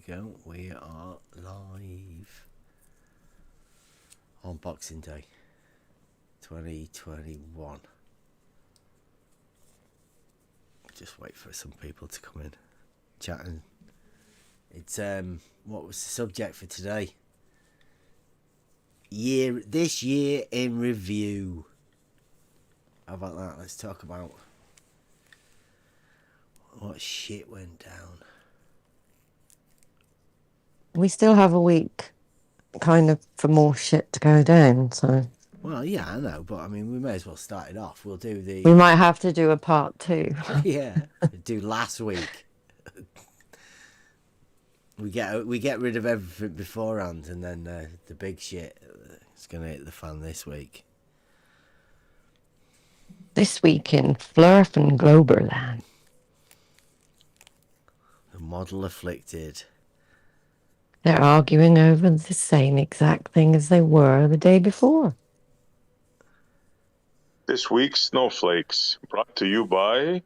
go. We are live on Boxing Day 2021. Just wait for some people to come in. Chatting. It's what was the subject for today? This year in review. How about that? Let's talk about what shit went down. We still have a week kind of for more shit to go down, so. Well, yeah, I know, but I mean, we may as well start it off. We'll do the... We might have to do a part 2. Yeah, do last week. We get rid of everything beforehand, and then the big shit is going to hit the fan this week. This week in Flurf and Globerland. The model afflicted. They're arguing over the same exact thing as they were the day before. This week's Snowflakes, brought to you by...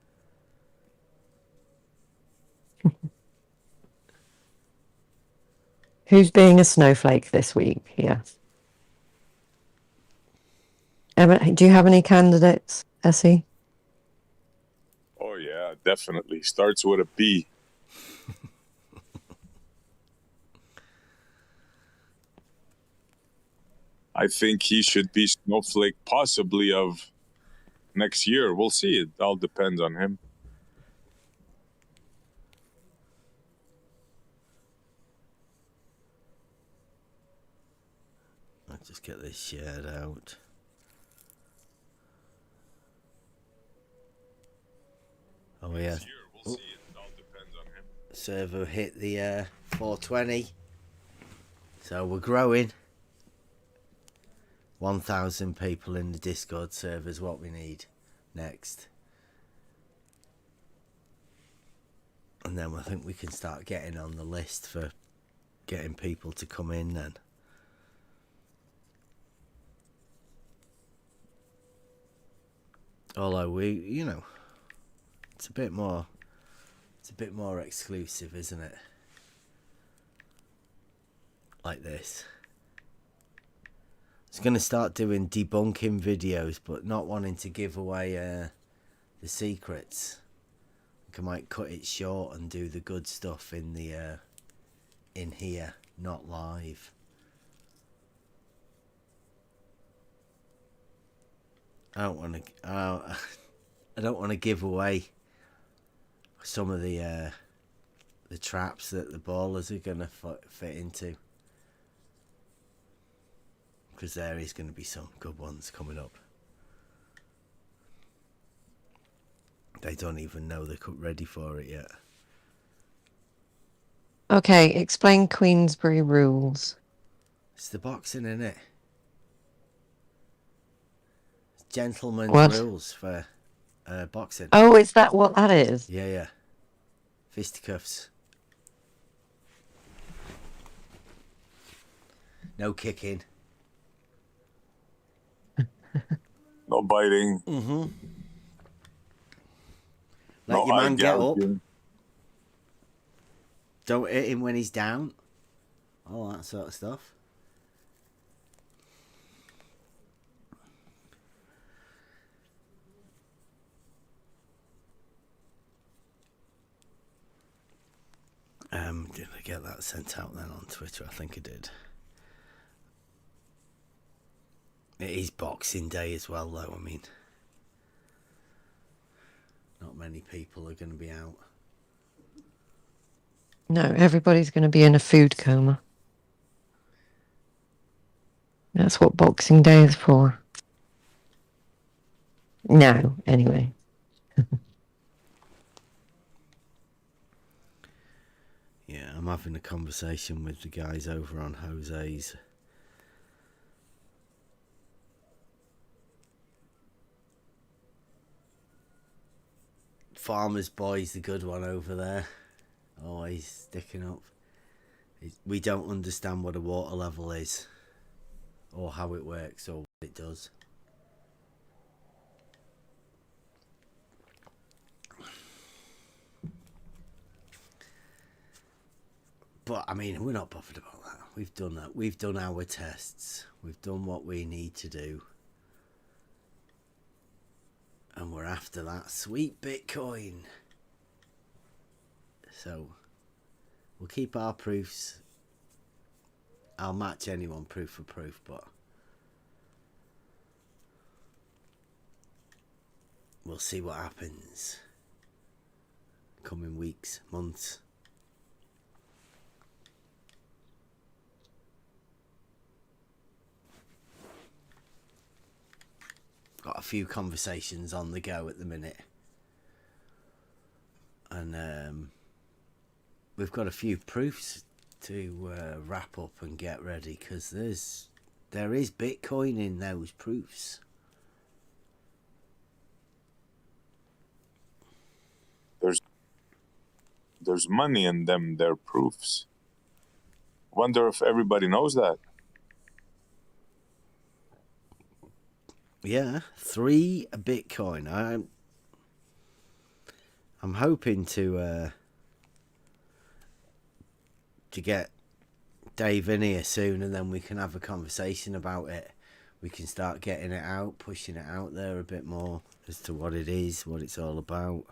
Who's being a snowflake this week? Yes. Emma, do you have any candidates, Essie? Oh yeah, definitely. Starts with a B. I think he should be Snowflake possibly of next year. We'll see. It all depends on him. Let's just get this shared out. Oh yeah. We'll see. It all depends on him. Server hit the 420. So we're growing. 1,000 people in the Discord server is what we need next. And then I think we can start getting on the list for getting people to come in then. Although we, you know, it's a bit more exclusive, isn't it? Like this. I was going to start doing debunking videos, but not wanting to give away the secrets. I think I might cut it short and do the good stuff in the in here, not live. I don't want to give away some of the traps that the ballers are going to fit into. Because there is going to be some good ones coming up. They don't even know they're ready for it yet. Okay, explain Queensbury rules. It's the boxing, innit? It's gentlemen's rules for boxing. Oh, is that what that is? Yeah. Fisticuffs. No kicking. No biting. Mm-hmm. Let No your man get up. gouging. Don't hit him when he's down. All that sort of stuff. Did I get that sent out then on Twitter? I think I did. It is Boxing Day as well, though. I mean, not many people are going to be out. No, everybody's going to be in a food coma. That's what Boxing Day is for. No, anyway. Yeah, I'm having a conversation with the guys over on Jose's. Farmer's Boy's the good one over there. Always sticking up. We don't understand what a water level is, or how it works, or what it does. But But I mean, we're not bothered about that. We've done that. We've done our tests. We've done what we need to do. And we're after that sweet Bitcoin. So we'll keep our proofs. I'll match anyone proof for proof, but we'll see what happens. Coming weeks, months. Got a few conversations on the go at the minute, and we've got a few proofs to wrap up and get ready, because there is Bitcoin in those proofs. There's money in them. Their proofs. Wonder if everybody knows that. Yeah, 3 Bitcoin. I'm hoping to get Dave in here soon, and then we can have a conversation about it. We can start getting it out, pushing it out there a bit more as to what it is, what it's all about.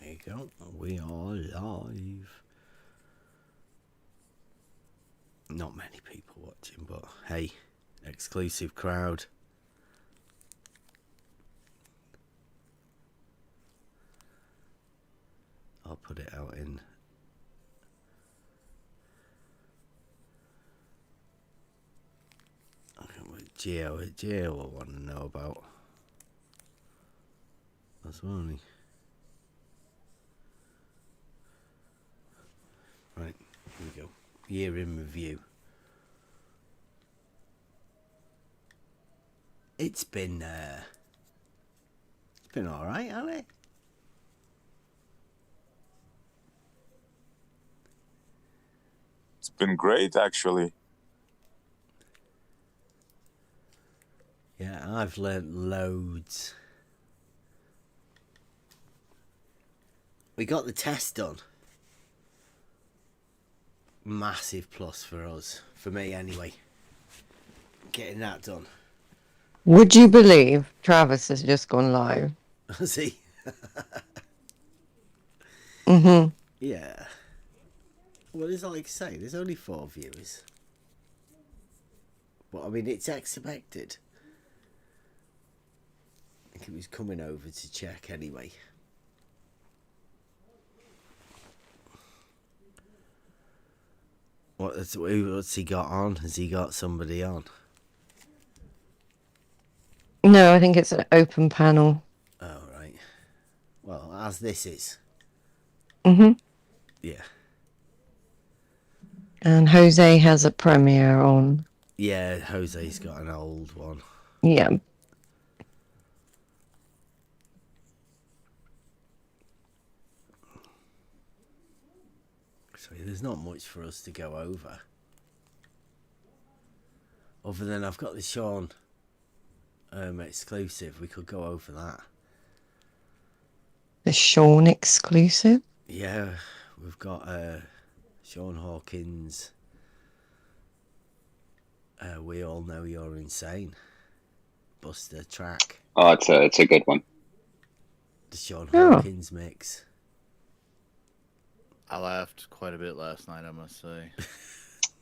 There you go. We are live. Not many people watching, but hey, exclusive crowd. I'll put it out in. Geo will want to know about as well. Right, here we go. Year in review. It's been all right, hasn't it? It's been great, actually. Yeah, I've learnt loads. We got the test done. Massive plus for us. For me, anyway. Getting that done. Would you believe Travis has just gone live? See? Mm-hmm. Yeah. Well, it's like I say, there's only 4 viewers. But I mean, it's expected. I think he was coming over to check anyway. What's he got on? Has he got somebody on? No, I think it's an open panel. Oh, right. Well, as this is. Mm-hmm. Yeah. And Jose has a premiere on. Yeah, Jose's got an old one. Yeah. So there's not much for us to go over. Other than I've got the Sean exclusive. We could go over that. The Sean exclusive? Yeah, we've got Sean Hawkins. We all know you're insane. Buster track. Oh, it's a good one. The Sean Hawkins mix. I laughed quite a bit last night, I must say.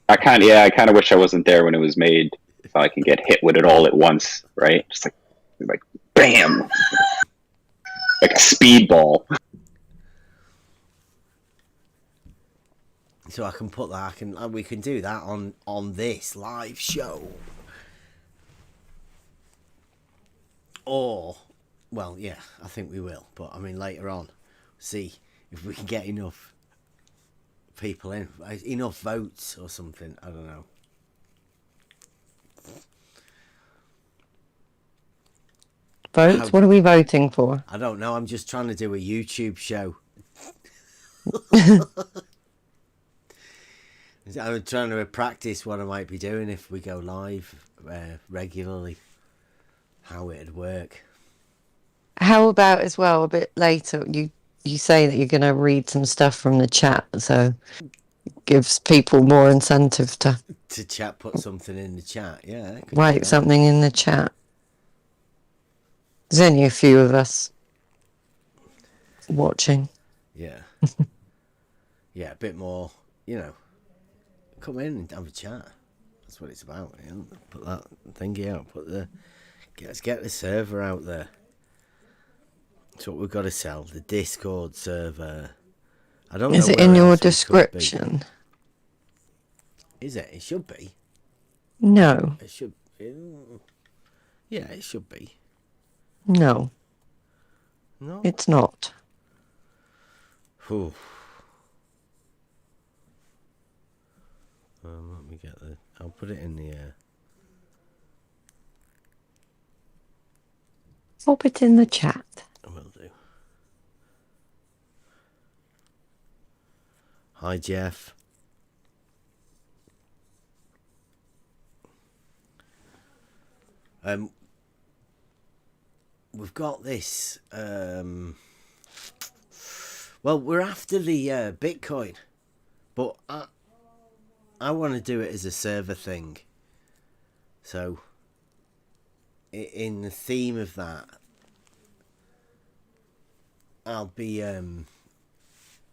I kind of wish I wasn't there when it was made, so I can get hit with it all at once, right? Just like bam, like a speedball. So I can put that. We can do that on this live show. Or, well, yeah, I think we will. But I mean, later on, see if we can get enough people in, enough votes or something. I don't know. Votes? What are we voting for? I don't know. I'm just trying to do a YouTube show. I'm trying to practice what I might be doing if we go live regularly. how it'd work. How about as well a bit later? You say that you're going to read some stuff from the chat, so gives people more incentive to Put something in the chat. Yeah, I could do write that. something in the chat. There's only a few of us watching. Yeah. Yeah, a bit more, come in and have a chat. That's what it's about. Put that thingy out. Let's get the server out there. That's what we've got to sell. The Discord server. I don't know. Is it where in your else we could be. description? Is it? It should be. No. It should. Yeah, it should be. No. No. It's not. Whew. Let me get the. I'll put it in the. Pop it in the chat. I will do. Hi, Jeff. We've got this. Well, we're after the Bitcoin, but I want to do it as a server thing. So, in the theme of that, I'll be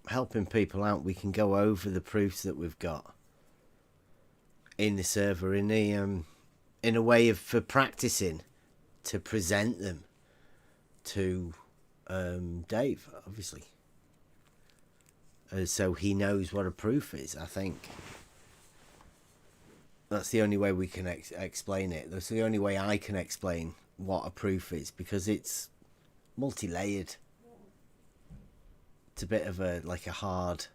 helping people out. We can go over the proofs that we've got in the server in a way for practicing to present them to Dave, obviously, so he knows what a proof is. I think that's the only way we can explain it. That's the only way I can explain what a proof is, because it's multi-layered. It's a bit of a hard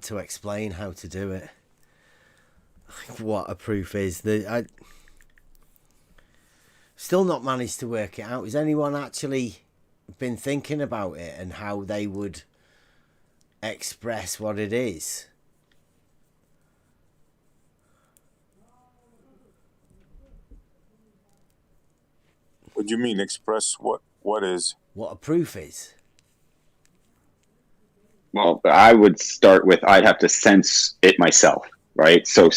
to explain how to do it. What a proof is. I still not managed to work it out. Has anyone actually been thinking about it and how they would express what it is? What do you mean express what is? What a proof is? Well, I would start with I'd have to sense it myself, right? So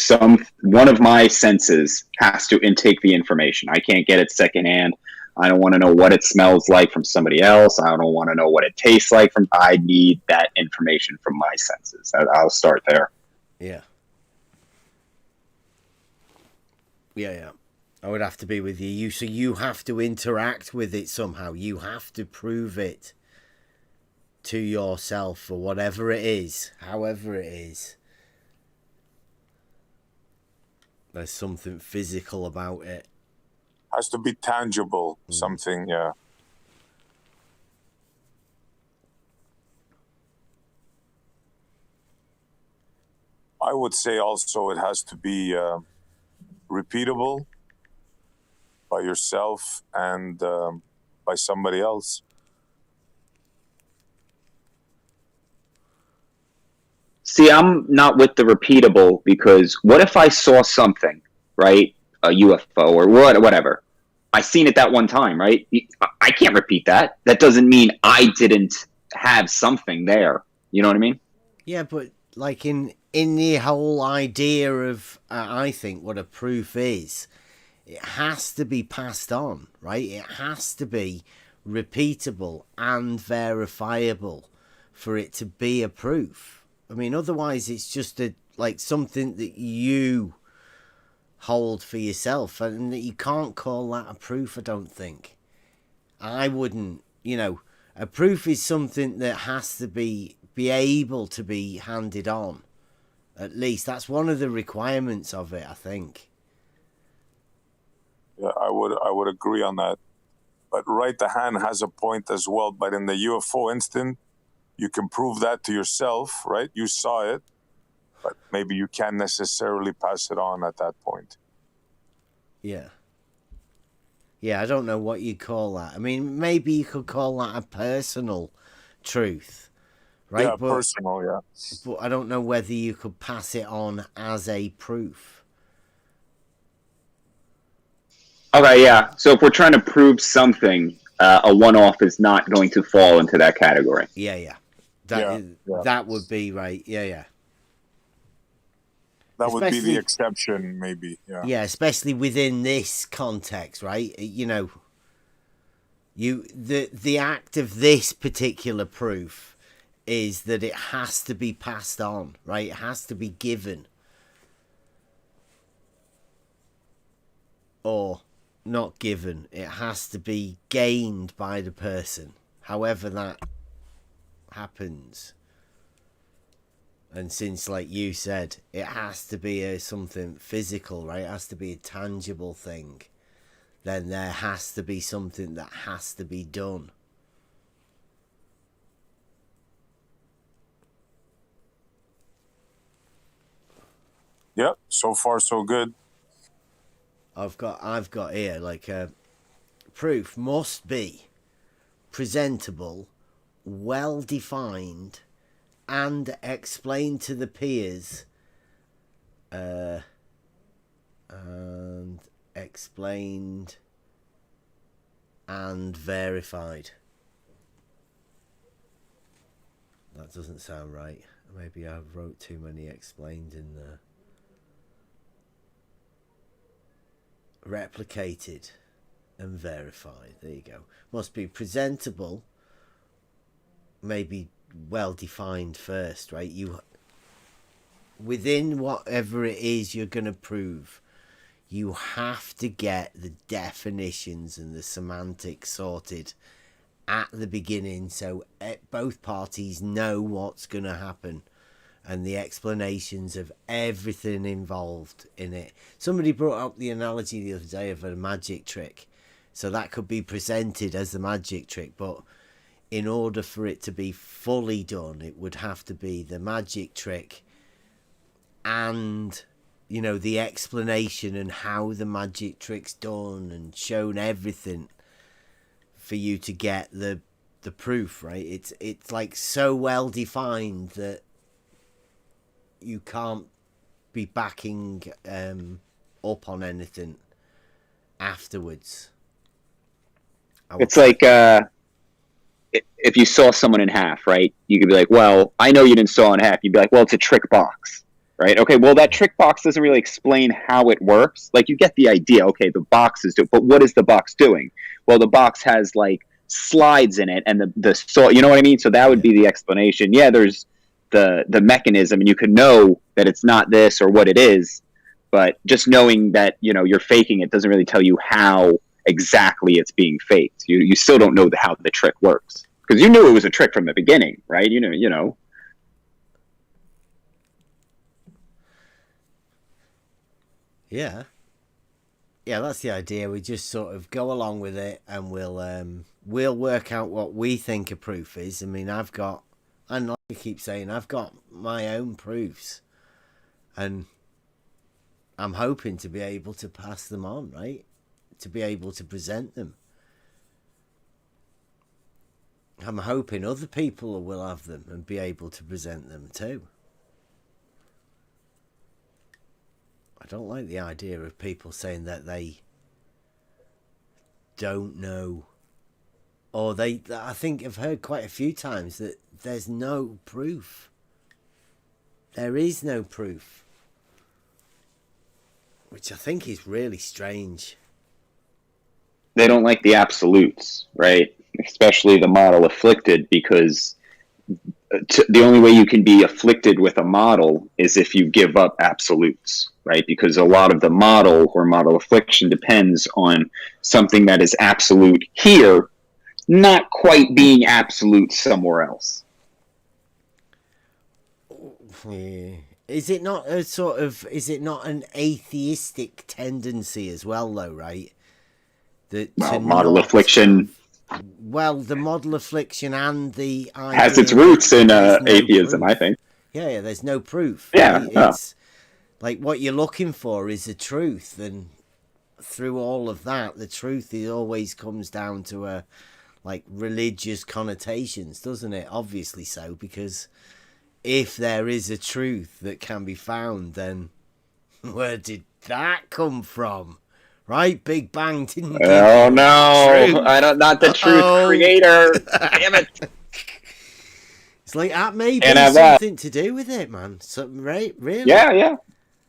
one of my senses has to intake the information. I can't get it secondhand. I don't want to know what it smells like from somebody else. I don't want to know what it tastes like from. I need that information from my senses. I'll start there. Yeah. Yeah. I would have to be with you. So you have to interact with it somehow. You have to prove it to yourself for whatever it is, however it is. There's something physical about it. Has to be tangible, something, yeah. I would say also it has to be repeatable by yourself and by somebody else. See, I'm not with the repeatable, because what if I saw something, right? A UFO or whatever. I seen it that one time, right? I can't repeat that. That doesn't mean I didn't have something there. You know what I mean? Yeah, but like in the whole idea of, I think, what a proof is, it has to be passed on, right? It has to be repeatable and verifiable for it to be a proof. I mean, otherwise it's just something that you hold for yourself, and that you can't call that a proof, I don't think. I wouldn't, a proof is something that has to be able to be handed on. At least that's one of the requirements of it, I think. Yeah, I would agree on that. But right, the hand has a point as well. But in the UFO instant, you can prove that to yourself, right? You saw it, but maybe you can't necessarily pass it on at that point. Yeah. Yeah, I don't know what you call that. I mean, maybe you could call that a personal truth, right? Yeah, personal, yeah. But I don't know whether you could pass it on as a proof. Okay, yeah. So if we're trying to prove something, a one-off is not going to fall into that category. Yeah. Yeah. That would be right. Yeah. That would be the Especially- exception, maybe. Yeah. Yeah, especially within this context, right? You know, the act of this particular proof is that it has to be passed on, right? It has to be given. Or not given. It has to be gained by the person, however that happens. And since, like you said, it has to be something physical, right? It has to be a tangible thing. Then there has to be something that has to be done. Yep. So far, so good. I've got here like proof must be presentable, well defined, and explained to the peers. And explained and verified. That doesn't sound right. Maybe I wrote too many explained in there. Replicated and verified. There you go. Must be presentable, maybe well defined first, right? You within whatever it is you're going to prove, you have to get the definitions and the semantics sorted at the beginning, so both parties know what's going to happen and the explanations of everything involved in it. Somebody brought up the analogy the other day of a magic trick. So that could be presented as the magic trick, but in order for it to be fully done, it would have to be the magic trick and, you know, the explanation and how the magic trick's done and shown everything for you to get the proof, right? It's like so well defined that you can't be backing up on anything afterwards. It's like if you saw someone in half, right? You could be like, well, I know you didn't saw in half. You'd be like, well, it's a trick box, right? Okay, well, that trick box doesn't really explain how it works. Like, you get the idea. Okay, the box is doing, but what is the box doing? Well, the box has like slides in it and the saw, you know what I mean? So that would be the explanation. Yeah, there's the mechanism, and you can know that it's not this or what it is, but just knowing that, you know, you're faking it doesn't really tell you how exactly it's being faked. You still don't know how the trick works, because you knew it was a trick from the beginning, right? You know. Yeah, that's the idea. We just sort of go along with it, and we'll work out what we think a proof is. I mean, and like I keep saying, I've got my own proofs, and I'm hoping to be able to pass them on, right? To be able to present them. I'm hoping other people will have them and be able to present them too. I don't like the idea of people saying that they don't know, or I think I've heard quite a few times that there's no proof. There is no proof, which I think is really strange. They don't like the absolutes, right? Especially the model afflicted, because the only way you can be afflicted with a model is if you give up absolutes, right? Because a lot of the model or model affliction depends on something that is absolute here, not quite being absolute somewhere else. Yeah. Is it not an atheistic tendency as well, though, right? Model affliction. Well, the model affliction and the idea has its roots in atheism, I think. Yeah, there's no proof. Yeah, right? It's like what you're looking for is the truth, and through all of that, the truth always comes down to like religious connotations, doesn't it? Obviously so, because if there is a truth that can be found, then where did that come from? Right? Big Bang didn't. Oh no! Truth. I don't. Not the truth Uh-oh. creator. Damn it! It's like that may And be have something to do with it, man. Something, right? Really? Yeah.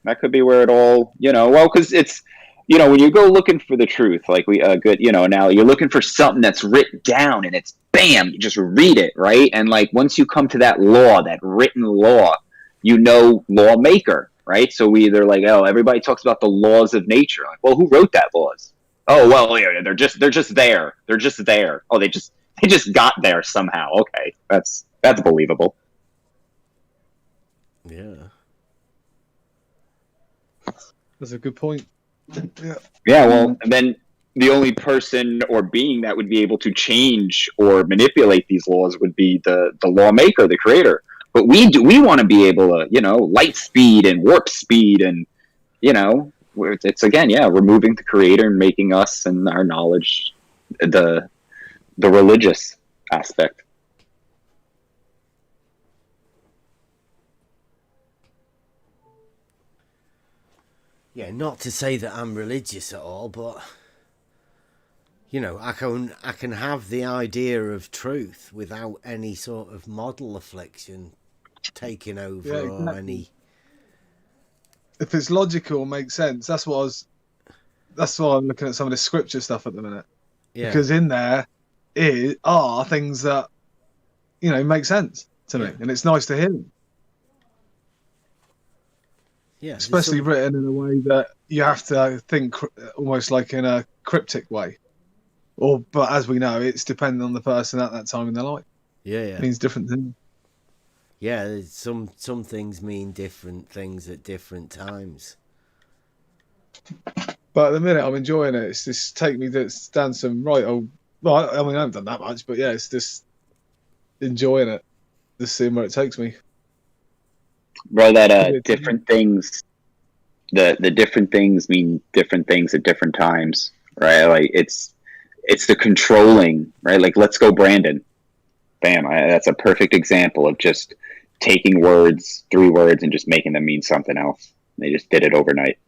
That could be where it all, well, because it's, when you go looking for the truth, like now you're looking for something that's written down and it's bam, you just read it, right? And like once you come to that law, that written law, lawmaker, right? So we either like, oh, everybody talks about the laws of nature. Like, well, who wrote that laws? Oh, well, yeah, they're just there. They're just there. Oh, they just got there somehow. Okay, that's believable. Yeah. That's a good point. Yeah. Yeah, well, and then the only person or being that would be able to change or manipulate these laws would be the lawmaker, the creator. But we want to be able to, light speed and warp speed and, it's again, removing the creator and making us and our knowledge the religious aspect. Yeah, not to say that I'm religious at all, but I can have the idea of truth without any sort of model affliction taking over. Yeah, exactly. Or any. If it's logical, makes sense. That's why I'm looking at some of the scripture stuff at the minute. Yeah. Because in there are things that make sense to me, and it's nice to hear them. Yeah, Especially written in a way that you have to think almost like in a cryptic way. But as we know, it's dependent on the person at that time in their life. Yeah. It means different things. Yeah, some things mean different things at different times. But at the minute, I'm enjoying it. It's just take me down some I haven't done that much, but yeah, it's just enjoying it. Just seeing where it takes me. Bro, that different things, the different things mean different things at different times, right? Like it's the controlling, right? Like, let's go, Brandon. Bam, that's a perfect example of just taking words, 3 words, and just making them mean something else. They just did it overnight.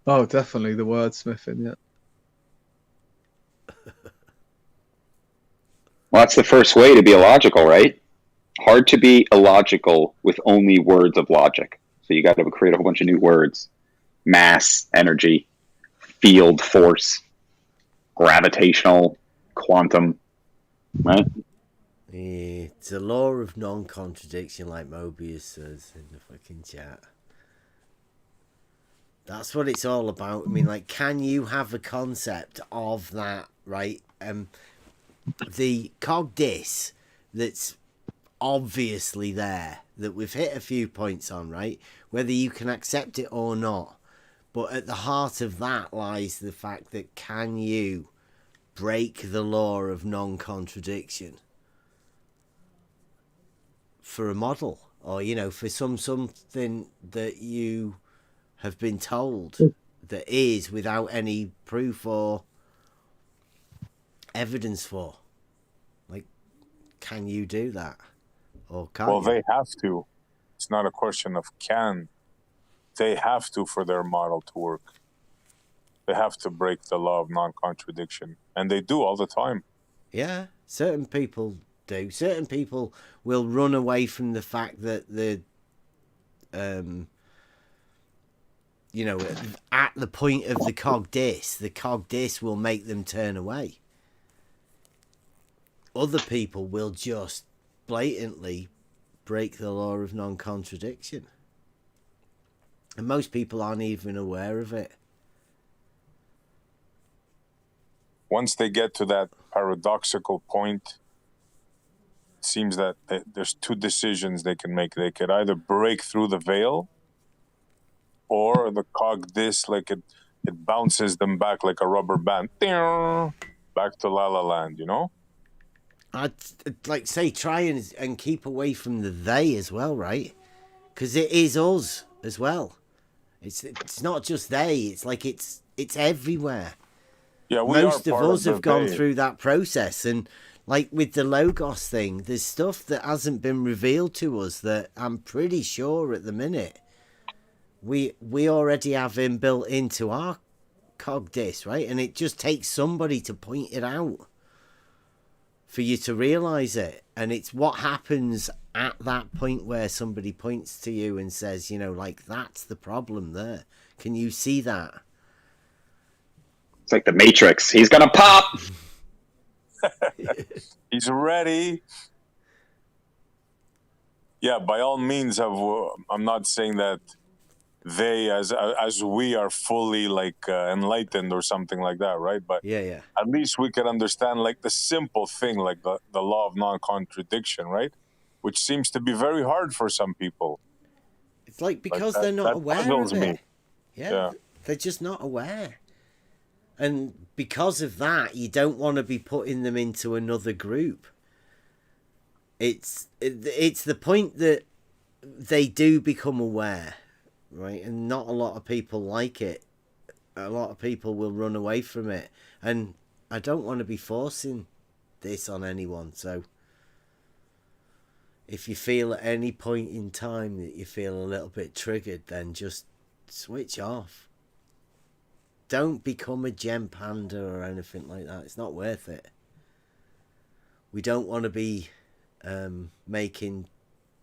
Oh, definitely the wordsmithing, yeah. Well, that's the first way to be illogical, right? Hard to be illogical with only words of logic. So you got to create a whole bunch of new words. Mass, energy, field, force, gravitational, quantum, right? It's a law of non-contradiction, like Mobius says in the fucking chat. That's what it's all about. I mean, like, can you have a concept of that, right? The cog dis that's obviously there, that we've hit a few points on, right? Whether you can accept it or not. But at the heart of that lies the fact that can you break the law of non-contradiction for a model? Or, for something that you have been told that is without any proof or evidence for. Like, can you do that? Or can't you? They have to. It's not a question of can. They have to for their model to work. They have to break the law of non-contradiction. And they do all the time. Yeah, certain people do. Certain people will run away from the fact that at the point of the cog dis will make them turn away. Other people will just blatantly break the law of non-contradiction. And most people aren't even aware of it. Once they get to that paradoxical point, it seems that there's 2 decisions they can make. They could either break through the veil, or the cog dis, like it bounces them back like a rubber band. Back to La La Land, I'd like say try and keep away from the they as well, right? Because it is us as well. It's not just they. It's like it's everywhere. Yeah, we Most are of part us the have gone they. through that process, and Like with the Logos thing, there's stuff that hasn't been revealed to us that I'm pretty sure at the minute we already have inbuilt into our cog disk, right? And it just takes somebody to point it out for you to realise it. And it's what happens at that point where somebody points to you and says, you know, like, that's the problem there. Can you see that? It's like the Matrix. He's gonna pop. He's ready. Yeah, by all means, I'm not saying that they, as we, are fully like enlightened or something like that, right? But Yeah. at least we could understand like the simple thing, like the law of non-contradiction, right? Which seems to be very hard for some people. It's like because Like they're not aware puzzles of it. me. Yeah, they're just not aware. And because of that, you don't want to be putting them into another group. It's the point that they do become aware, right? And not a lot of people like it. A lot of people will run away from it. And I don't want to be forcing this on anyone. So if you feel at any point in time that you feel a little bit triggered, then just switch off. Don't become a gem panda or anything like that. It's not worth it. We don't want to be making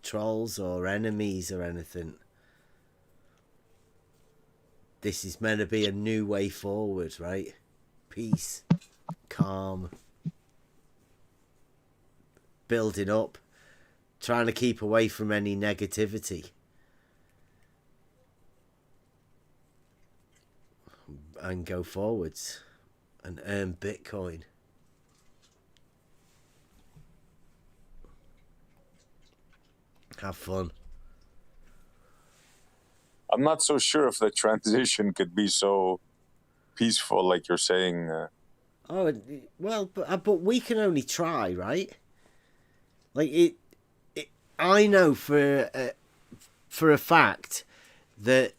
trolls or enemies or anything. This is meant to be a new way forward, right? Peace, calm, building up, trying to keep away from any negativity. And go forwards and earn Bitcoin. Have fun. I'm not so sure if the transition could be so peaceful, like you're saying. Oh well, but we can only try, right? Like it I know for a fact that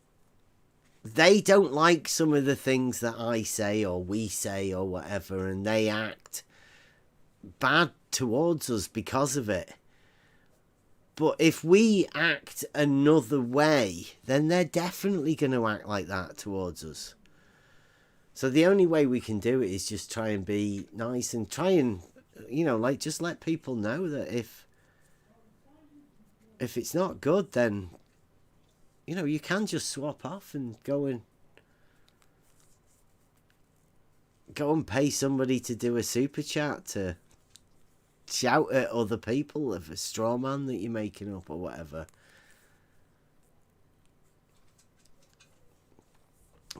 they don't like some of the things that I say or we say or whatever, and they act bad towards us because of it. But if we act another way, then they're definitely going to act like that towards us. So the only way we can do it is just try and be nice and try and, you know, like just let people know that if it's not good, then, you know, you can just swap off and go and pay somebody to do a super chat to shout at other people of a straw man that you're making up or whatever.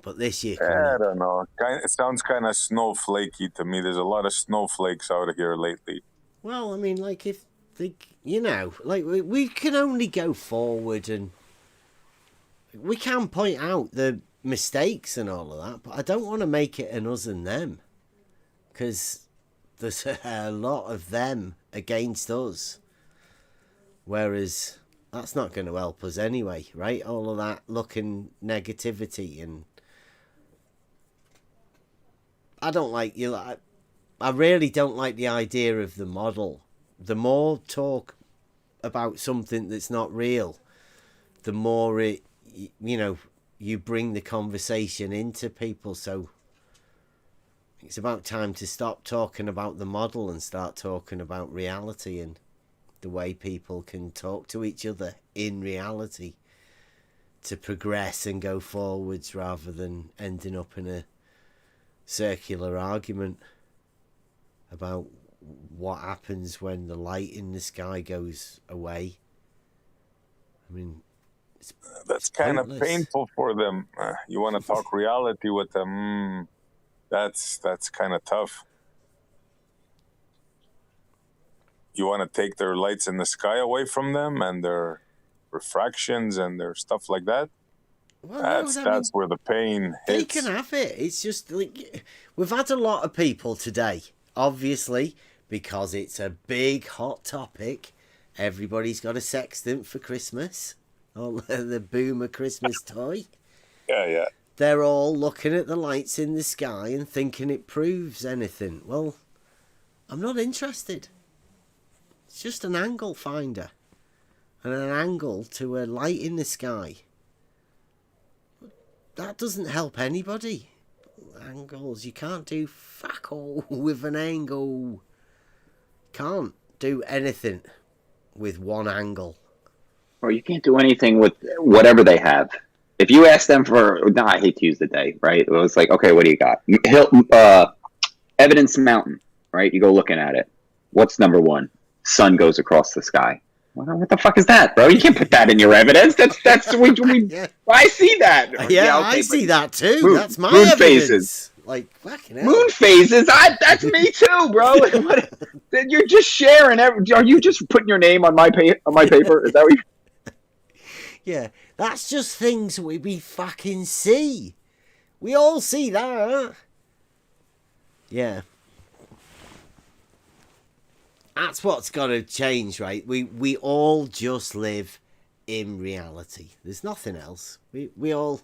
But this year, I don't know. It sounds kind of snowflakey to me. There's a lot of snowflakes out here lately. well, I mean, like if they, you know, like we can only go forward and we can point out the mistakes and all of that, but I don't want to make it an us and them, because there's a lot of them against us, whereas that's not going to help us anyway, right? All of that looking negativity, and I don't like you. I really don't like the idea of the model. The more talk about something that's not real, the more it, you know, you bring the conversation into people. So it's about time to stop talking about the model and start talking about reality and the way people can talk to each other in reality to progress and go forwards, rather than ending up in a circular argument about what happens when the light in the sky goes away. I mean, that's kind of painful for them. You want to talk reality with them. That's kind of tough. You want to take their lights in the sky away from them and their refractions and their stuff like that. Well, that's where the pain hits. They can have it. It's just like we've had a lot of people today, obviously, because it's a big hot topic. Everybody's got a sextant for Christmas, or the boomer Christmas toy. Yeah. They're all looking at the lights in the sky and thinking it proves anything. Well, I'm not interested. It's just an angle finder. And an angle to a light in the sky. That doesn't help anybody. Angles, you can't do fuck all with an angle. Can't do anything with one angle. Or you can't do anything with whatever they have. If you ask them for, no, I hate to use the day, right? It was like, okay, what do you got? Evidence Mountain, right? You go looking at it. What's number one? Sun goes across the sky. What the fuck is that, bro? You can't put that in your evidence. That's we Yeah. I see that. Yeah, okay, I see that too. Moon, That's my moon evidence. phases. Like, fucking hell. Moon phases. That's me too, bro. You're just sharing. Are you just putting your name on my paper? Is that what? Yeah, that's just things we fucking see. We all see that. Yeah. That's what's got to change, right? We all just live in reality. There's nothing else. We all...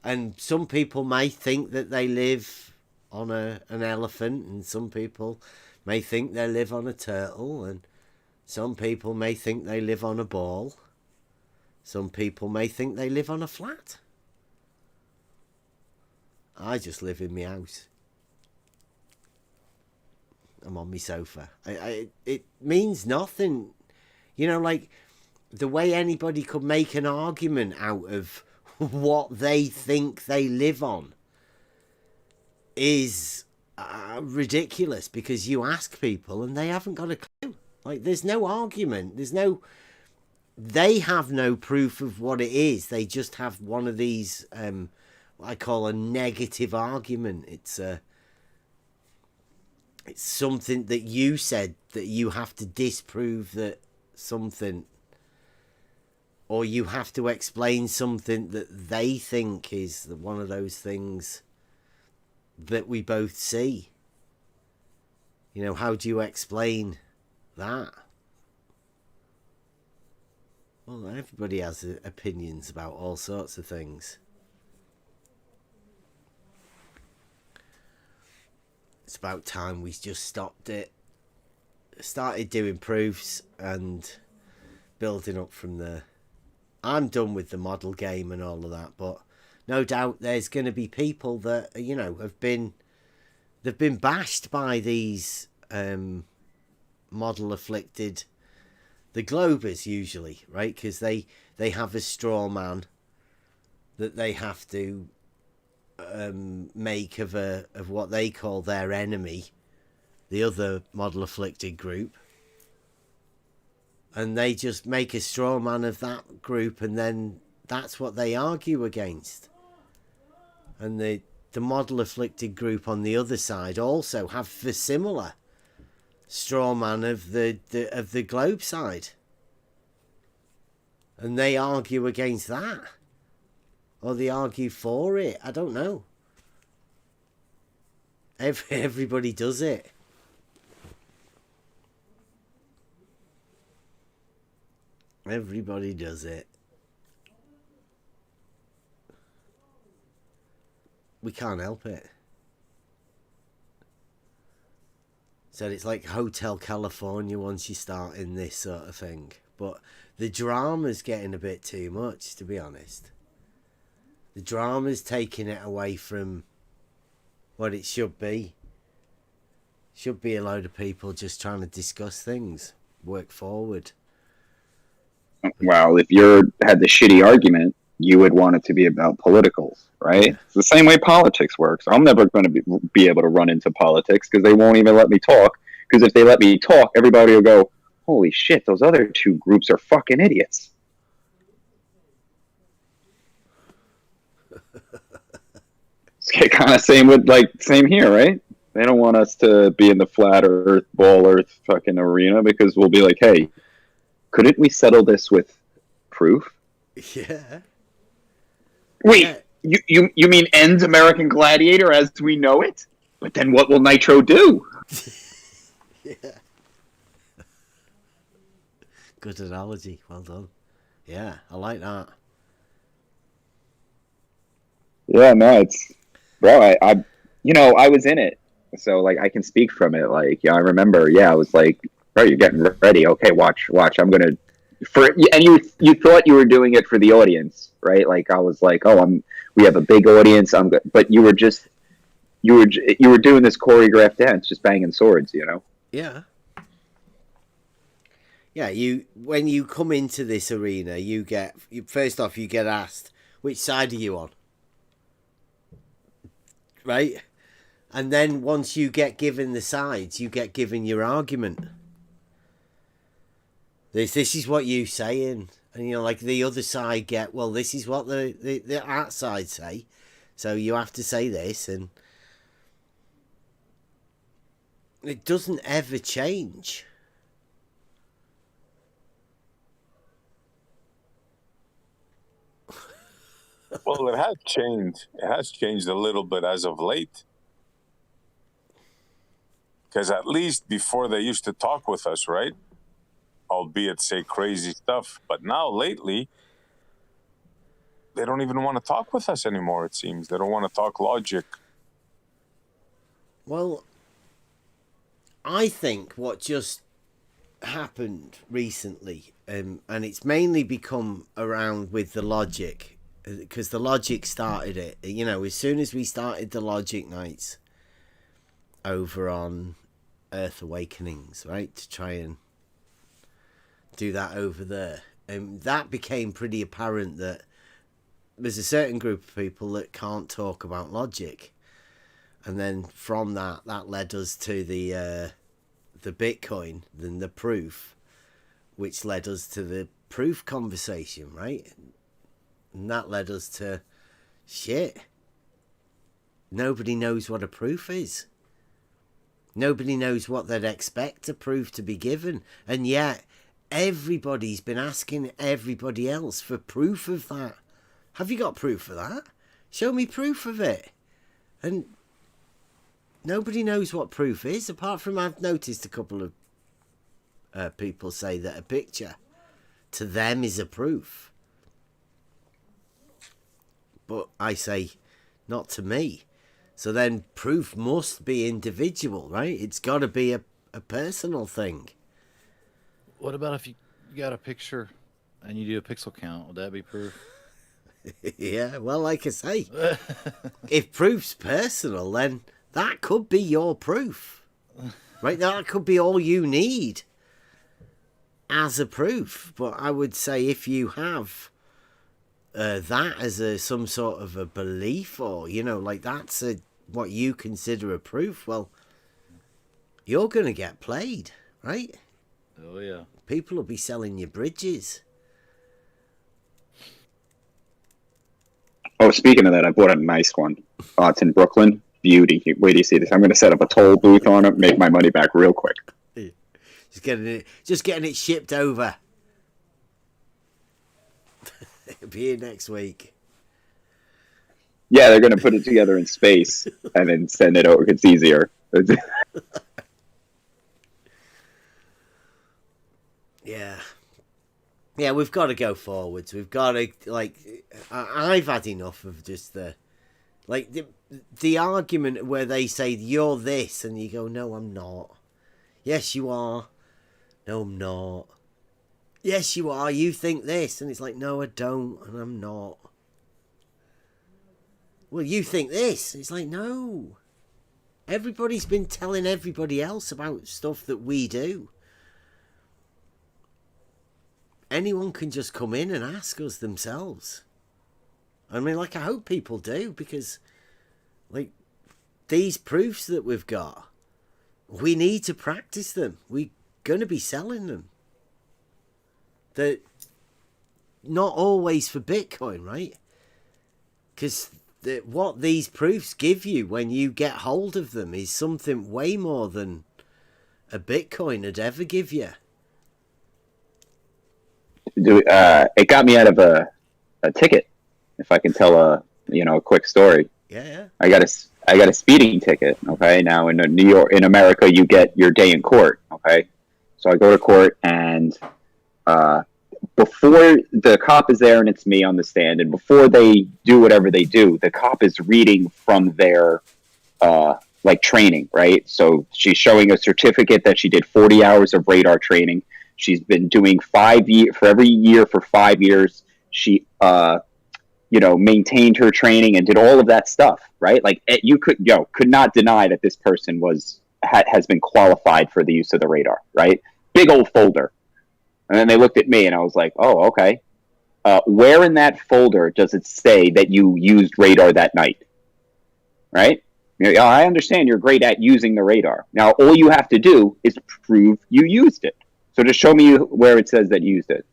And some people may think that they live on an elephant, and some people may think they live on a turtle, and some people may think they live on a ball. Some people may think they live on a flat. I just live in my house. I'm on my sofa. It means nothing. You know, like the way anybody could make an argument out of what they think they live on is ridiculous, because you ask people and they haven't got a clue. Like, there's no argument. They have no proof of what it is. They just have one of these, what I call a negative argument. It's something that you said that you have to disprove that something, or you have to explain something that they think is one of those things that we both see. You know, how do you explain that? Well, everybody has opinions about all sorts of things. It's about time we just stopped it. Started doing proofs and building up from there. I'm done with the model game and all of that, but no doubt there's going to be people that, you know, they've been bashed by these model afflicted, the Globers usually, right? Because they have a straw man that they have to make of what they call their enemy, the other model afflicted group, and they just make a straw man of that group, and then that's what they argue against. And the model afflicted group on the other side also have the similar straw man of the globe side, and they argue against that, or they argue for it. I don't know. Everybody does it. Everybody does it. We can't help it. So it's like Hotel California once you start in this sort of thing. But the drama's getting a bit too much, to be honest. The drama's taking it away from what it should be. Should be a load of people just trying to discuss things, work forward. Well, if you had the shitty argument, you would want it to be about politicals, right? Yeah. It's the same way politics works. I'm never going to be able to run into politics because they won't even let me talk. Because if they let me talk, everybody will go, holy shit, those other two groups are fucking idiots. It's kind of same here, right? They don't want us to be in the flat earth, ball earth fucking arena because we'll be like, hey, couldn't we settle this with proof? Yeah. Wait, yeah. You mean end American Gladiator as we know it? But then what will Nitro do? Yeah. Good analogy. Well done. Yeah, I like that. Yeah, no, it's... Bro, I was in it. So like I can speak from it. Like, I remember, I was like, "Bro, you're getting ready. Okay, watch. I'm gonna." And you thought you were doing it for the audience, right? Like I was like, "Oh, we have a big audience. I'm good," but you were doing this choreographed dance, just banging swords, Yeah. Yeah, when you come into this arena, first off you get asked, which side are you on? Right? And then once you get given the sides, you get given your argument. This is what you saying, and like the other side this is what the art side say, so you have to say this, and it doesn't ever change. Well, it has changed. It has changed a little bit as of late. Because at least before they used to talk with us, right? Albeit say crazy stuff. But now, lately, they don't even want to talk with us anymore, it seems. They don't want to talk logic. Well, I think what just happened recently, and it's mainly become around with the logic, because the logic started it. As soon as we started the logic nights over on Earth Awakenings, right, to try and do that over there, and that became pretty apparent that there's a certain group of people that can't talk about logic, and then from that led us to the Bitcoin, then the proof, which led us to the proof conversation, right? And that led us to shit. Nobody knows what a proof is. Nobody knows what they'd expect a proof to be given. And yet, everybody's been asking everybody else for proof of that. Have you got proof of that? Show me proof of it. And nobody knows what proof is, apart from I've noticed a couple of people say that a picture to them is a proof. But I say, not to me. So then proof must be individual, right? It's got to be a personal thing. What about if you got a picture and you do a pixel count? Would that be proof? Yeah, well, like I say, if proof's personal, then that could be your proof, right? That could be all you need as a proof. But I would say if you have that as some sort of a belief, or like that's what you consider a proof, well, you're gonna get played, right? Oh yeah, people will be selling you bridges. Oh, speaking of that, I bought a nice one. It's in Brooklyn. Beauty. Wait do you see this? I'm going to set up a toll booth on it, make my money back real quick. Just getting it shipped over. It'll be here next week. Yeah, they're going to put it together in space and then send it over. It's easier. Yeah, we've got to go forwards. We've got to, I've had enough of just the argument where they say, you're this, and you go, no, I'm not. Yes, you are. No, I'm not. Yes, you are. You think this. And it's like, no, I don't, and I'm not. Well, you think this. It's like, no. Everybody's been telling everybody else about stuff that we do. Anyone can just come in and ask us themselves. I mean, I hope people do, because, these proofs that we've got, we need to practice them. We're going to be selling them. They're not always for Bitcoin, right? Because what these proofs give you when you get hold of them is something way more than a Bitcoin would ever give you. It got me out of a ticket. If I can tell a quick story. Yeah. I got a speeding ticket. Okay, now in New York, in America, you get your day in court. Okay, so I go to court, and before the cop is there and it's me on the stand, and before they do whatever they do, the cop is reading from their like training, right? So she's showing a certificate that she did 40 hours of radar training. She's been doing 5 years for every year for 5 years. She, maintained her training and did all of that stuff, right? Like you could not deny that this person has been qualified for the use of the radar, right? Big old folder. And then they looked at me and I was like, oh, okay. Where in that folder does it say that you used radar that night? Right? I understand you're great at using the radar. Now, all you have to do is prove you used it. So just show me where it says that you used it.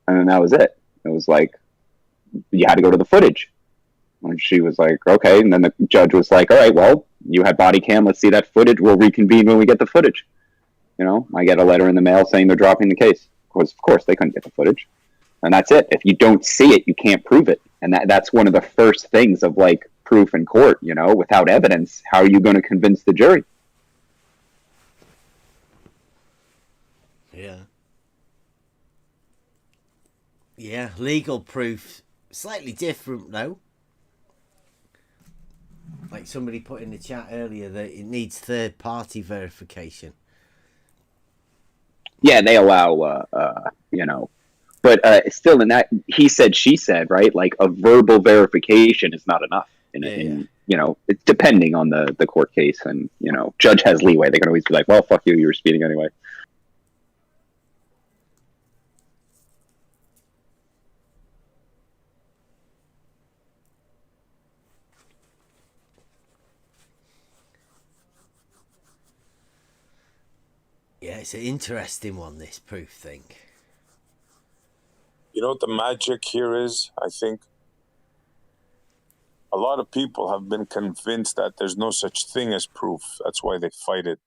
And then that was it. It was like, you had to go to the footage. And she was like, okay. And then the judge was like, all right, well, you had body cam. Let's see that footage. We'll reconvene when we get the footage. I get a letter in the mail saying they're dropping the case. Because, of course, they couldn't get the footage. And that's it. If you don't see it, you can't prove it. And that's one of the first things of, like, proof in court, without evidence, how are you going to convince the jury? Yeah. Yeah, legal proof, slightly different, though. Like somebody put in the chat earlier that it needs third-party verification. Yeah, they allow, but still in that, he said, she said, right? Like a verbal verification is not enough. It's depending on the court case, and, judge has leeway. They can always be like, well, fuck you, you were speeding anyway. Yeah, it's an interesting one, this proof thing. You know what the magic here is? I think a lot of people have been convinced that there's no such thing as proof. That's why they fight it.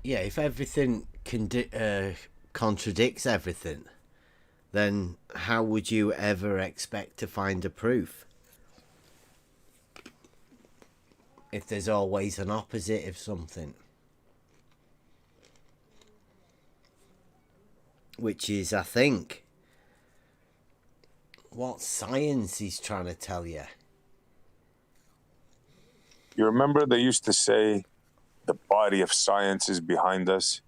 Yeah, if everything contradicts everything, then how would you ever expect to find a proof? If there's always an opposite of something. Which is, I think, what science is trying to tell you. You remember they used to say the body of science is behind us?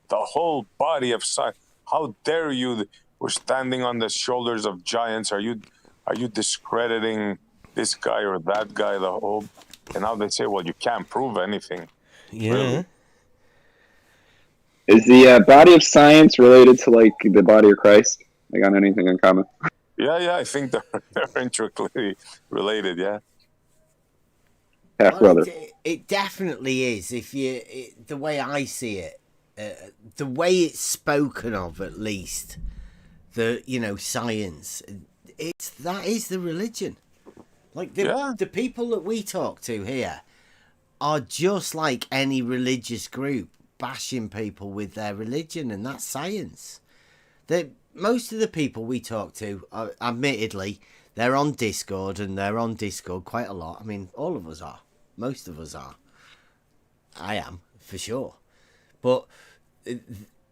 The whole body of science. How dare you? We're standing on the shoulders of giants. Are you discrediting this guy or that guy? The whole, and now they say, well, you can't prove anything. Yeah. Really? Is the body of science related to, like, the body of Christ? They got anything in common? Yeah, I think they're intricately related, yeah. Half brother. It definitely is. The way I see it, the way it's spoken of, at least, science, that is the religion. Like the people that we talk to here are just like any religious group, bashing people with their religion, and that's science. Most of the people we talk to, admittedly, they're on Discord, and they're on Discord quite a lot. I mean, all of us are. Most of us are. I am, for sure. But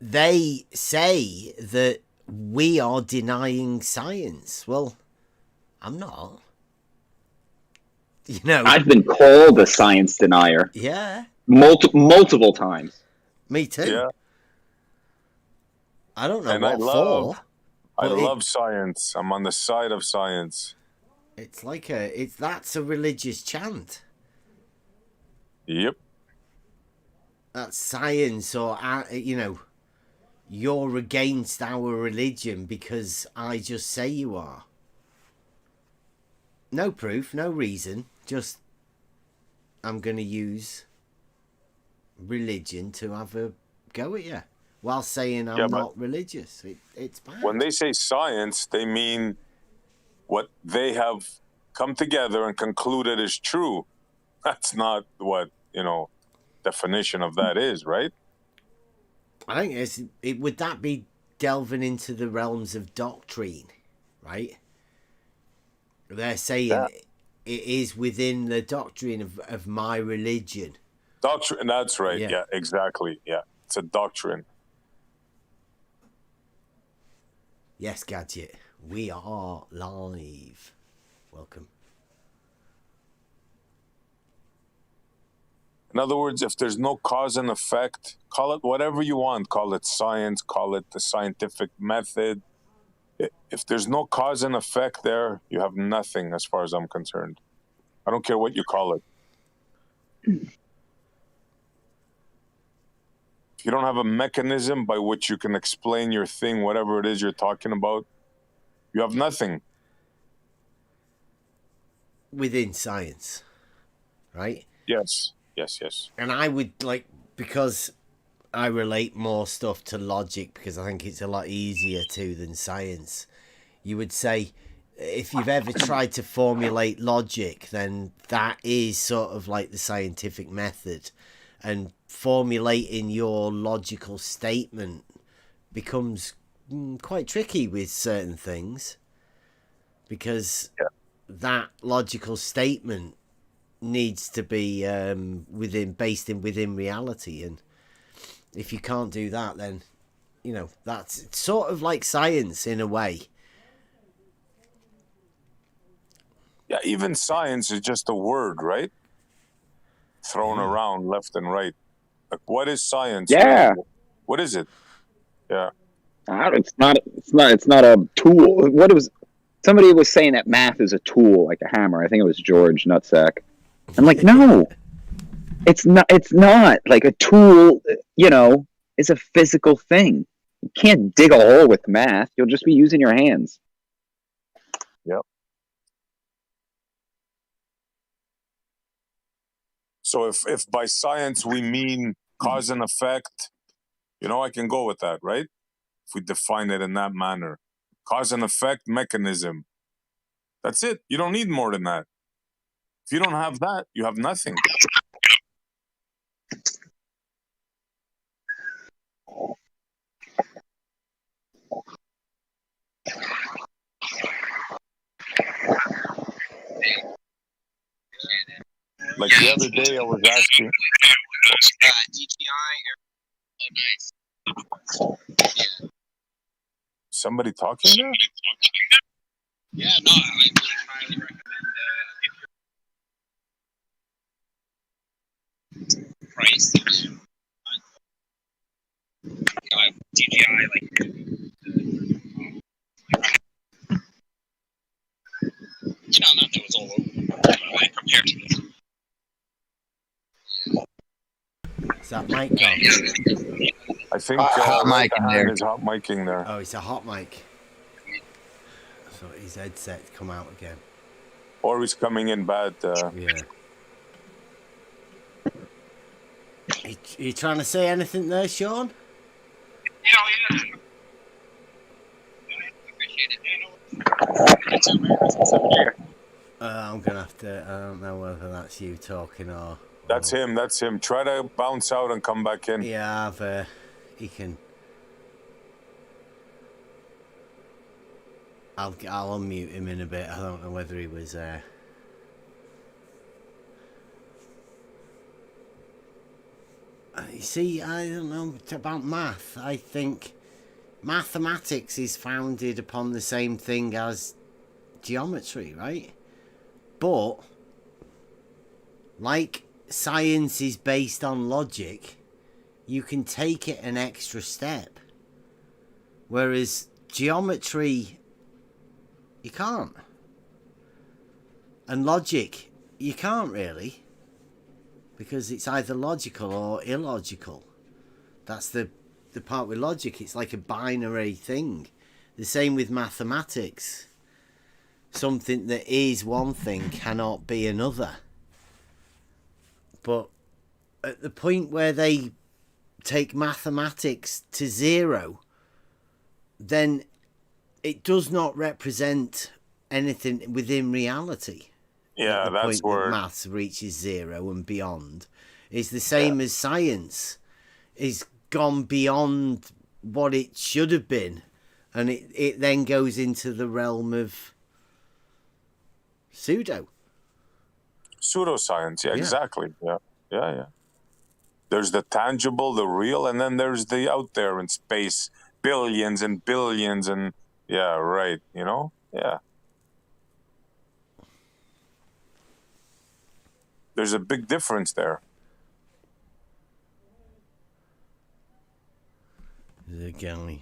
they say that we are denying science. Well, I'm not. I've been called a science denier. Yeah. Multiple times. Me too. Yeah. I don't know and what for. I love science. I'm on the side of science. It's like that's a religious chant. Yep. That's science, or you're against our religion because I just say you are. No proof, no reason. Just I'm going to use religion to have a go at you while saying I'm not religious. It's bad. When they say science, they mean what they have come together and concluded is true. That's not what, definition of that is, right? I think would that be delving into the realms of doctrine, right? They're saying it is within the doctrine of my religion. Doctrine, that's right. Yeah, exactly. Yeah, it's a doctrine. Yes, Gadget. We are live. Welcome. In other words, if there's no cause and effect, call it whatever you want. Call it science, call it the scientific method. If there's no cause and effect there, you have nothing as far as I'm concerned. I don't care what you call it. If you don't have a mechanism by which you can explain your thing, whatever it is you're talking about, you have nothing. Within science, right? Yes, yes, yes. And I would like, because I relate more stuff to logic because I think it's a lot easier to than science. You would say, if you've ever tried to formulate logic, then that is sort of like the scientific method. And formulating your logical statement becomes quite tricky with certain things because that logical statement needs to be based within reality, and if you can't do that, then that's sort of like science in a way. Yeah, even science is just a word, right? Thrown around left and right. Like, what is science? Yeah. What is it? Yeah. It's not a tool. Somebody was saying that math is a tool, like a hammer. I think it was George Nutsack. I'm like, no, it's not. It's not like a tool. Is a physical thing. You can't dig a hole with math. You'll just be using your hands. Yep. So if by science we mean cause and effect, I can go with that, right? If we define it in that manner. Cause and effect mechanism. That's it. You don't need more than that. If you don't have that, you have nothing. Like the other day I was asking. Somebody talking there? Yeah, no, I would highly recommend price. DGI, not that was all over compared to this. Is that mic gone? I think hot mic in there. is hot micing there. Oh, it's a hot mic. So his headset come out again. Or he's coming in bad. Yeah. You trying to say anything there, Sean? Yeah. I'm gonna have to. I don't know whether that's you talking or. That's him. Try to bounce out and come back in. Yeah, he can. I'll unmute him in a bit. I don't know whether he was there. You see, I don't know about math. I think mathematics is founded upon the same thing as geometry, right? But like science is based on logic, you can take it an extra step. Whereas geometry, you can't. And logic, you can't really. Because it's either logical or illogical. That's the part with logic. It's like a binary thing. The same with mathematics. Something that is one thing cannot be another. But at the point where they take mathematics to zero, then it does not represent anything within reality. Yeah, the that's point where that maths reaches zero and beyond is the same as science is gone beyond what it should have been, and it then goes into the realm of pseudoscience. Yeah, exactly. Yeah. There's the tangible, the real, and then there's the out there in space, billions and billions, and Yeah, right. You know? Yeah. There's a big difference there. The guy.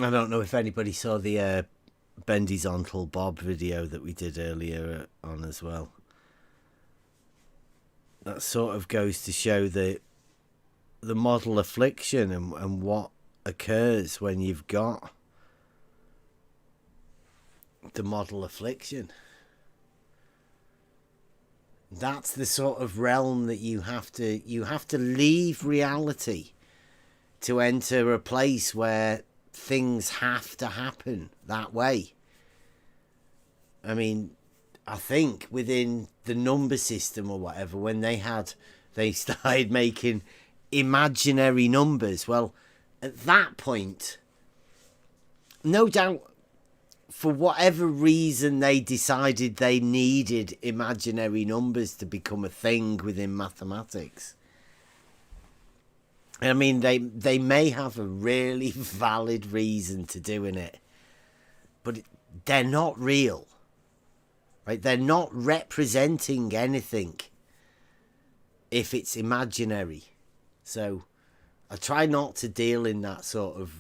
I don't know if anybody saw the Bendy's Uncle Bob video that we did earlier on as well. That sort of goes to show the model affliction and what occurs when you've got the model affliction. That's the sort of realm that you have to leave reality to enter a place where things have to happen that way. I mean, I think within the number system or whatever, when they started making imaginary numbers, well, at that point, no doubt, for whatever reason, they decided they needed imaginary numbers to become a thing within mathematics. I mean, they may have a really valid reason to doing it, but they're not real, right? They're not representing anything if it's imaginary. So I try not to deal in that sort of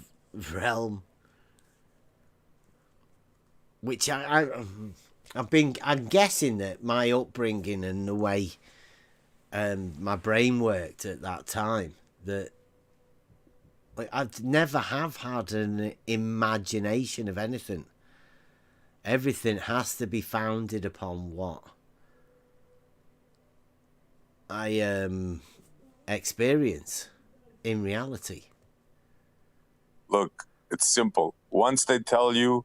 realm, which I'm guessing that my upbringing and the way my brain worked at that time, that I've never have had an imagination of anything. Everything has to be founded upon what I experience in reality. Look, it's simple. Once they tell you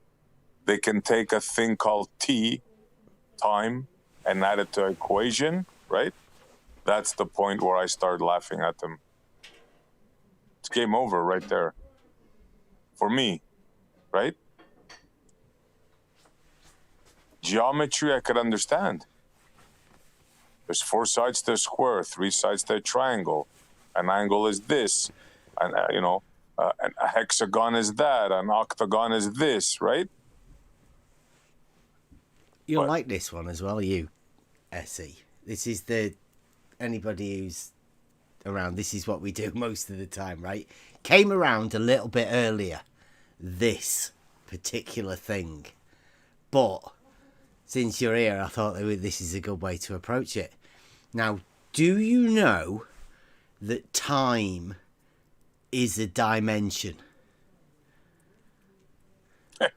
they can take a thing called t, time, and add it to an equation, right? That's the point where I start laughing at them. It's game over right there. For me, right? Geometry, I could understand. There's 4 sides to a square, 3 sides to a triangle. An angle is this, and a hexagon is that, an octagon is this, right? You'll like this one as well, you, Essie. This is anybody who's around, this is what we do most of the time, right? Came around a little bit earlier, this particular thing. But since you're here, I thought this is a good way to approach it. Now, do you know that time is a dimension?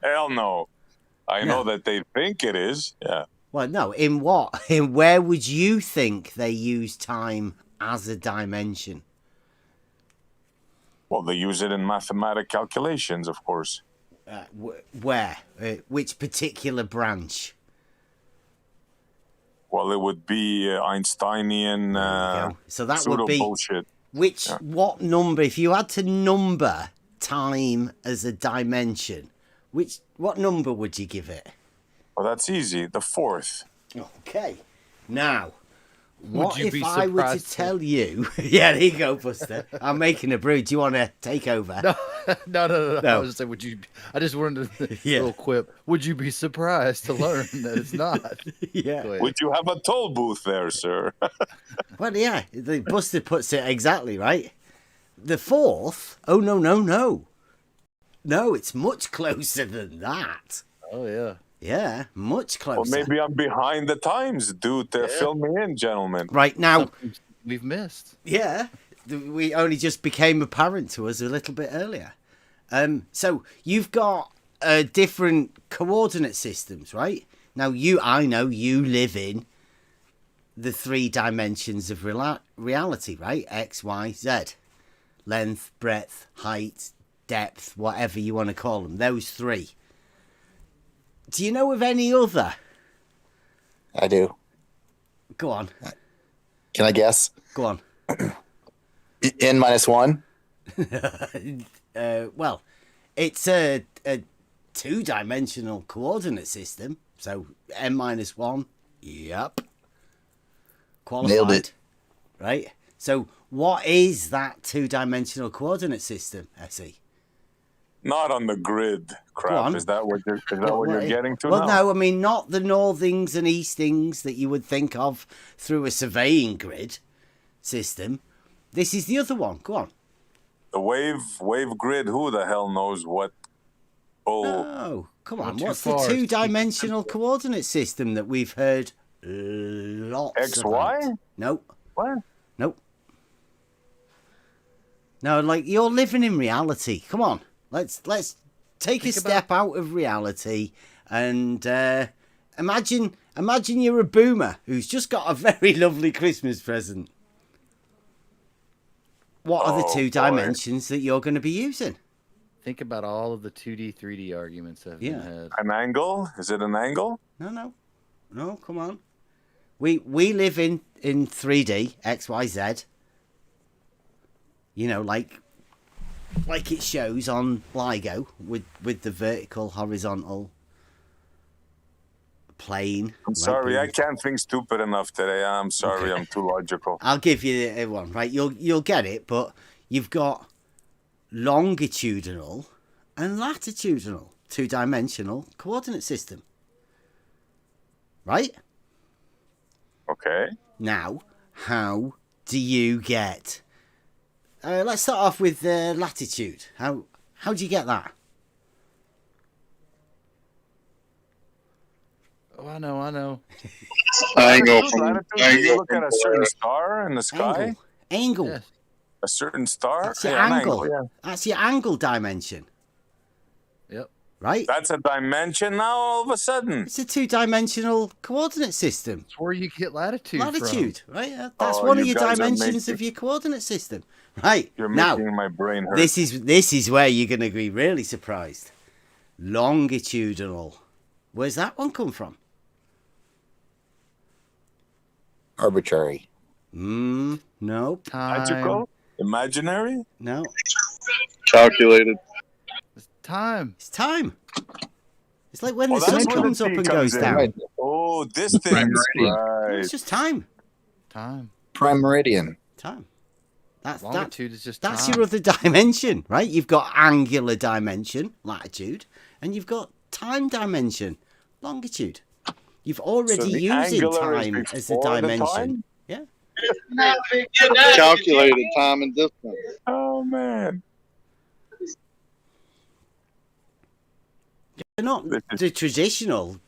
Hell no. I know that they think it is. Yeah. Well, no. In what? Where would you think they use time as a dimension? Well, they use it in mathematic calculations, of course. Where? Which particular branch? Well, it would be Einsteinian so that pseudo would be bullshit. What number? If you had to number time as a dimension, what number would you give it? Well, that's easy. The 4th. Okay. Now, what you if be I were to surprised tell you? Yeah, there you go, Buster. I'm making a brew. Do you want to take over? No. I was just saying, I just wanted to little quip. Would you be surprised to learn that it's not? Yeah. Would you have a toll booth there, sir? Well, yeah. The Buster puts it exactly right. The 4th? Oh, no. No, it's much closer than that. Oh, yeah. Yeah, much closer. Well, maybe I'm behind the times, dude. Fill me in, gentlemen. Right now, Something we've missed. Yeah, we only just became apparent to us a little bit earlier. So you've got different coordinate systems, right? Now, I know you live in the 3 dimensions of reality, right? X, Y, Z. Length, breadth, height, depth, whatever you want to call them. Those 3. Do you know of any other? I do. Go on. Can I guess? Go on. N minus 1? Well, it's a 2-dimensional coordinate system. So N minus 1. Yep. Qualified. Nailed it. Right? So what is that two-dimensional coordinate system, Essie? Not on the grid, Go crap. on. Is that what you're getting to well, now? no, I mean, not the northings and eastings that you would think of through a surveying grid system. This is the other one. Go on. The wave grid. Who the hell knows what? Oh, come on. Not too What's the far. two-dimensional coordinate system that we've heard lots XY? about? Nope. What? Nope. No, like, you're living in reality. Come on. Let's take a step out of reality and imagine you're a boomer who's just got a very lovely Christmas present. What are the two dimensions that you're going to be using? Think about all of the 2D, 3D arguments that have been had. An angle? Is it an angle? No, come on. We live in 3D, X, Y, Z. You know, like it shows on LIGO with the vertical, horizontal plane. I'm sorry, I can't think stupid enough today. I'm sorry, I'm too logical. I'll give you one, right? You'll get it, but you've got longitudinal and latitudinal, two-dimensional coordinate system. Right? Okay. Now, how do you get... let's start off with latitude. How do you get that? Oh, I know. Angle. Do you look at a certain star in the sky? Angle. Yes. A certain star? That's your an angle. yeah. That's your angle dimension. Yep. Right? That's a dimension now all of a sudden. It's a two-dimensional coordinate system. It's where you get latitude from. Right? That's one of your dimensions of your coordinate system. Right. You're now, making my brain hurt. this is where you're going to be really surprised. Longitudinal. Where's that one come from? Arbitrary. Nope. Magical? Imaginary? No. Calculated. It's time. It's time. It's like when Oh, the that's sun where the comes up T and comes goes in. down. Right. Oh, distance. Right. It's just time. Time. Prime meridian. Time. That's Longitude is just that's time. your other dimension, right? You've got angular dimension, latitude, and you've got time dimension, longitude. You've already the using angular is time as a before the dimension. time? Yeah. Calculated time and distance. Oh, man. They're not the traditional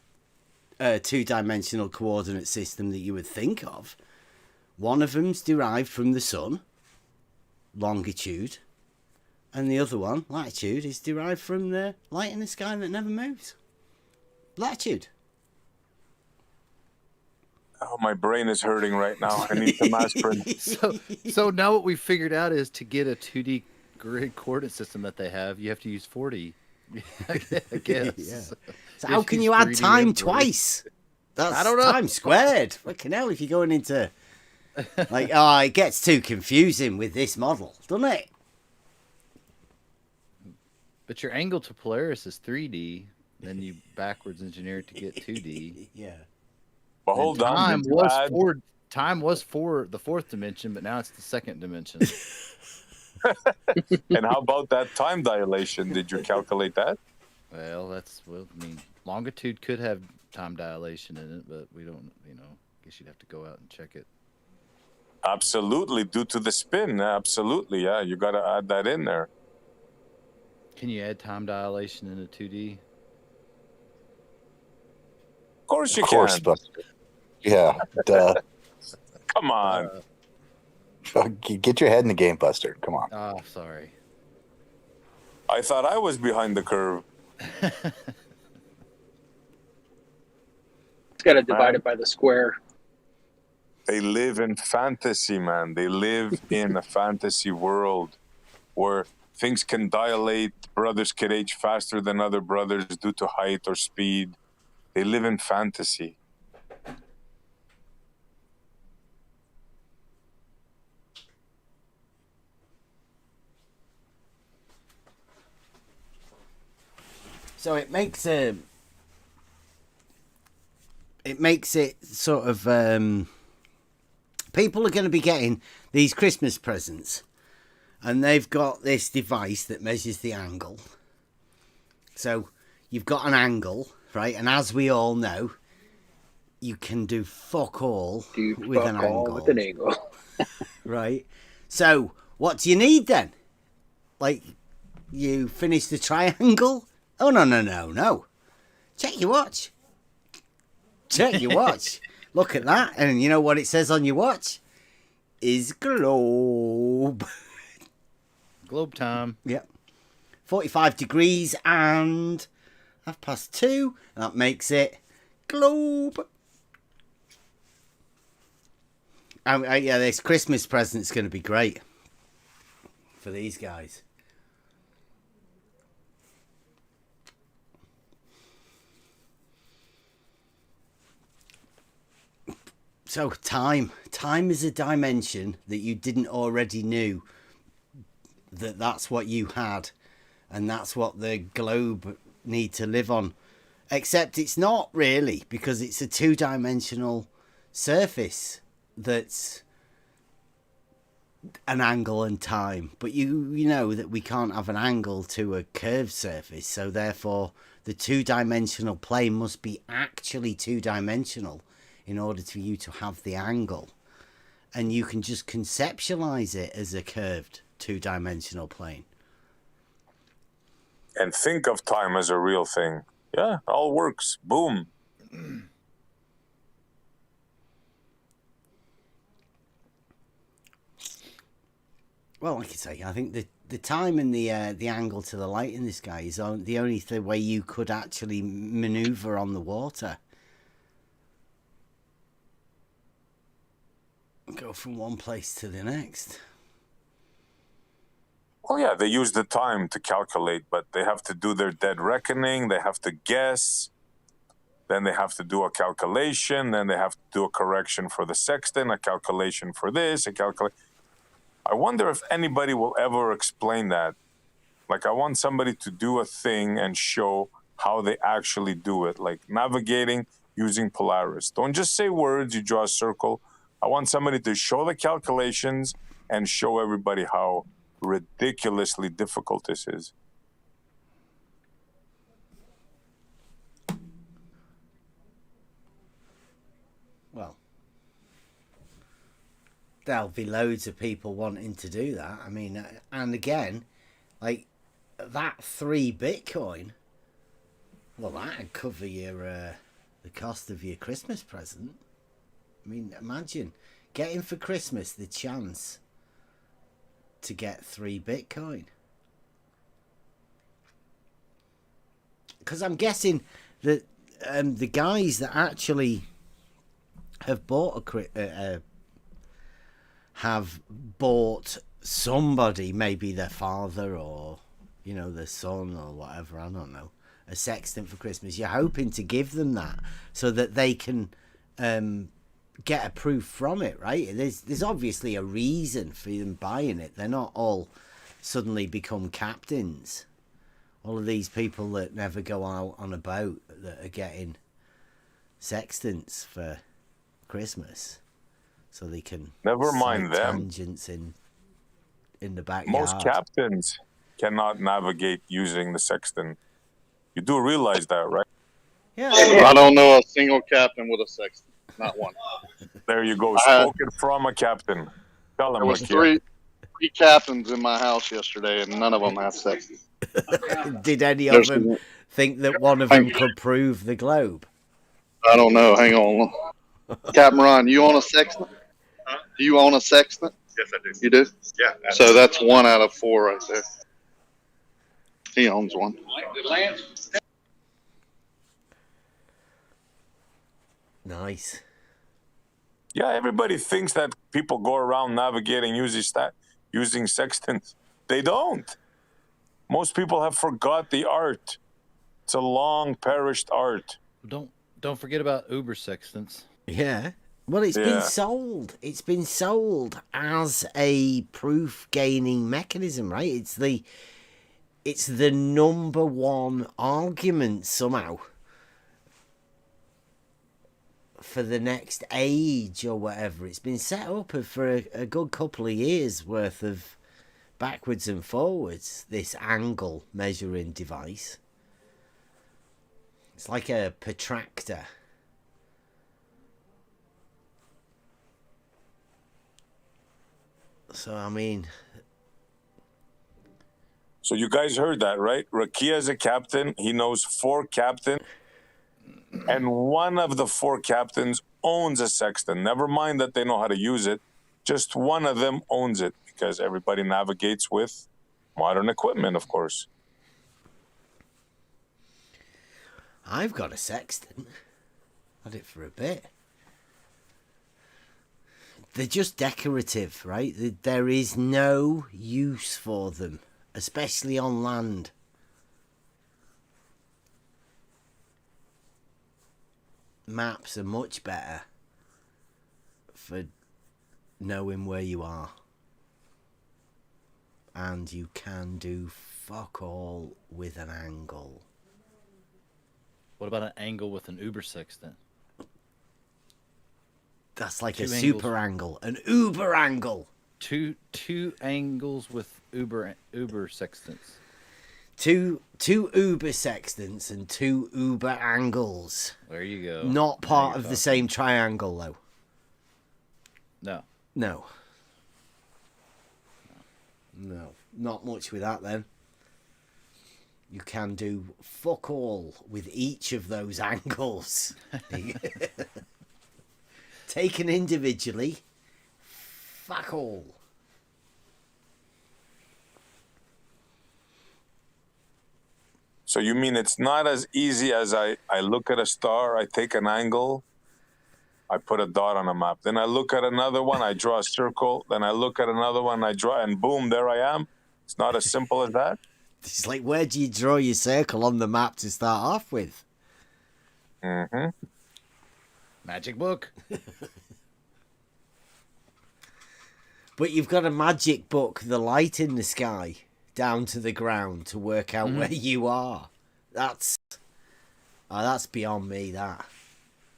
two-dimensional coordinate system that you would think of. One of them's derived from the sun, longitude, and the other one, latitude, is derived from the light in the sky that never moves. Latitude. Oh, my brain is hurting right now. I need some aspirin. So now what we figured out is to get a 2D grid coordinate system that they have, you have to use 4D. I guess. Yeah. So how can you add 3D time and 4D. twice? That's I don't know. time squared. Fucking hell, if you're going into... Like, it gets too confusing with this model, doesn't it? But your angle to Polaris is 3D, then you backwards engineer it to get 2D. Yeah. But hold on. Time did you was add- for time was for the fourth dimension, but now it's the second dimension. And how about that time dilation? Did you calculate that? Well, I mean, longitude could have time dilation in it, but we don't, guess you'd have to go out and check it. Absolutely, due to the spin. Absolutely, yeah. You got to add that in there. Can you add time dilation into 2D? Of course you Of course, can. Buster. Yeah. Duh. Come on. Get your head in the game, Buster. Come on. Oh, sorry. I thought I was behind the curve. It's got to divide it by the square. They live in fantasy, man. They live in a fantasy world where things can dilate. Brothers can age faster than other brothers due to height or speed. They live in fantasy. So it makes it sort of people are going to be getting these Christmas presents, and they've got this device that measures the angle. So you've got an angle, right? And as we all know, you can do fuck all with an angle. Right? So what do you need then? Like, you finish the triangle? Oh, no. Check your watch. Look at that. And you know what it says on your watch? Is globe. Globe time. Yep. 45 degrees and 2:30. That makes it globe. Yeah, this Christmas present's going to be great for these guys. So time is a dimension that you didn't already knew that's what you had, and that's what the globe need to live on. Except it's not really, because it's a two-dimensional surface that's an angle and time. But you know that we can't have an angle to a curved surface, so therefore the two-dimensional plane must be actually two-dimensional in order for you to have the angle. And you can just conceptualize it as a curved two-dimensional plane. And think of time as a real thing. Yeah, all works. Boom. Well, like I say, I think the time and the angle to the light in this guy is the only way you could actually maneuver on the water. Go from one place to the next. Well, yeah, they use the time to calculate, but they have to do their dead reckoning. They have to guess. Then they have to do a calculation. Then they have to do a correction for the sextant, a calculation for this, I wonder if anybody will ever explain that. Like, I want somebody to do a thing and show how they actually do it, like navigating using Polaris. Don't just say words, you draw a circle. I want somebody to show the calculations and show everybody how ridiculously difficult this is. Well, there'll be loads of people wanting to do that. I mean, and again, like that 3 Bitcoin, well, that'd cover your the cost of your Christmas present. I mean, imagine getting for Christmas the chance to get 3 Bitcoin. Because I'm guessing that the guys that actually have bought have bought somebody, maybe their father or, their son or whatever, I don't know, a sextant for Christmas. You're hoping to give them that so that they can get a proof from it, right? There's obviously a reason for them buying it. They're not all suddenly become captains. All of these people that never go out on a boat that are getting sextants for Christmas, so they can never mind them tangents in the backyard. Most captains cannot navigate using the sextant. You do realize that, right? Yeah. I don't know a single captain with a sextant. Not one. There you go. Spoken from a captain. Tell him. There was three captains in my house yesterday, and none of them had sextants. Did any of them think that one of them could prove the globe? I don't know. Hang on. Captain Ron, you own a sextant? Huh? Do you own a sextant? Yes, I do. You do? Yeah. So that's 1 out of 4 right there. He owns one. Nice. Yeah, everybody thinks that people go around navigating using sextants. They don't. Most people have forgot the art. It's a long perished art. Don't forget about Uber sextants. Yeah. Well, it's been sold. It's been sold as a proof gaining mechanism, right? It's the number one argument somehow for the next age or whatever. It's been set up for a good couple of years worth of backwards and forwards, this angle measuring device. It's like a protractor. So, I mean... So you guys heard that, right? Rakia is a captain. He knows 4 captains. And one of the 4 captains owns a sextant. Never mind that they know how to use it. Just one of them owns it because everybody navigates with modern equipment, of course. I've got a sextant. Had it for a bit. They're just decorative, right? There is no use for them, especially on land. Maps are much better for knowing where you are. And you can do fuck all with an angle. What about an angle with an uber sextant? That's like a super angle. An uber angle. Two angles with uber sextants. Two uber sextants and 2 uber angles. There you go. Not part of the same triangle, though. No. No. Not much with that, then. You can do fuck all with each of those angles. Taken individually, fuck all. So you mean it's not as easy as I look at a star, I take an angle, I put a dot on a map. Then I look at another one, I draw a circle. Then I look at another one, I draw, and boom, there I am. It's not as simple as that. It's like, where do you draw your circle on the map to start off with? Mm-hmm. Magic book. But you've got to magic book the light in the sky down to the ground to work out where you are. That's beyond me, that.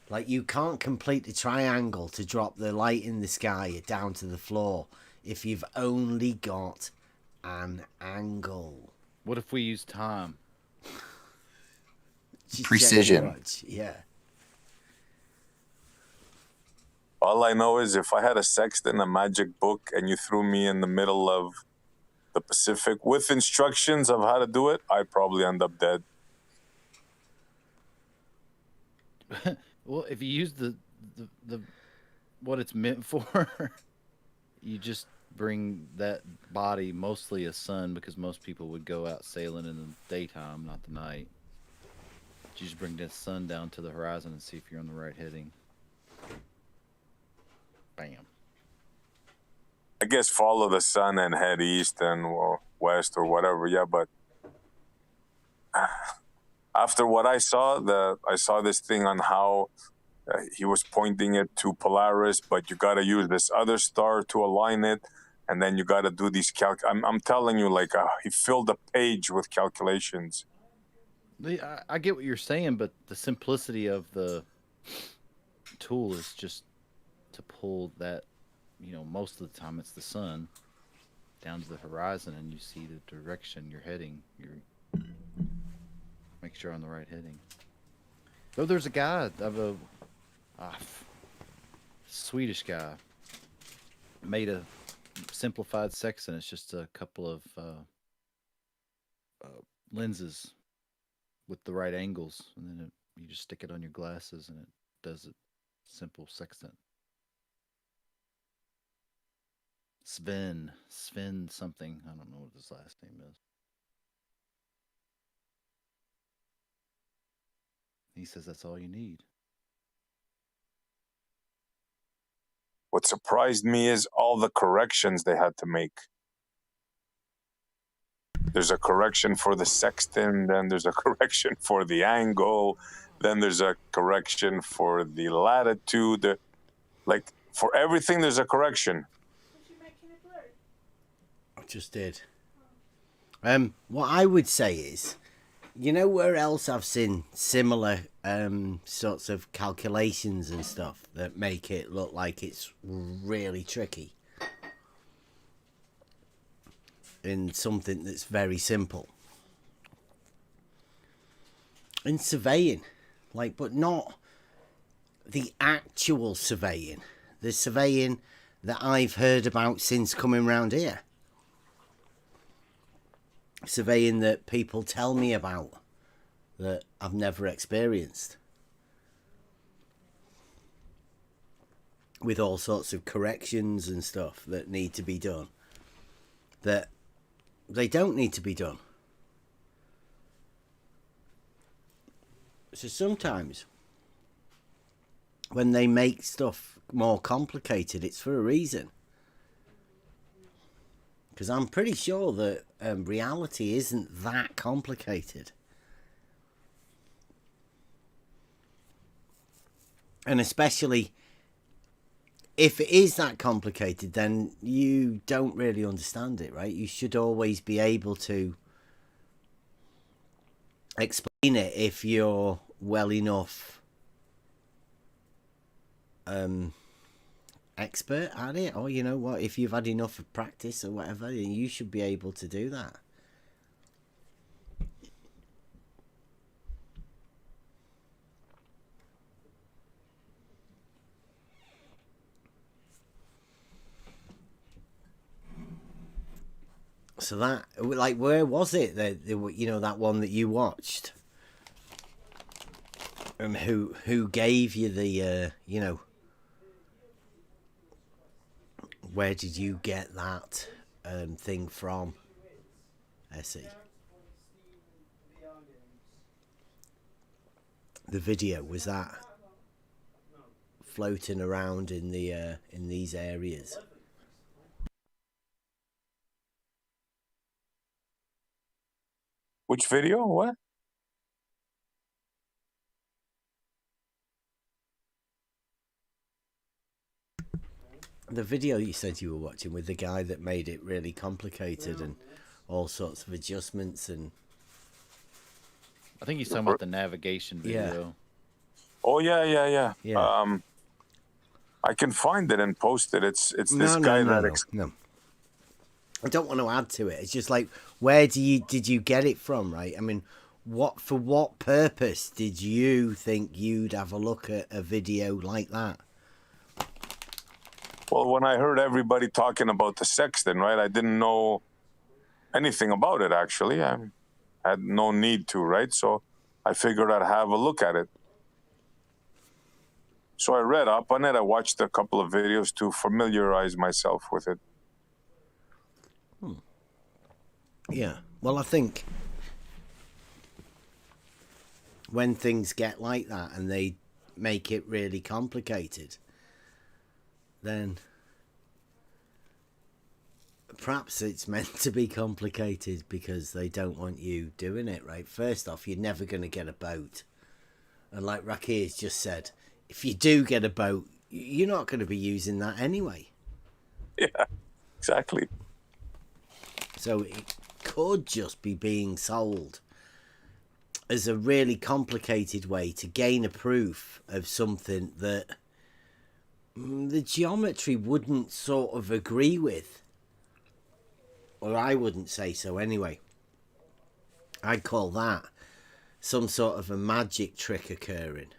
Like, you can't complete the triangle to drop the light in the sky down to the floor if you've only got an angle. What if we use time? Precision. Yeah. All I know is if I had a sextant, a magic book, and you threw me in the middle of the Pacific with instructions of how to do it, I'd probably end up dead. Well, if you use the what it's meant for, you just bring that body, mostly a sun, because most people would go out sailing in the daytime, not the night. You just bring that sun down to the horizon and see if you're on the right heading. Bam. I guess follow the sun and head east and west or whatever. Yeah, but after what I saw, I saw this thing on how he was pointing it to Polaris, but you got to use this other star to align it, and then you got to do these I'm telling you, like he filled a page with calculations. I get what you're saying, but the simplicity of the tool is just to pull that, most of the time it's the sun down to the horizon and you see the direction you're heading. Make sure you're on the right heading. Though there's a guy Swedish guy made a simplified sextant. It's just a couple of lenses with the right angles, and then you just stick it on your glasses and it does it. Simple sextant. Sven something. I don't know what his last name is. He says that's all you need. What surprised me is all the corrections they had to make. There's a correction for the sextant, then there's a correction for the angle, then there's a correction for the latitude. Like, for everything, there's a correction. I just did. What I would say is, where else I've seen similar sorts of calculations and stuff that make it look like it's really tricky in something that's very simple. In surveying, like, but not the actual surveying, the surveying that I've heard about since coming round here. Surveying that people tell me about that I've never experienced. With all sorts of corrections and stuff that need to be done. That they don't need to be done. So sometimes when they make stuff more complicated, it's for a reason. Because I'm pretty sure that reality isn't that complicated. And especially if it is that complicated, then you don't really understand it, right? You should always be able to explain it if you're well enough expert at it, or you know what, if you've had enough of practice or whatever, you should be able to do that. So that, like, where was it that, you know, that one that you watched? Who gave you the, you know, where did you get that thing from, Essie? The video, was that floating around in the in these areas? Which video? What? The video you said you were watching with the guy that made it really complicated and all sorts of adjustments, and I think he's talking about the navigation video. Oh yeah. Yeah. I can find it and post it. It's this no, guy no, that no. I don't want to add to it. It's just like, where did you get it from, right? I mean, for what purpose did you think you'd have a look at a video like that? Well, when I heard everybody talking about the Sextant, right, I didn't know anything about it, actually. I had no need to, right? So I figured I'd have a look at it. So I read up on it. I watched a couple of videos to familiarize myself with it. Yeah. Well, I think when things get like that and they make it really complicated, then perhaps it's meant to be complicated because they don't want you doing it, right? First off, you're never going to get a boat. And like Rakir's just said, if you do get a boat, you're not going to be using that anyway. Yeah, exactly. So it could just be being sold as a really complicated way to gain a proof of something that the geometry wouldn't sort of agree with. Or I wouldn't say so anyway. I'd call that some sort of a magic trick occurring.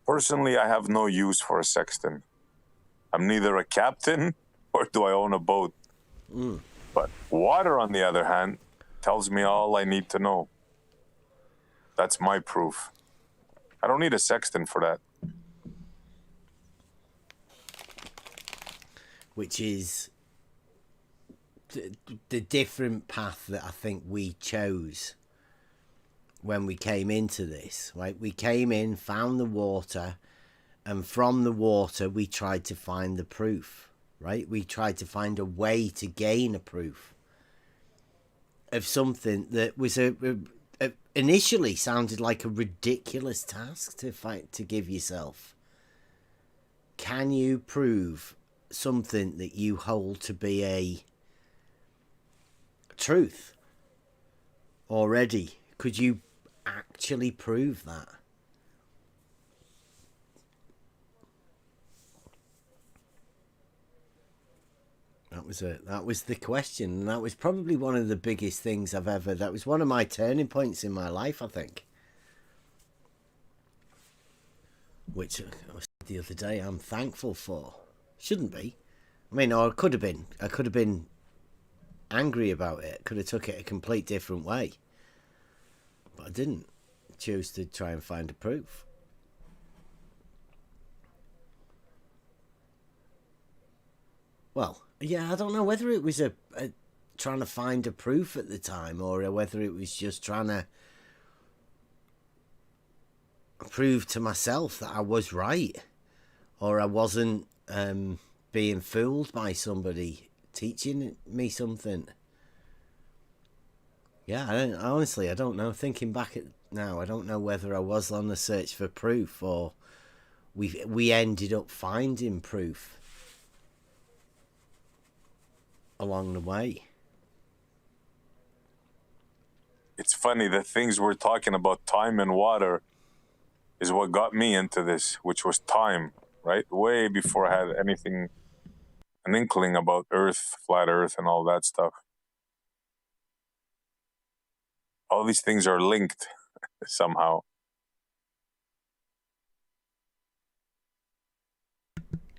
Personally, I have no use for a sextant. I'm neither a captain or do I own a boat. But water, on the other hand, tells me all I need to know. That's my proof. I don't need a sextant for that. Which is the different path that I think we chose when we came into this, right? We came in, found the water, and from the water we tried to find the proof, right? We tried to find a way to gain a proof of something that was initially sounded like a ridiculous task to give yourself. Can you prove something that you hold to be a truth already? Could you actually prove that? That was the question, and that was probably one of the biggest things that was one of my turning points in my life, I think. Which I said the other day, I'm thankful for. Shouldn't be. I mean, or I could have been angry about it. Could have took it a complete different way. But I didn't. I chose to try and find a proof. Well, yeah, I don't know whether it was a trying to find a proof at the time, or whether it was just trying to prove to myself that I was right, or I wasn't being fooled by somebody teaching me something. Yeah, honestly, I don't know. Thinking back now, I don't know whether I was on the search for proof, or we ended up finding proof along the way. It's funny, the things we're talking about, time and water, is what got me into this, which was time, right? Way before I had anything, an inkling about Earth, flat Earth, and all that stuff. All these things are linked somehow.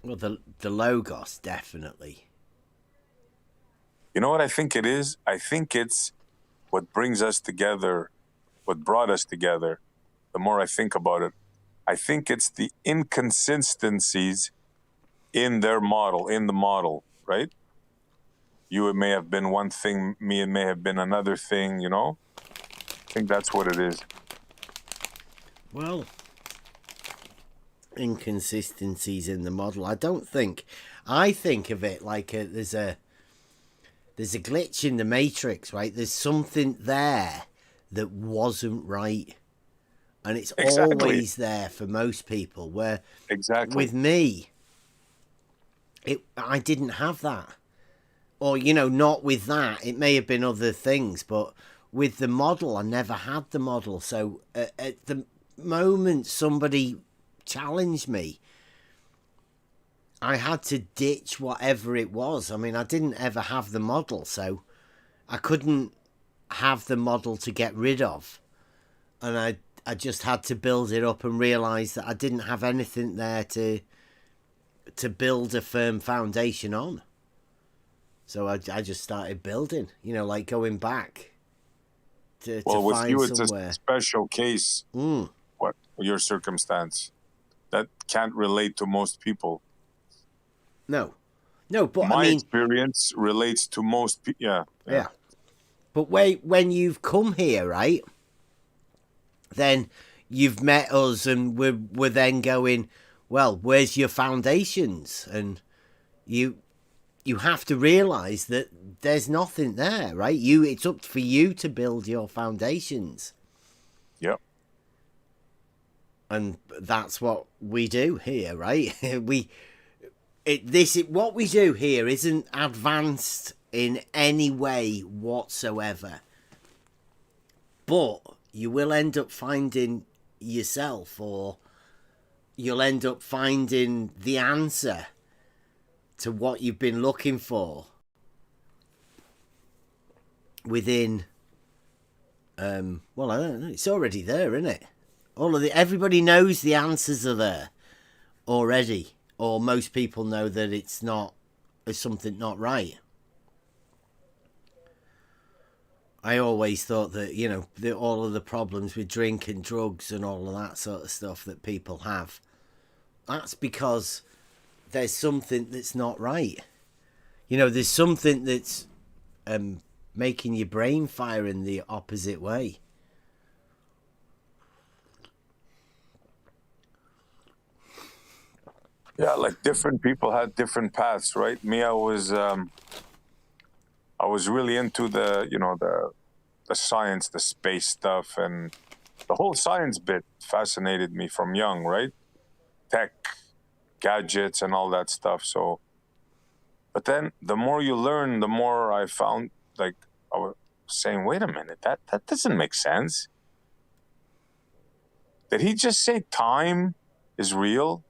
Well, the Logos, definitely. You know what I think it is? I think it's what brings us together, what brought us together. The more I think about it, I think it's the inconsistencies in their model, in the model, right? You, it may have been one thing, me, it may have been another thing, you know? I think that's what it is. Well, inconsistencies in the model. I think of it like there's a glitch in the matrix, right? There's something there that wasn't right, and it's always there for most people, where with me I didn't have that, or not with that. It may have been other things, but with the model I never had the model. So at the moment somebody challenged me, I had to ditch whatever it was. I mean, I didn't ever have the model, so I couldn't have the model to get rid of. And I just had to build it up and realise that I didn't have anything there to build a firm foundation on. So I just started building, like going back to with find you, it's somewhere. a special case. What your circumstance that can't relate to most people. No, but my I mean, experience relates to most people. Yeah. But when you've come here, right, then you've met us, and we're then going, well, where's your foundations? And you have to realise that there's nothing there, right? It's up for you to build your foundations. Yep. And that's what we do here, right? What we do here isn't advanced in any way whatsoever. But you will end up finding yourself, or you'll end up finding the answer to what you've been looking for within well, I don't know, it's already there, isn't it? Everybody knows the answers are there already, or most people know that there's something not right. I always thought that all of the problems with drink and drugs and all of that sort of stuff that people have, that's because there's something that's not right. There's something that's making your brain fire in the opposite way. Yeah, like different people had different paths, right? Me, I was really into the science, the space stuff, and the whole science bit fascinated me from young, right? Tech, gadgets, and all that stuff. So, but then the more you learn, the more I found, like, I was saying, wait a minute, that doesn't make sense. Did he just say time is real?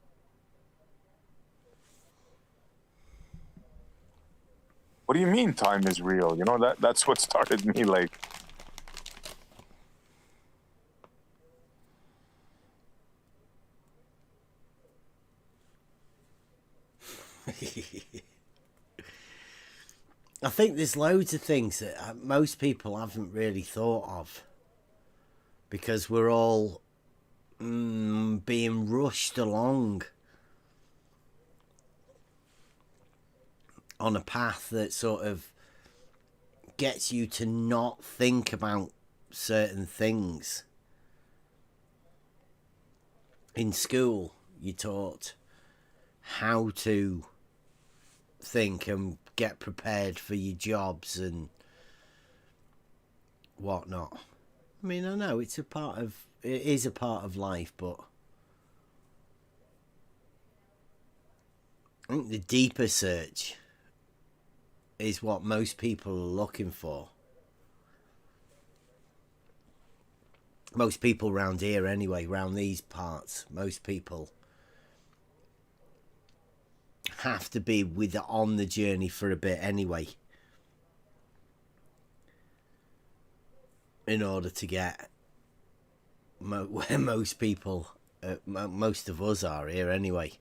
What do you mean time is real? You know, that's what started me like. I think there's loads of things that most people haven't really thought of because we're all being rushed along on a path that sort of gets you to not think about certain things. In school, you're taught how to think and get prepared for your jobs and whatnot. I mean, I know it is a part of life, but I think the deeper search is what most people are looking for. Most people round here anyway, round these parts, most people have to be on the journey for a bit anyway in order to get where most people, most of us are here anyway.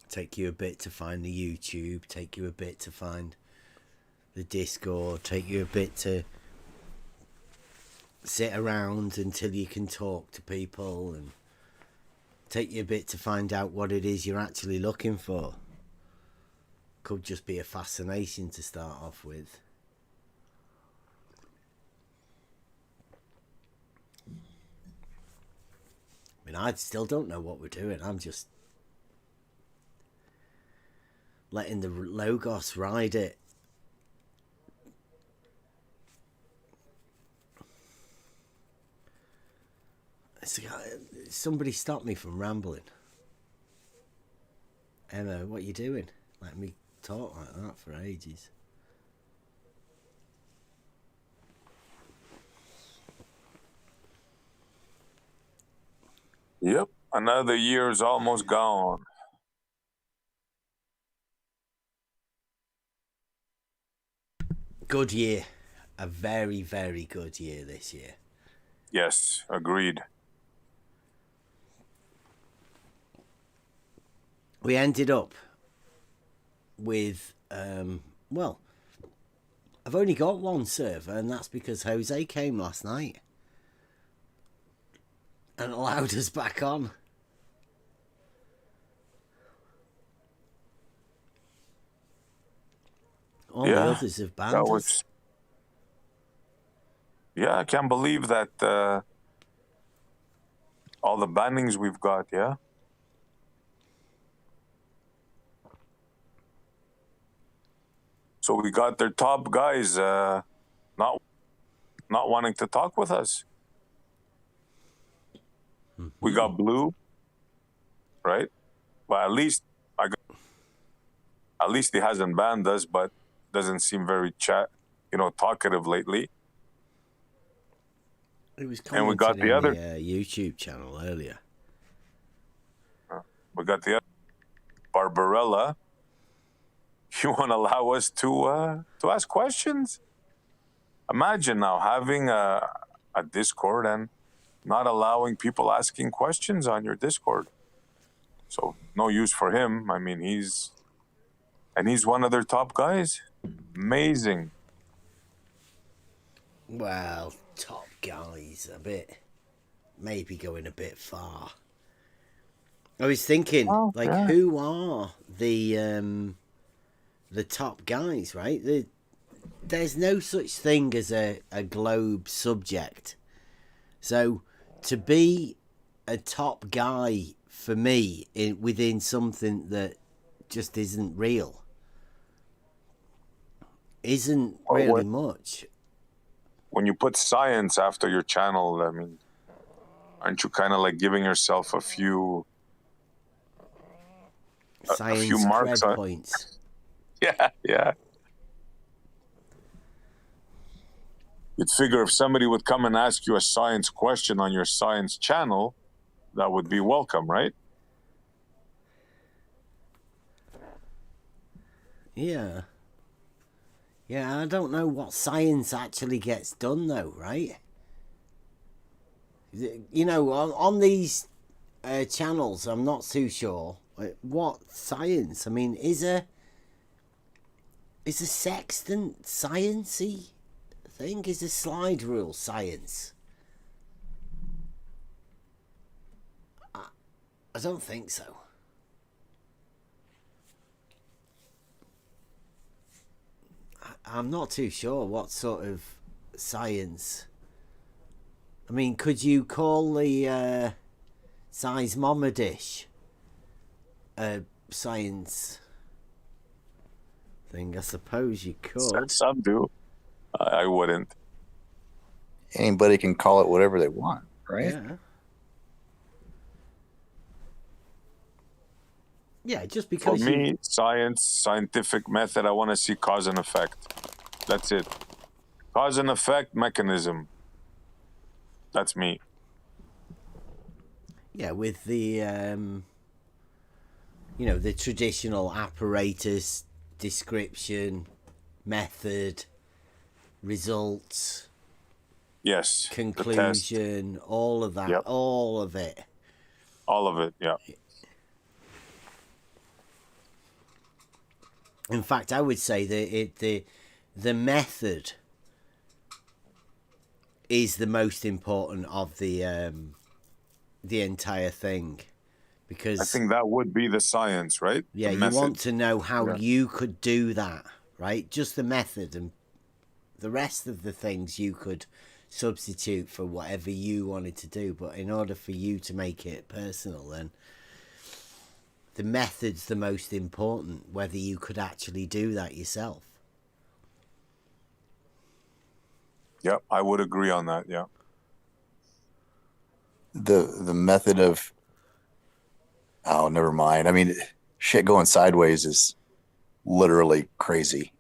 Take you a bit to find the YouTube, take you a bit to find the Discord, take you a bit to sit around until you can talk to people, and take you a bit to find out what it is you're actually looking for. Could just be a fascination to start off with. I mean, I still don't know what we're doing. I'm just letting the Logos ride it. Somebody stop me from rambling. Emma, what are you doing? Let me talk like that for ages. Yep, another year is almost gone. Good year. A very, very good year this year. Yes, agreed. We ended up with, well, I've only got one server, and that's because Jose came last night and allowed us back on. All the others have banned us. Yeah, I can't believe that all the bannings we've got, yeah? So we got their top guys not wanting to talk with us. Mm-hmm. We got Blue, right? But at least he hasn't banned us, but doesn't seem very talkative lately. It was commenting, and we got the other YouTube channel earlier. We got the other Barbarella. You want to allow us to ask questions? Imagine now having a Discord and not allowing people asking questions on your Discord. So no use for him. I mean, he's one of their top guys. Amazing. Well, top guys, maybe going a bit far. I was thinking, who are the top guys, right? There's no such thing as a globe subject. So to be a top guy for me within something that just isn't real isn't really much. When you put science after your channel, I mean, aren't you kind of like giving yourself a few marks on points? Yeah. You'd figure if somebody would come and ask you a science question on your science channel, that would be welcome, right? Yeah. Yeah, I don't know what science actually gets done, though, right? You know, on these channels, I'm not too sure what science. I mean, is a sextant sciencey thing? Is a slide rule science? I don't think so. I'm not too sure what sort of science. I mean, could you call the seismometer a science thing? I suppose you could. Some do. I wouldn't. Anybody can call it whatever they want, right? Yeah. Yeah, just because For me, science, scientific method, I want to see cause and effect. That's it. Cause and effect mechanism. That's me. Yeah, with the you know, the traditional apparatus, description, method, results, Yes. conclusion, all of that, Yep. all of it. All of it, yeah. In fact, I would say that the method is the most important of the entire thing, because I think that would be the science, right? yeah, The you method. want to know how Yeah. you could do that, right? Just the method, and the rest of the things you could substitute for whatever you wanted to do. But in order for you to make it personal, then the method's the most important, whether you could actually do that yourself. Yeah, I would agree on that, yeah. The method of, oh, never mind. I mean, shit going sideways is literally crazy.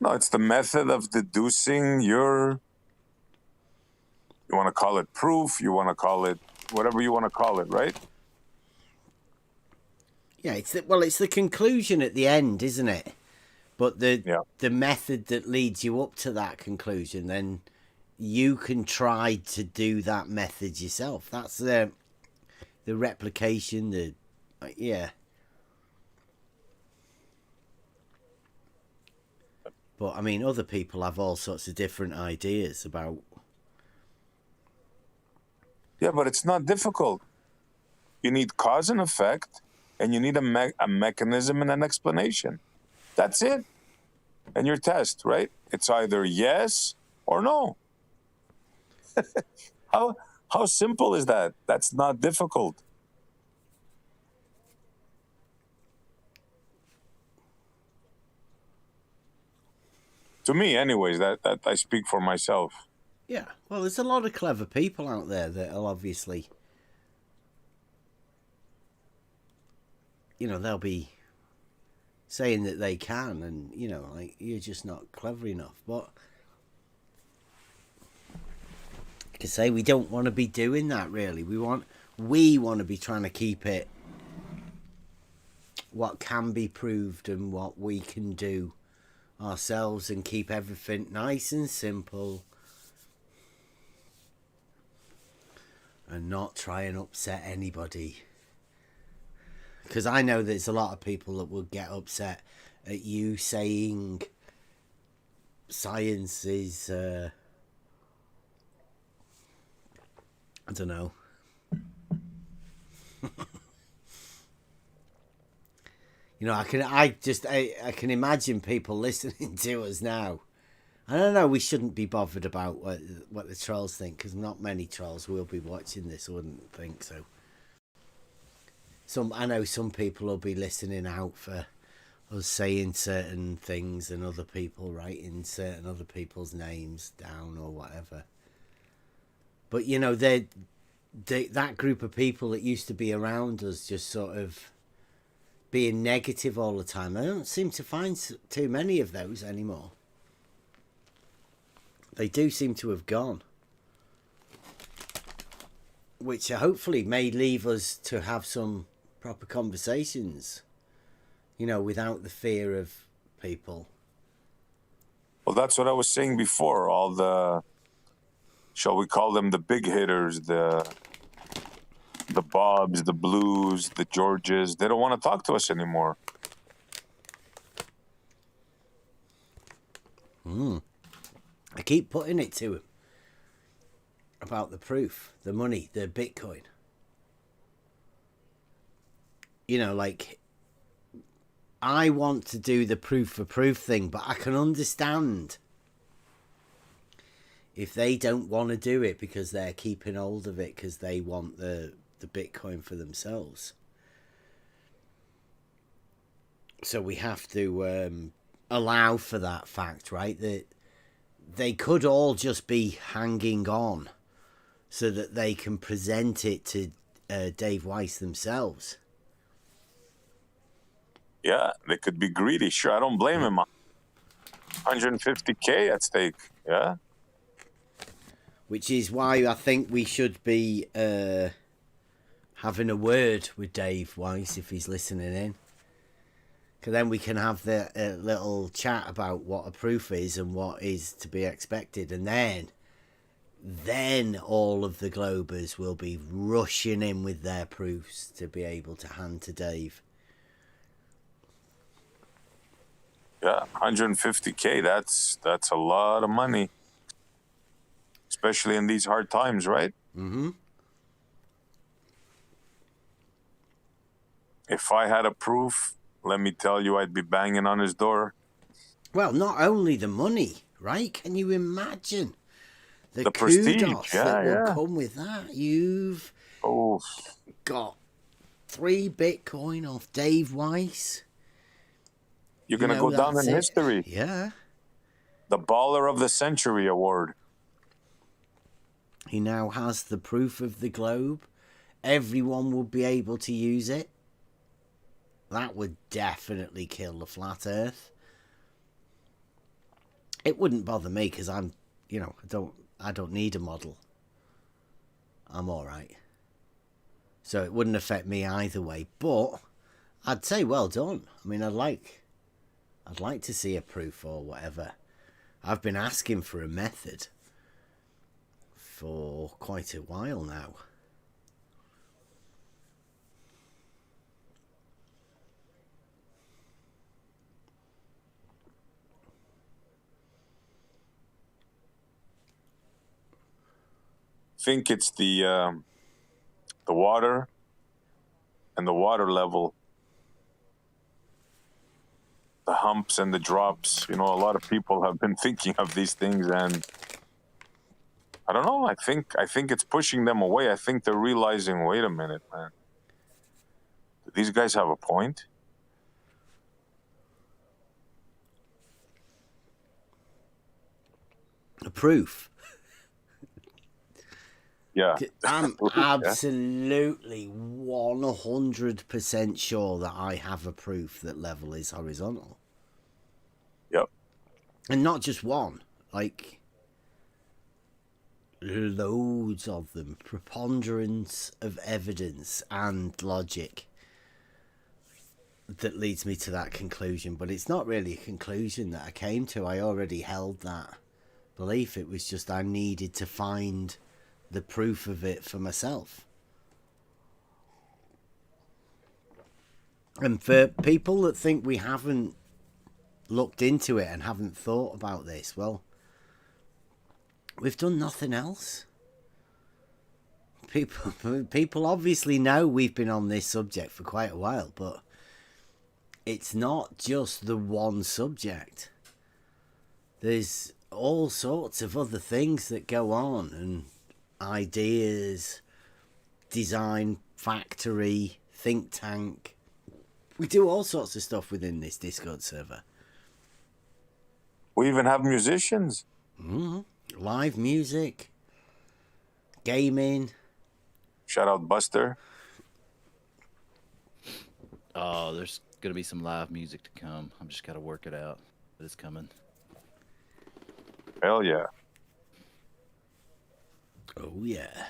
No, it's the method of deducing your, you want to call it proof, you want to call it whatever you want to call it, right? Yeah, it's the conclusion at the end, isn't it? But the method that leads you up to that conclusion, then you can try to do that method yourself. That's the replication, yeah. But I mean, other people have all sorts of different ideas about. Yeah, but it's not difficult. You need cause and effect, and you need a mechanism and an explanation. That's it. And your test, right? It's either yes or no. How simple is that? That's not difficult. To me, anyways, that I speak for myself. Yeah, well, there's a lot of clever people out there that'll obviously, you know, they'll be saying that they can, and, you know, like, you're just not clever enough. But like I say, we don't want to be doing that, really. We want to be trying to keep it what can be proved and what we can do ourselves, and keep everything nice and simple, and not try and upset anybody. Because I know there's a lot of people that will get upset at you saying science is, I don't know. You know, I can imagine people listening to us now. I don't know, we shouldn't be bothered about what the trolls think, because not many trolls will be watching this, I wouldn't think so. I know some people will be listening out for us saying certain things, and other people writing certain other people's names down or whatever. But, you know, that group of people that used to be around us just sort of being negative all the time. I don't seem to find too many of those anymore. They do seem to have gone. Which hopefully may leave us to have some proper conversations, you know, without the fear of people. Well, that's what I was saying before. All the, shall we call them the big hitters, the Bobs, the Blues, the Georges, they don't want to talk to us anymore. I keep putting it to him about the proof, the money, the Bitcoin. You know, like, I want to do the proof for proof thing, but I can understand if they don't want to do it because they're keeping hold of it because they want the Bitcoin for themselves. So we have to allow for that fact, right? That they could all just be hanging on so that they can present it to Dave Weiss themselves. Yeah, they could be greedy. Sure, I don't blame him. 150K at stake. Yeah. Which is why I think we should be having a word with Dave Weiss if he's listening in. Because then we can have the little chat about what a proof is and what is to be expected. And then all of the Globers will be rushing in with their proofs to be able to hand to Dave. Yeah, 150K, that's a lot of money. Especially in these hard times, right? Mm-hmm. If I had a proof, let me tell you, I'd be banging on his door. Well, not only the money, right? Can you imagine the prestige? kudos Yeah, that will yeah. come with that? You've got 3 Bitcoin off Dave Weiss. You're going to go down in history. Yeah. The Baller of the Century award. He now has the proof of the globe. Everyone will be able to use it. That would definitely kill the flat earth. It wouldn't bother me because I'm, you know, I don't need a model. I'm all right. So it wouldn't affect me either way. But I'd say well done. I mean, I'd like to see a proof or whatever. I've been asking for a method for quite a while now. I think it's the water and the water level, the humps and the drops. You know, a lot of people have been thinking of these things, and I don't know. I think it's pushing them away. I think they're realizing, wait a minute, man. Do these guys have a point? A proof. Yeah. I'm absolutely 100% sure that I have a proof that level is horizontal. Yep. And not just one, like loads of them. Preponderance of evidence and logic that leads me to that conclusion. But it's not really a conclusion that I came to. I already held that belief. It was just I needed to find the proof of it for myself. And for people that think we haven't looked into it and haven't thought about this, well, we've done nothing else. People obviously know we've been on this subject for quite a while, but it's not just the one subject. There's all sorts of other things that go on, and ideas, design factory, think tank. We do all sorts of stuff within this Discord server. We even have musicians. Live music, gaming. Shout out Buster. Oh, there's gonna be some live music to come. I'm just gotta work it out, but it's coming. Hell yeah. Oh yeah.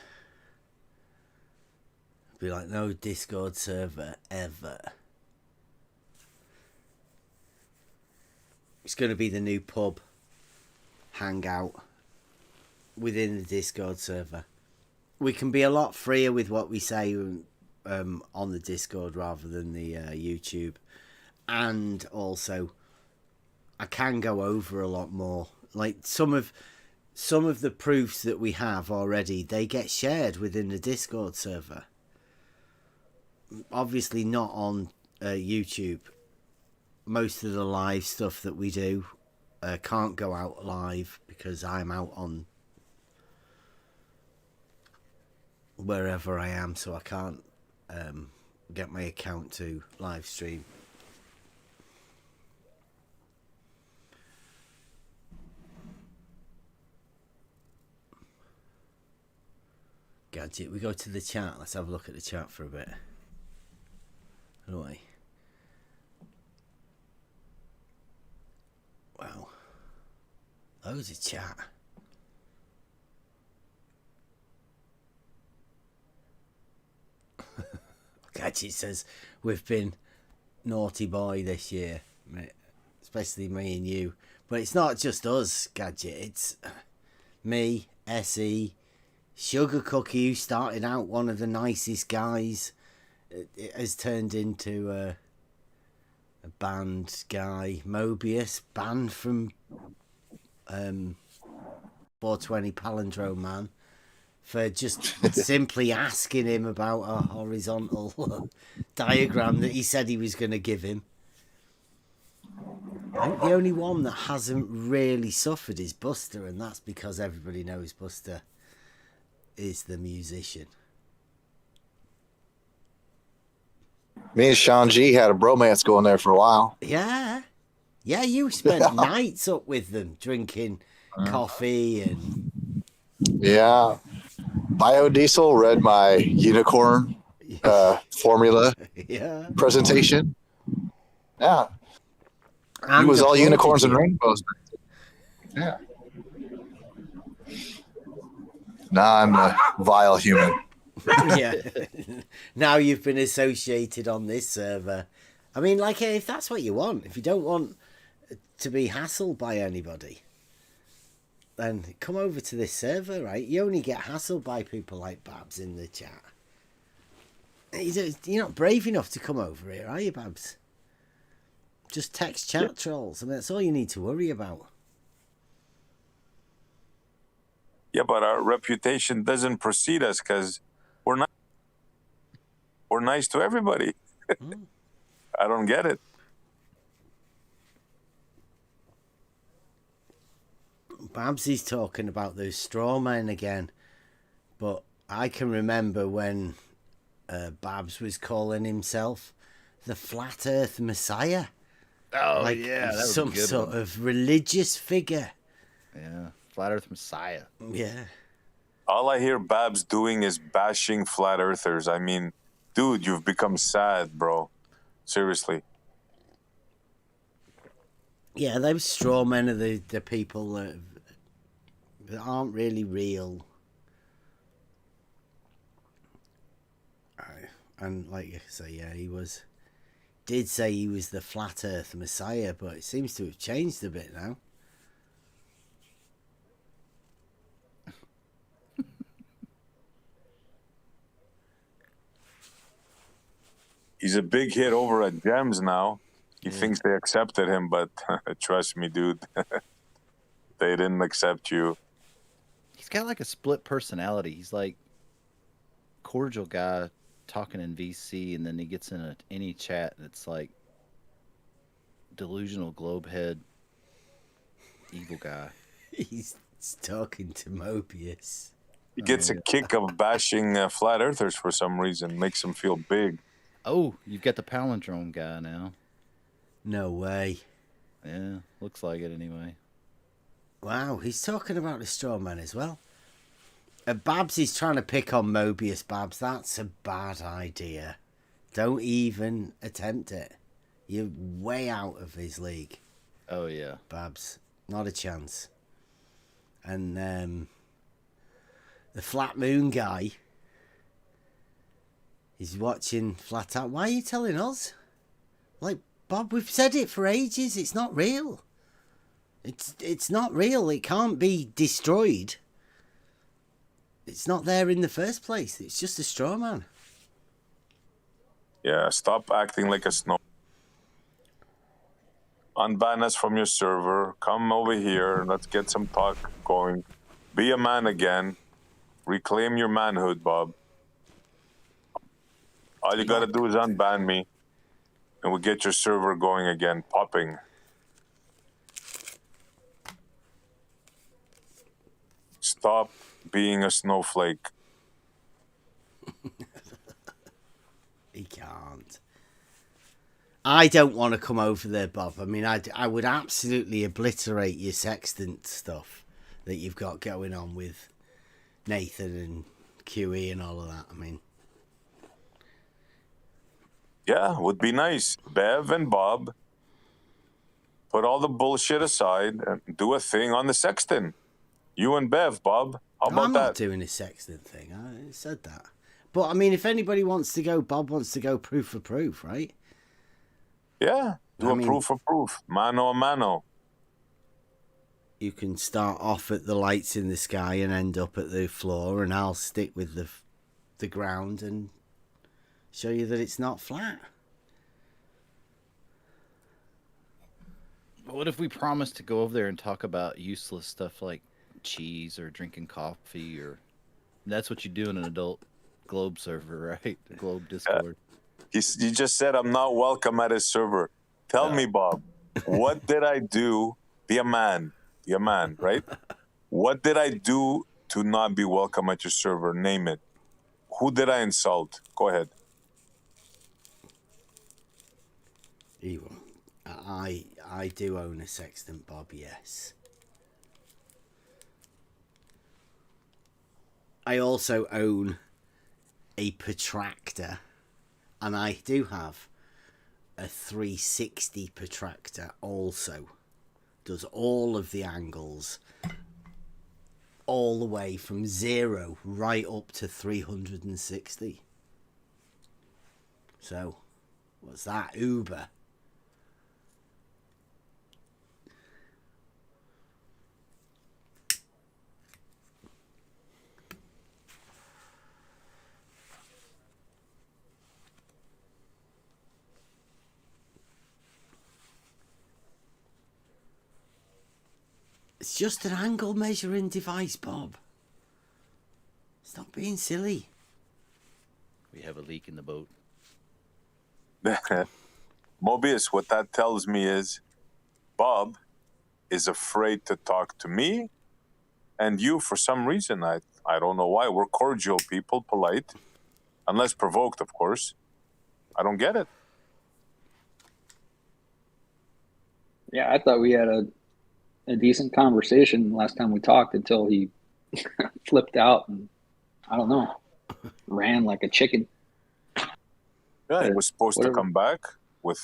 Be like no Discord server ever. It's going to be the new pub hangout within the Discord server. We can be a lot freer with what we say on the Discord rather than the YouTube. And also, I can go over a lot more. Like some of the proofs that we have already, they get shared within the Discord server. Obviously not on YouTube. Most of the live stuff that we do can't go out live because I'm out on wherever I am, so I can't get my account to live stream. Gadget, we go to the chat. Let's have a look at the chat for a bit. Anyway. Wow. Loads of chat. Gadget says, we've been naughty boy this year, especially me and you. But it's not just us, Gadget. It's me, SE, Sugar Cookie, who started out one of the nicest guys. It has turned into a banned guy. Mobius, banned from 420 Palindrome Man for just simply asking him about a horizontal diagram that he said he was going to give him. I think the only one that hasn't really suffered is Buster, and that's because everybody knows Buster is the musician. Me and Sean G had a bromance going there for a while. Yeah. Yeah, you spent nights up with them drinking coffee and... Yeah. Biodiesel read my unicorn formula presentation. Yeah. And he was all unicorns and you. rainbows. Yeah. Now I'm a vile human. Yeah. Now you've been associated on this server. I mean, like, if that's what you want, if you don't want to be hassled by anybody, then come over to this server, right? You only get hassled by people like Babs in the chat. You're not brave enough to come over here, are you, Babs? Just text chat trolls. I mean, that's all you need to worry about. Yeah, but our reputation doesn't precede us because we're nice to everybody. I don't get it. Babsy's talking about those straw men again, but I can remember when Babs was calling himself the Flat Earth Messiah. Oh, like yeah, that was some a good sort one. of religious figure. Yeah, Flat Earth Messiah. Yeah. All I hear Babs doing is bashing flat earthers. I mean, dude, you've become sad, bro. Seriously. Yeah, those straw men are the people that aren't really real. And like you say, yeah, did say he was the Flat Earth Messiah, but it seems to have changed a bit now. He's a big hit over at Gems now. He thinks they accepted him, but trust me, dude, they didn't accept you. He's got like a split personality. He's like cordial guy talking in VC, and then he gets in any chat that's like delusional globe head evil guy. He's talking to Mobius. He gets a kick of bashing flat earthers for some reason. Makes him feel big. Oh, you've got the palindrome guy now. No way. Yeah, looks like it anyway. Wow, he's talking about the straw man as well. Babs is trying to pick on Mobius, Babs. That's a bad idea. Don't even attempt it. You're way out of his league. Oh yeah, Babs. Not a chance. And the Flat Moon guy, he's watching Flat Out. Why are you telling us? Like, Bob, we've said it for ages. It's not real. It's not real. It can't be destroyed. It's not there in the first place. It's just a straw man. Yeah, stop acting like a snow. Unban us from your server. Come over here. Let's get some talk going. Be a man again. Reclaim your manhood, Bob. All you gotta do is unban me, and we'll get your server going again, popping. Stop being a snowflake. He can't. I don't want to come over there, Bob. I mean, I would absolutely obliterate your Sextant stuff that you've got going on with Nathan and QE and all of that. I mean, Yeah, would be nice. Bev and Bob, put all the bullshit aside and do a thing on the Sextant. You and Bev, Bob. How about I'm that? not doing a Sextant thing. I said that. But I mean, if anybody wants to go, Bob wants to go proof for proof, right? Yeah, do I a mean- proof for proof. Mano a mano. You can start off at the lights in the sky and end up at the floor, and I'll stick with the ground and show you that it's not flat. But what if we promise to go over there and talk about useless stuff like cheese or drinking coffee, or that's what you do in an adult Globe server, right? The Globe Discord. You just said I'm not welcome at his server. Tell me, Bob, what did I do? Be a man. Be a man, right? What did I do to not be welcome at your server? Name it. Who did I insult? Go ahead. I do own a Sextant, Bob, yes. I also own a protractor, and I do have a 360 protractor also. Does all of the angles, all the way from 0 right up to 360. So, what's that? Uber. It's just an angle measuring device, Bob. Stop being silly. We have a leak in the boat. Mobius, what that tells me is Bob is afraid to talk to me and you for some reason. I don't know why. We're cordial people, polite, unless provoked, of course. I don't get it. Yeah, I thought we had a decent conversation last time we talked until he flipped out and, I don't know, ran like a chicken. Yeah, he was supposed Whatever. to come back with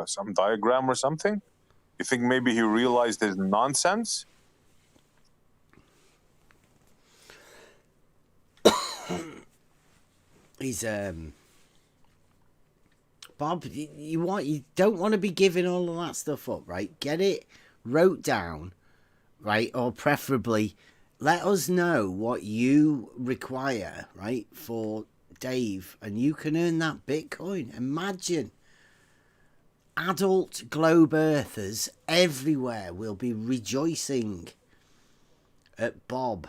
some diagram or something. You think maybe he realized his nonsense? He's Bob, you don't want to be giving all of that stuff up, right? Get it wrote down, right? Or preferably let us know what you require, right, for Dave, and you can earn that Bitcoin. Imagine adult globe earthers everywhere will be rejoicing at Bob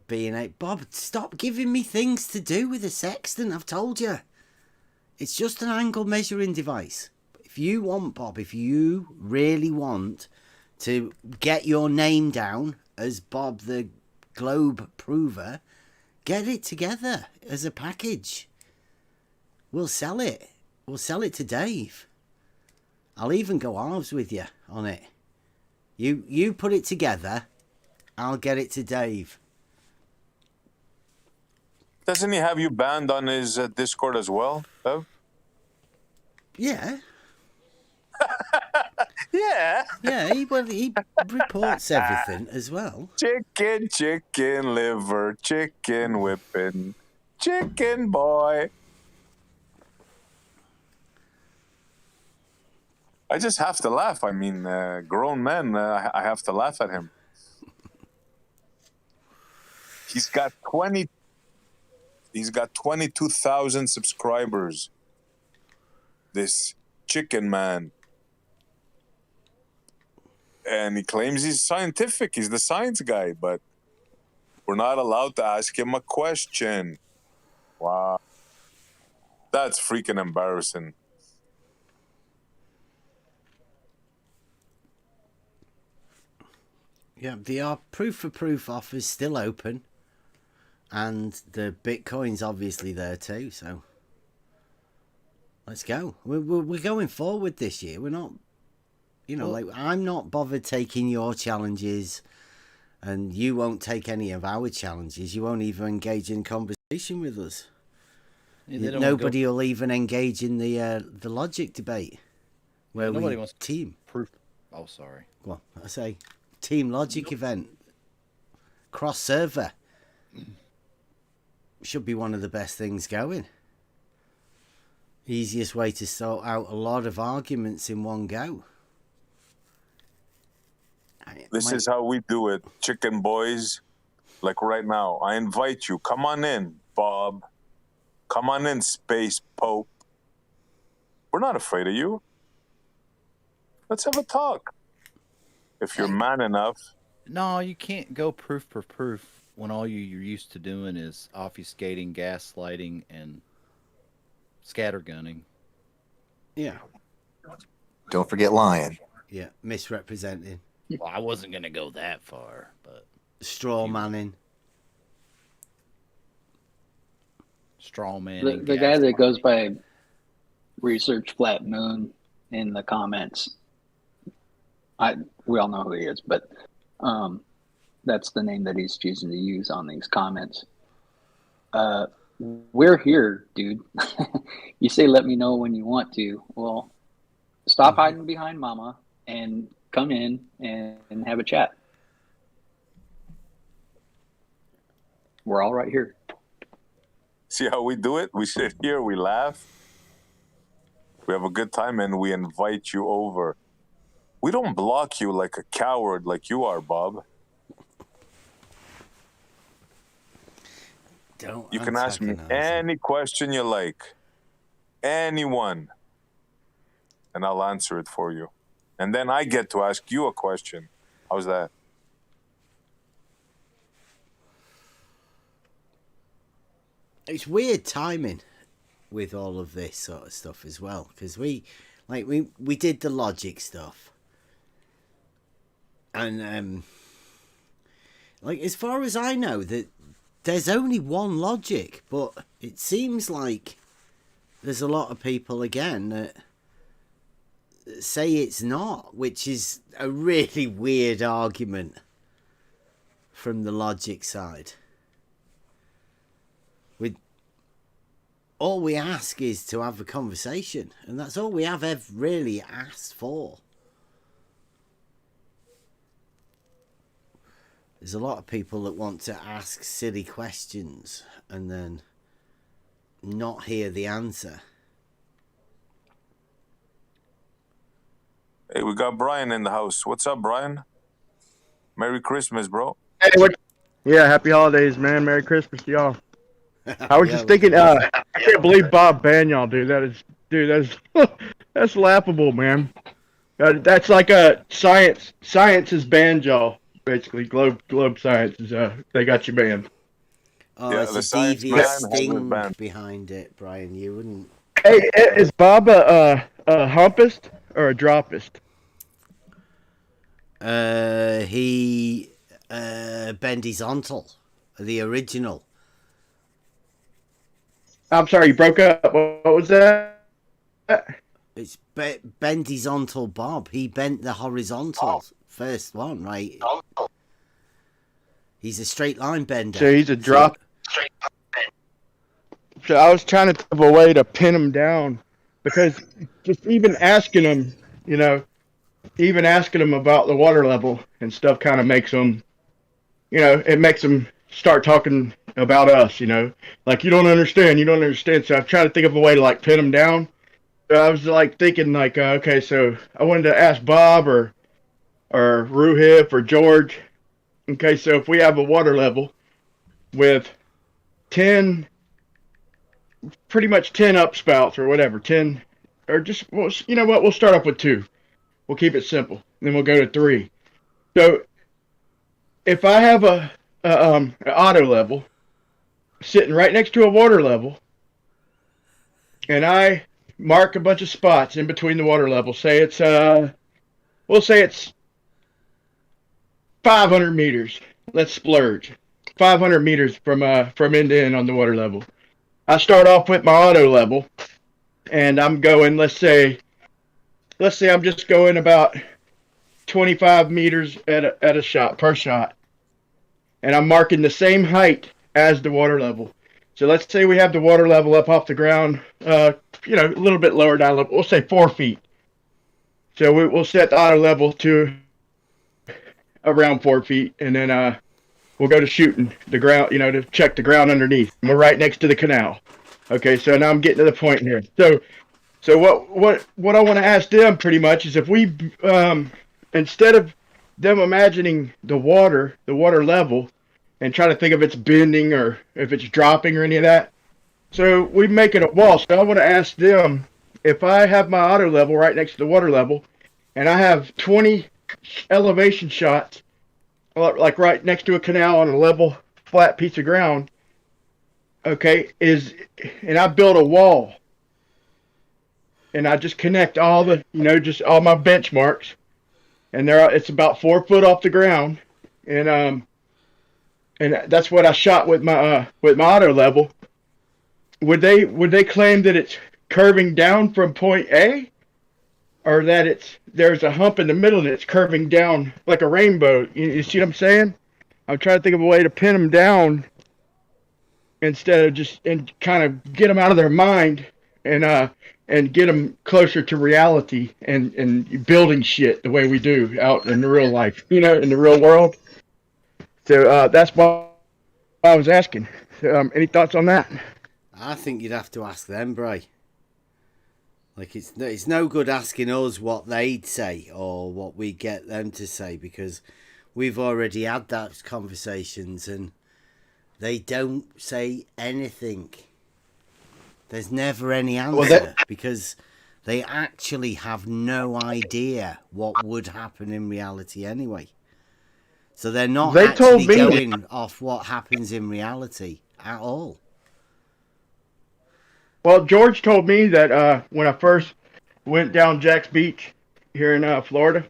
being a Bob. Stop giving me things to do with a Sextant. I've told you, it's just an angle measuring device. If you want, Bob, if you really want to get your name down as Bob the Globe Prover, get it together as a package. We'll sell it. We'll sell it to Dave. I'll even go halves with you on it. You put it together, I'll get it to Dave. Doesn't he have you banned on his Discord as well, Bev? Yeah. Yeah. Yeah, he reports everything as well. Chicken liver, chicken whipping, chicken boy. I just have to laugh. I mean, grown men, I have to laugh at him. He's got 22,000 subscribers. This chicken man. And he claims he's scientific. He's the science guy, but we're not allowed to ask him a question. Wow. That's freaking embarrassing. Yeah, the proof for proof offer's still open. And the Bitcoin's obviously there too, so let's go. We're going forward this year. We're not, like, I'm not bothered taking your challenges, and you won't take any of our challenges. You won't even engage in conversation with us. Yeah, nobody will even engage in the logic debate. Where nobody wants team proof. Oh, sorry. Well, I say team logic event, cross server. Should be one of the best things going. Easiest way to sort out a lot of arguments in one go. This is how we do it, chicken boys. Like right now, I invite you. Come on in, Bob. Come on in, Space Pope. We're not afraid of you. Let's have a talk. If you're man enough. No, you can't go proof per proof when all you're used to doing is obfuscating, gaslighting, and scattergunning. Yeah. Don't forget lying. Yeah, misrepresenting. Well, I wasn't going to go that far, but... Straw manning. Straw manning. The guy that goes by Research Flat Moon in the comments, we all know who he is, but... that's the name that he's choosing to use on these comments. We're here, dude. You say, let me know when you want to. Well, stop hiding behind mama and come in and have a chat. We're all right here. See how we do it? We sit here, we laugh. We have a good time, and we invite you over. We don't block you like a coward like you are, Bob. You can ask me any question you like. Anyone. And I'll answer it for you. And then I get to ask you a question. How's that? It's weird timing with all of this sort of stuff as well. Because we did the logic stuff. And, as far as I know, that there's only one logic, but it seems like there's a lot of people, again, that say it's not, which is a really weird argument from the logic side. All we ask is to have a conversation, and that's all we have ever really asked for. There's a lot of people that want to ask silly questions and then not hear the answer. Hey, we got Brian in the house. What's up, Brian? Merry Christmas, bro. Hey, yeah, happy holidays, man. Merry Christmas to y'all. I was just thinking, I can't believe Bob banned y'all, dude. That's laughable, man. That's like a science has banned y'all. Basically, globe science is they got you banned. Oh, yeah, it's a devious thing behind it, Brian. You wouldn't. Hey, is Bob a humpist or a droppist? He bendizontal, the original. I'm sorry, you broke up. What was that? It's bendizontal Bob. He bent the horizontal first one, right? He's a straight line bender. So he's a drop. So I was trying to think of a way to pin them down, because just even asking them, you know, even asking them about the water level and stuff kind of makes them, you know, it makes them start talking about us, you know, like you don't understand. So I'm trying to think of a way to like pin them down. So I was like thinking like, okay, so I wanted to ask Bob or Ruhip or George. Okay, so if we have a water level with 10, pretty much 10 upspouts or whatever, 10, or just, well, you know what, we'll start off with 2. We'll keep it simple. Then we'll go to 3. So if I have an auto level sitting right next to a water level, and I mark a bunch of spots in between the water levels, say it's, we'll say it's 500 meters. Let's splurge. 500 meters from end to end on the water level. I start off with my auto level, and I'm going, let's say I'm just going about 25 meters at a shot, per shot. And I'm marking the same height as the water level. So let's say we have the water level up off the ground, you know, a little bit lower down level. We'll say 4 feet. So we'll set the auto level to around 4 feet, and then we'll go to shooting the ground, you know, to check the ground underneath. And we're right next to the canal. Okay, so now I'm getting to the point here. So what I want to ask them pretty much is if we, instead of them imagining the water level and try to think if it's bending or if it's dropping or any of that, so we make it a wall. So I want to ask them, if I have my auto level right next to the water level and I have 20 elevation shots, like right next to a canal on a level, flat piece of ground, okay, and I build a wall, and I just connect all the, you know, just all my benchmarks, and it's about 4 foot off the ground, and that's what I shot with my auto level. Would they claim that it's curving down from point A, or that there's a hump in the middle and it's curving down like a rainbow? You see what I'm saying? I'm trying to think of a way to pin them down instead of just, and kind of get them out of their mind and get them closer to reality and building shit the way we do out in the real life, you know, in the real world. So that's why I was asking. Any thoughts on that? I think you'd have to ask them, Bray. Like, it's no good asking us what they'd say or what we get them to say, because we've already had those conversations and they don't say anything. There's never any answer, because they actually have no idea what would happen in reality anyway. So they're not actually going off what happens in reality at all. Well, George told me that when I first went down Jack's Beach here in Florida,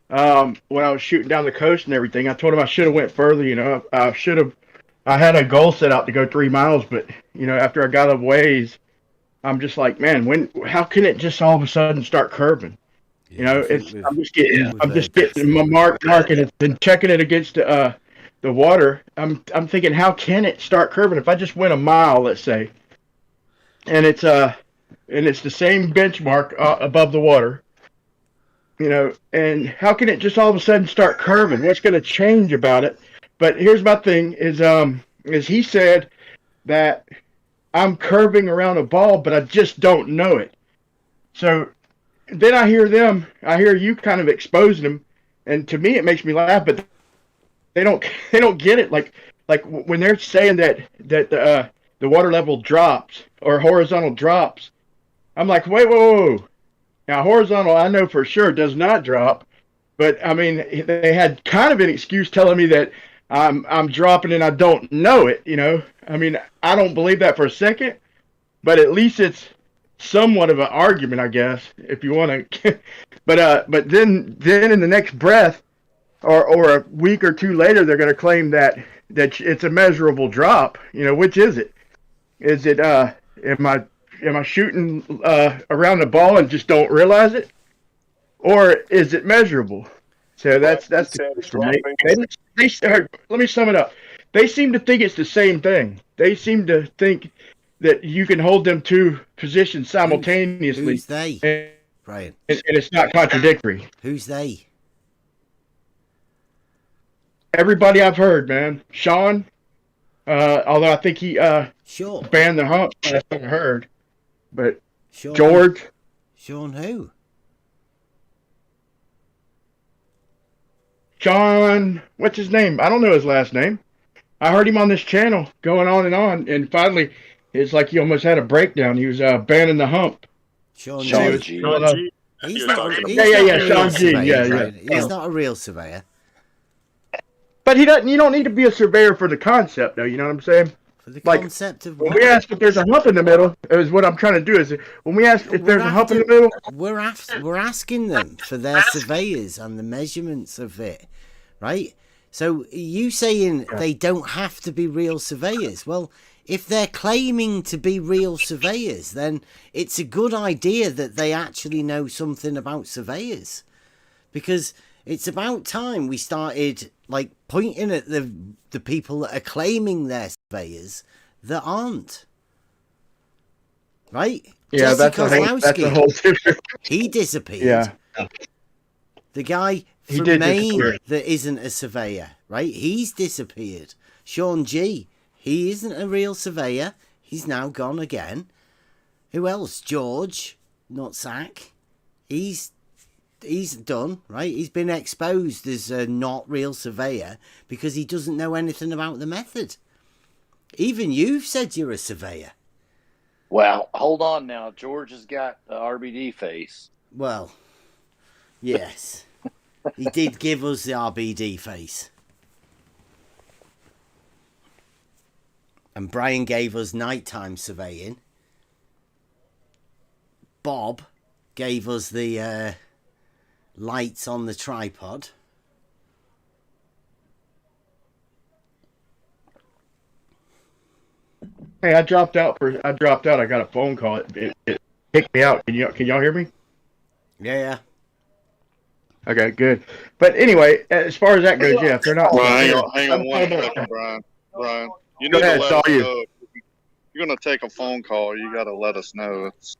when I was shooting down the coast and everything, I told him I should have went further. You know, I had a goal set out to go 3 miles, but you know, after I got a ways, I'm just like, man, how can it just all of a sudden start curving? Yeah, you know, I'm just getting my marking it and checking it against the water. I'm thinking, how can it start curving if I just went a mile, let's say, and it's the same benchmark above the water, you know, and how can it just all of a sudden start curving? What's going to change about it? But here's my thing: is he said that I'm curving around a ball, but I just don't know it. So then I hear you kind of exposing them, and to me it makes me laugh. But they don't get it. Like when they're saying that the water level drops or horizontal drops, I'm like, whoa. Now horizontal, I know for sure does not drop, but I mean they had kind of an excuse telling me that I'm dropping and I don't know it. You know, I mean, I don't believe that for a second, but at least it's somewhat of an argument, I guess, if you want to. But then in the next breath, or a week or two later, they're going to claim that it's a measurable drop. You know, which is it? Is it am I shooting around the ball and just don't realize it, or is it measurable? So that's the case for me. Let me sum it up. They seem to think it's the same thing. They seem to think that you can hold them two positions simultaneously. Who's they, and, Brian? and it's not contradictory. Who's they? Everybody I've heard, man. Sean, although I think he Sure. banned the hump, I haven't heard. But Sean George. Who? Sean who? Sean, what's his name? I don't know his last name. I heard him on this channel going on, and finally, it's like he almost had a breakdown. He was banning the hump. Sean G. G. He's You're not, talking he's Yeah, not yeah, a real Sean G. surveyor, Yeah, Brian. yeah. He's not a real surveyor. But he doesn't. You don't need to be a surveyor for the concept, though. You know what I'm saying? For the Like, concept of When what? we ask if there's a hump in the middle, is what I'm trying to do. Is when we ask if there's a hump in the middle, We're asking them for their surveyors and the measurements of it, right? So you saying they don't have to be real surveyors? Well, if they're claiming to be real surveyors, then it's a good idea that they actually know something about surveyors, because it's about time we started like pointing at the people that are claiming they're surveyors that aren't. Right? yeah, Jesse that's a whole different. He disappeared. Yeah, The guy He from did Maine disappear. that isn't a surveyor, right? He's disappeared. Sean G. He isn't a real surveyor. He's now gone again. Who else? George Nutsack. He's done, right? He's been exposed as a not real surveyor because he doesn't know anything about the method. Even you've said you're a surveyor. Well, hold on now. George has got the RBD face. Well, yes. He did give us the RBD face. And Brian gave us nighttime surveying. Bob gave us the lights on the tripod. Hey, I dropped out. I got a phone call. It kicked me out. Can y'all hear me? Yeah. Okay, good. But anyway, as far as that goes, yeah, if they're not. Brian, hang on 1 second, Brian. Brian, you Go need ahead, to let saw us you. know. If you're gonna take a phone call, you got to let us know. It's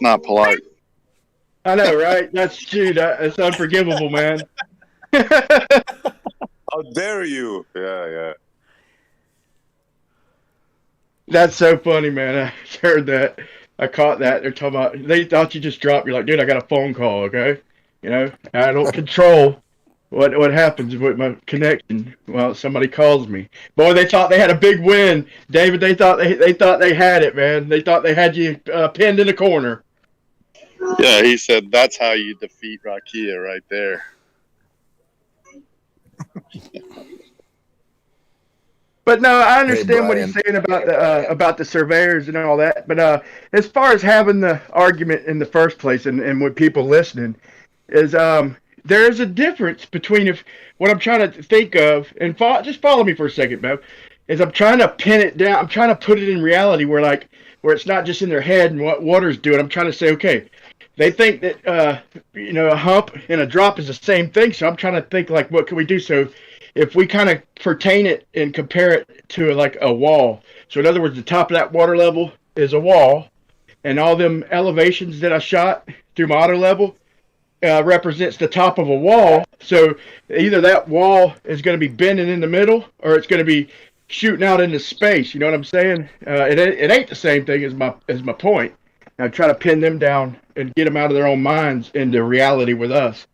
not polite. I know, right? That's true. That's unforgivable, man. How dare you? Yeah. That's so funny, man. I heard that. I caught that. They're talking about. They thought you just dropped. You're like, dude, I got a phone call. Okay, you know, I don't control what happens with my connection. Well, somebody calls me. Boy, they thought they had a big win, David. They thought they had it, man. They thought they had you pinned in a corner. Yeah, he said that's how you defeat Rakia right there. But no, I understand what Brian. he's saying about the surveyors and all that. But as far as having the argument in the first place and with people listening, is there is a difference between what I'm trying to think of, and just follow me for a second, Bev, is I'm trying to pin it down. I'm trying to put it in reality where it's not just in their head and what water's doing. I'm trying to say, okay, they think that a hump and a drop is the same thing. So I'm trying to think like, what can we do? So if we kind of pertain it and compare it to like a wall. So in other words, the top of that water level is a wall, and all them elevations that I shot through my auto level represents the top of a wall. So either that wall is going to be bending in the middle, or it's going to be shooting out into space. You know what I'm saying? It ain't the same thing as my point. I try to pin them down and get them out of their own minds into reality with us.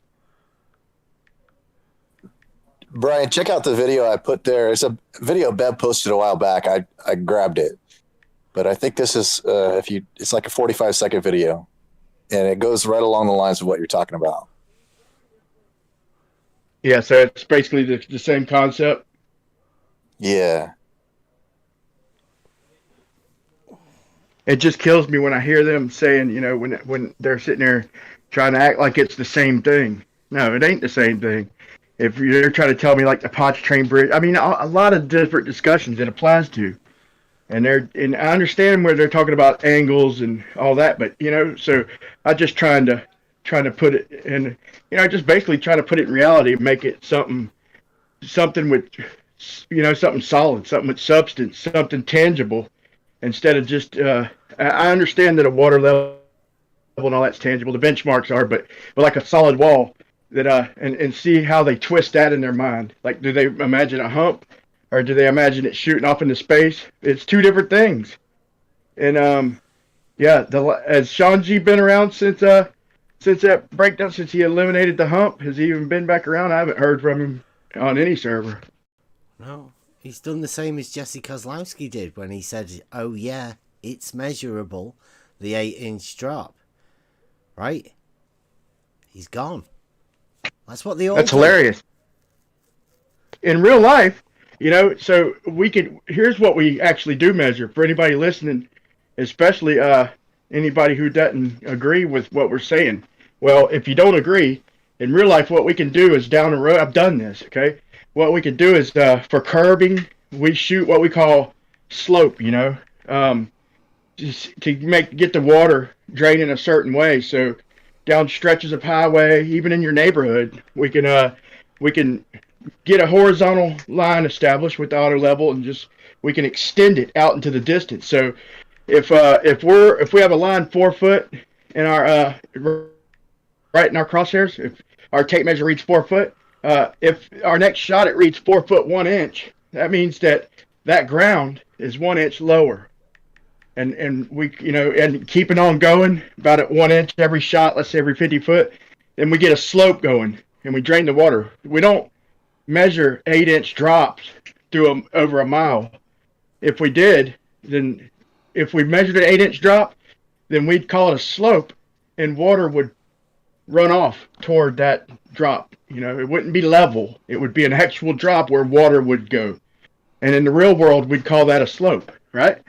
Brian, check out the video I put there. It's a video Bev posted a while back. I grabbed it, but I think this is it's like a 45-second video, and it goes right along the lines of what you're talking about. Yeah, so it's basically the same concept. Yeah. It just kills me when I hear them saying, when they're sitting there trying to act like it's the same thing. No, it ain't the same thing. If you're trying to tell me like the Pontchartrain Bridge, I mean, a lot of different discussions it applies to. And I understand where they're talking about angles and all that, but so I just trying to put it in, just basically trying to put it in reality and make it something with, something solid, something with substance, something tangible, instead of just. I understand that a water level and all that's tangible. The benchmarks are, but like a solid wall that and see how they twist that in their mind. Like, do they imagine a hump, or do they imagine it shooting off into space? It's two different things. And yeah, has Sean G been around since that breakdown? Since he eliminated the hump, has he even been back around? I haven't heard from him on any server. No, he's done the same as Jesse Kozlowski did when he said, "Oh yeah, it's measurable, the 8-inch drop." Right? He's gone. That's what they all That's do. hilarious. In real life, so here's what we actually do measure for anybody listening, especially anybody who doesn't agree with what we're saying. Well, if you don't agree, in real life, what we can do is down the road, I've done this, okay? What we can do is for curbing, we shoot what we call slope, just to get the water drain in a certain way. So down stretches of highway, even in your neighborhood, we can get a horizontal line established with the auto level, and we can extend it out into the distance. So if we have a line 4 foot in our right in our crosshairs, if our tape measure reads 4 foot, if our next shot it reads 4 foot 1 inch, that means that ground is 1 inch lower. And we, and keeping on going about at 1 inch every shot, let's say every 50 foot, then we get a slope going and we drain the water. We don't measure 8-inch drops through over a mile. If we did, then if we measured an 8-inch drop, then we'd call it a slope, and water would run off toward that drop. It wouldn't be level. It would be an actual drop where water would go. And in the real world, we'd call that a slope, right?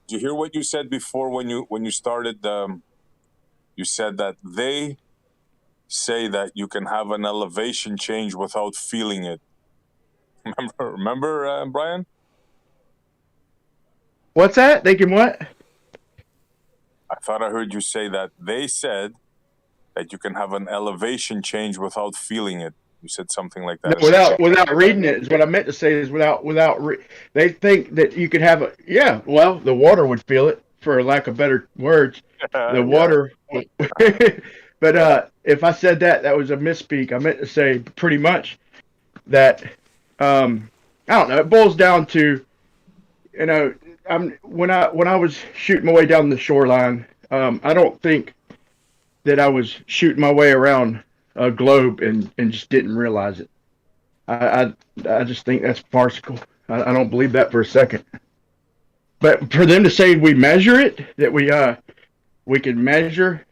Did you hear what you said before when you started? You said that they say that you can have an elevation change without feeling it. Remember, Brian? What's that? They can what? I thought I heard you say that they said that you can have an elevation change without feeling it. You said something like that. No, without reading it is what I meant to say. Is they think that you could have well, the water would feel it, for lack of better words. The water. But if I said that was a misspeak. I meant to say pretty much that. I don't know. It boils down to, when I was shooting my way down the shoreline, I don't think that I was shooting my way around a globe and just didn't realize it. I just think that's farcical. I don't believe that for a second. But for them to say we measure it, that we can measure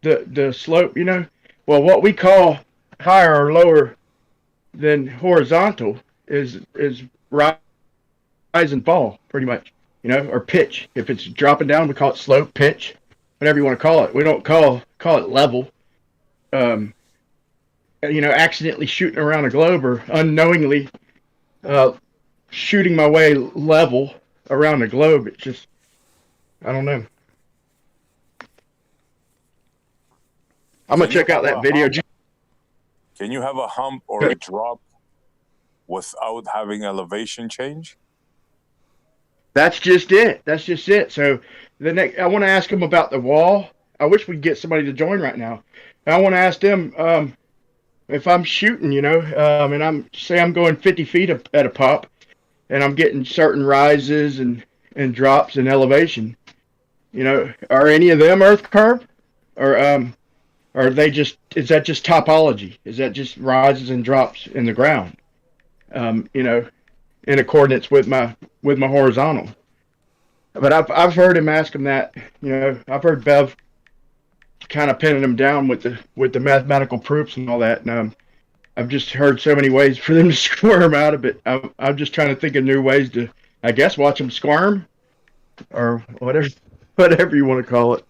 the slope, well, what we call higher or lower than horizontal is rise and fall, pretty much, or pitch. If it's dropping down, we call it slope, pitch, whatever you want to call it. We don't call it level. Accidentally shooting around a globe or unknowingly shooting my way level around the globe. It's just, I don't know. I'm going to check out that video. Can you have a hump or a drop without having elevation change? That's just it. So I want to ask him about the wall. I wish we'd get somebody to join right now. I want to ask them, if I'm shooting, and I'm going 50 feet at a pop, and I'm getting certain rises and drops in elevation, are any of them earth curve, or are they is that just topology? Is that just rises and drops in the ground, in accordance with my horizontal? But I've heard him ask him that. I've heard Bev kind of pinning them down with the mathematical proofs and all that. And I've just heard so many ways for them to squirm out of it. I'm just trying to think of new ways to, I guess, watch them squirm, or whatever you want to call it.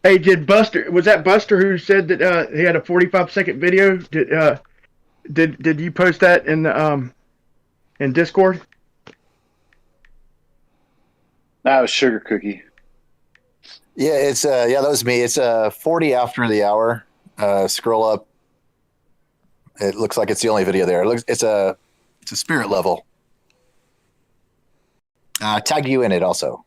Hey, was that Buster who said that he had a 45-second video? Did you post that in the in Discord? That was Sugar Cookie. Yeah, it's that was me. It's 40 after the hour. Scroll up. It looks like it's the only video there. It's a spirit level. Tag you in it also.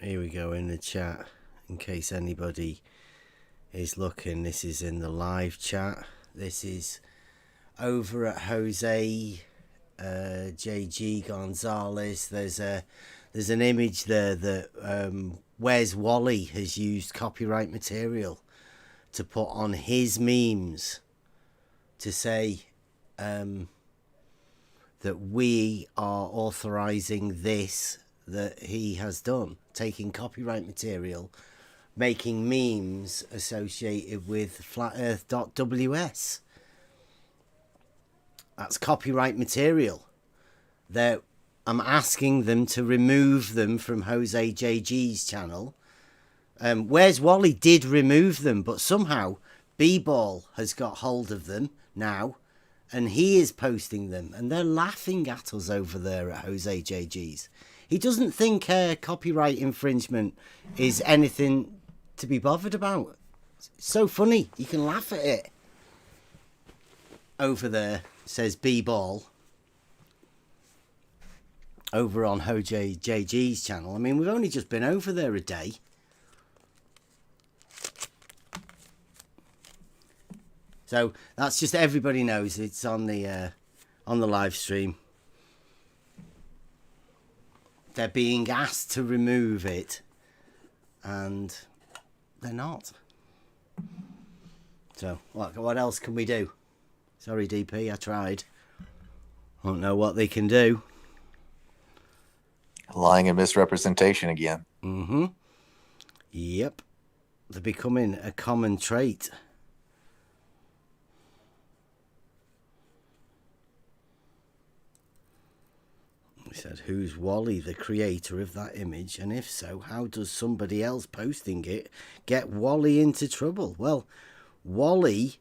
Here we go in the chat, in case anybody is looking. This is in the live chat. This is over at Jose JG Gonzalez. There's an image there that Where's Wally has used copyright material to put on his memes to say that we are authorizing this that he has done, taking copyright material, making memes associated with flatearth.ws. That's copyright material. I'm asking them to remove them from Jose JG's channel. Where's Wally did remove them, but somehow B-Ball has got hold of them now, and he is posting them, and they're laughing at us over there at Jose JG's. He doesn't think copyright infringement is anything to be bothered about. It's so funny. You can laugh at it. Over there, says B-Ball. Over on Jose JG's channel. I mean, we've only just been over there a day. So that's just everybody knows it's on the live stream. They're being asked to remove it, and they're not. So what else can we do? Sorry, DP, I tried. I don't know what they can do. Lying and misrepresentation again. Mm-hmm. Yep. They're becoming a common trait. He said, who's Wally, the creator of that image? And if so, how does somebody else posting it get Wally into trouble? Well, Wally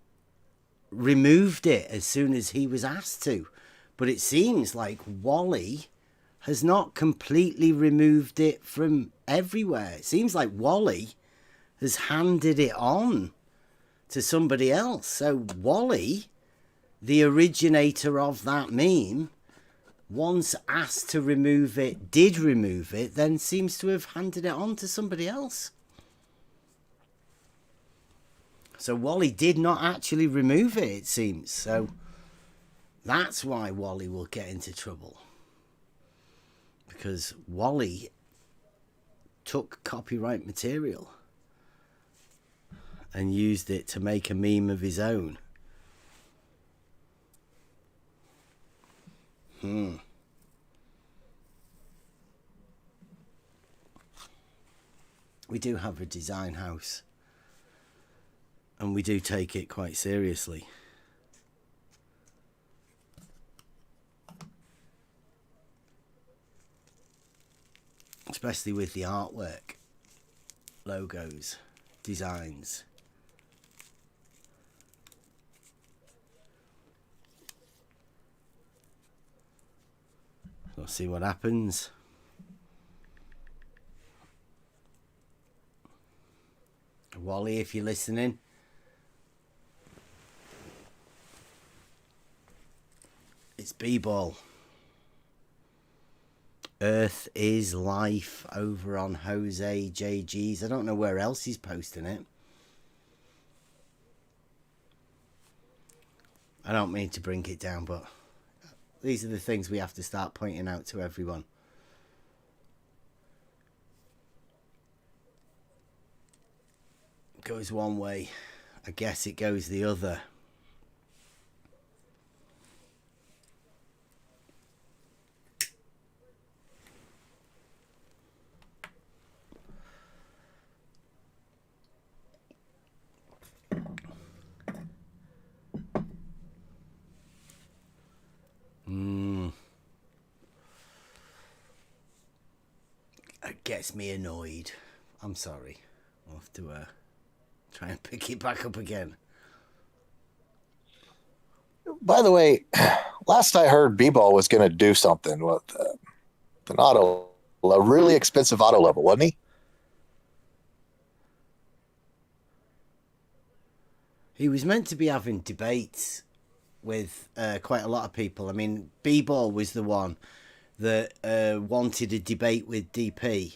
removed it as soon as he was asked to. But it seems like Wally has not completely removed it from everywhere. It seems like Wally has handed it on to somebody else. So Wally, the originator of that meme, once asked to remove it, did remove it, then seems to have handed it on to somebody else. So Wally did not actually remove it, it seems. So that's why Wally will get into trouble. Because Wally took copyright material and used it to make a meme of his own. We do have a design house, and we do take it quite seriously. Especially with the artwork, logos, designs. We'll see what happens. Wally, if you're listening, it's B-Ball. Earth is Life over on Jose JG's. I don't know where else he's posting it. I don't mean to bring it down, but these are the things we have to start pointing out to everyone. It goes one way, I guess it goes the other. gets me annoyed. I'm sorry. I'll have to try and pick it back up again. By the way, last I heard, B-Ball was going to do something with a really expensive auto level, wasn't he? He was meant to be having debates with quite a lot of people. I mean, B-Ball was the one that wanted a debate with DP.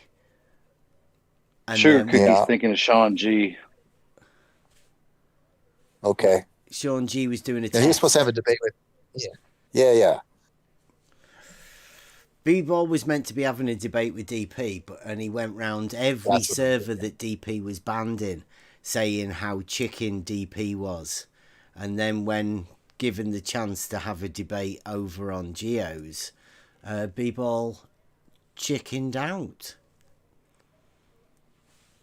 And Sugar Cookie's thinking of Sean G. Okay. Sean G was doing a test. Yeah, he was supposed to have a debate with... Yeah. B-Ball was meant to be having a debate with DP, and he went round every server that DP was banned in, saying how chicken DP was. And then when given the chance to have a debate over on Geos, B-Ball chickened out.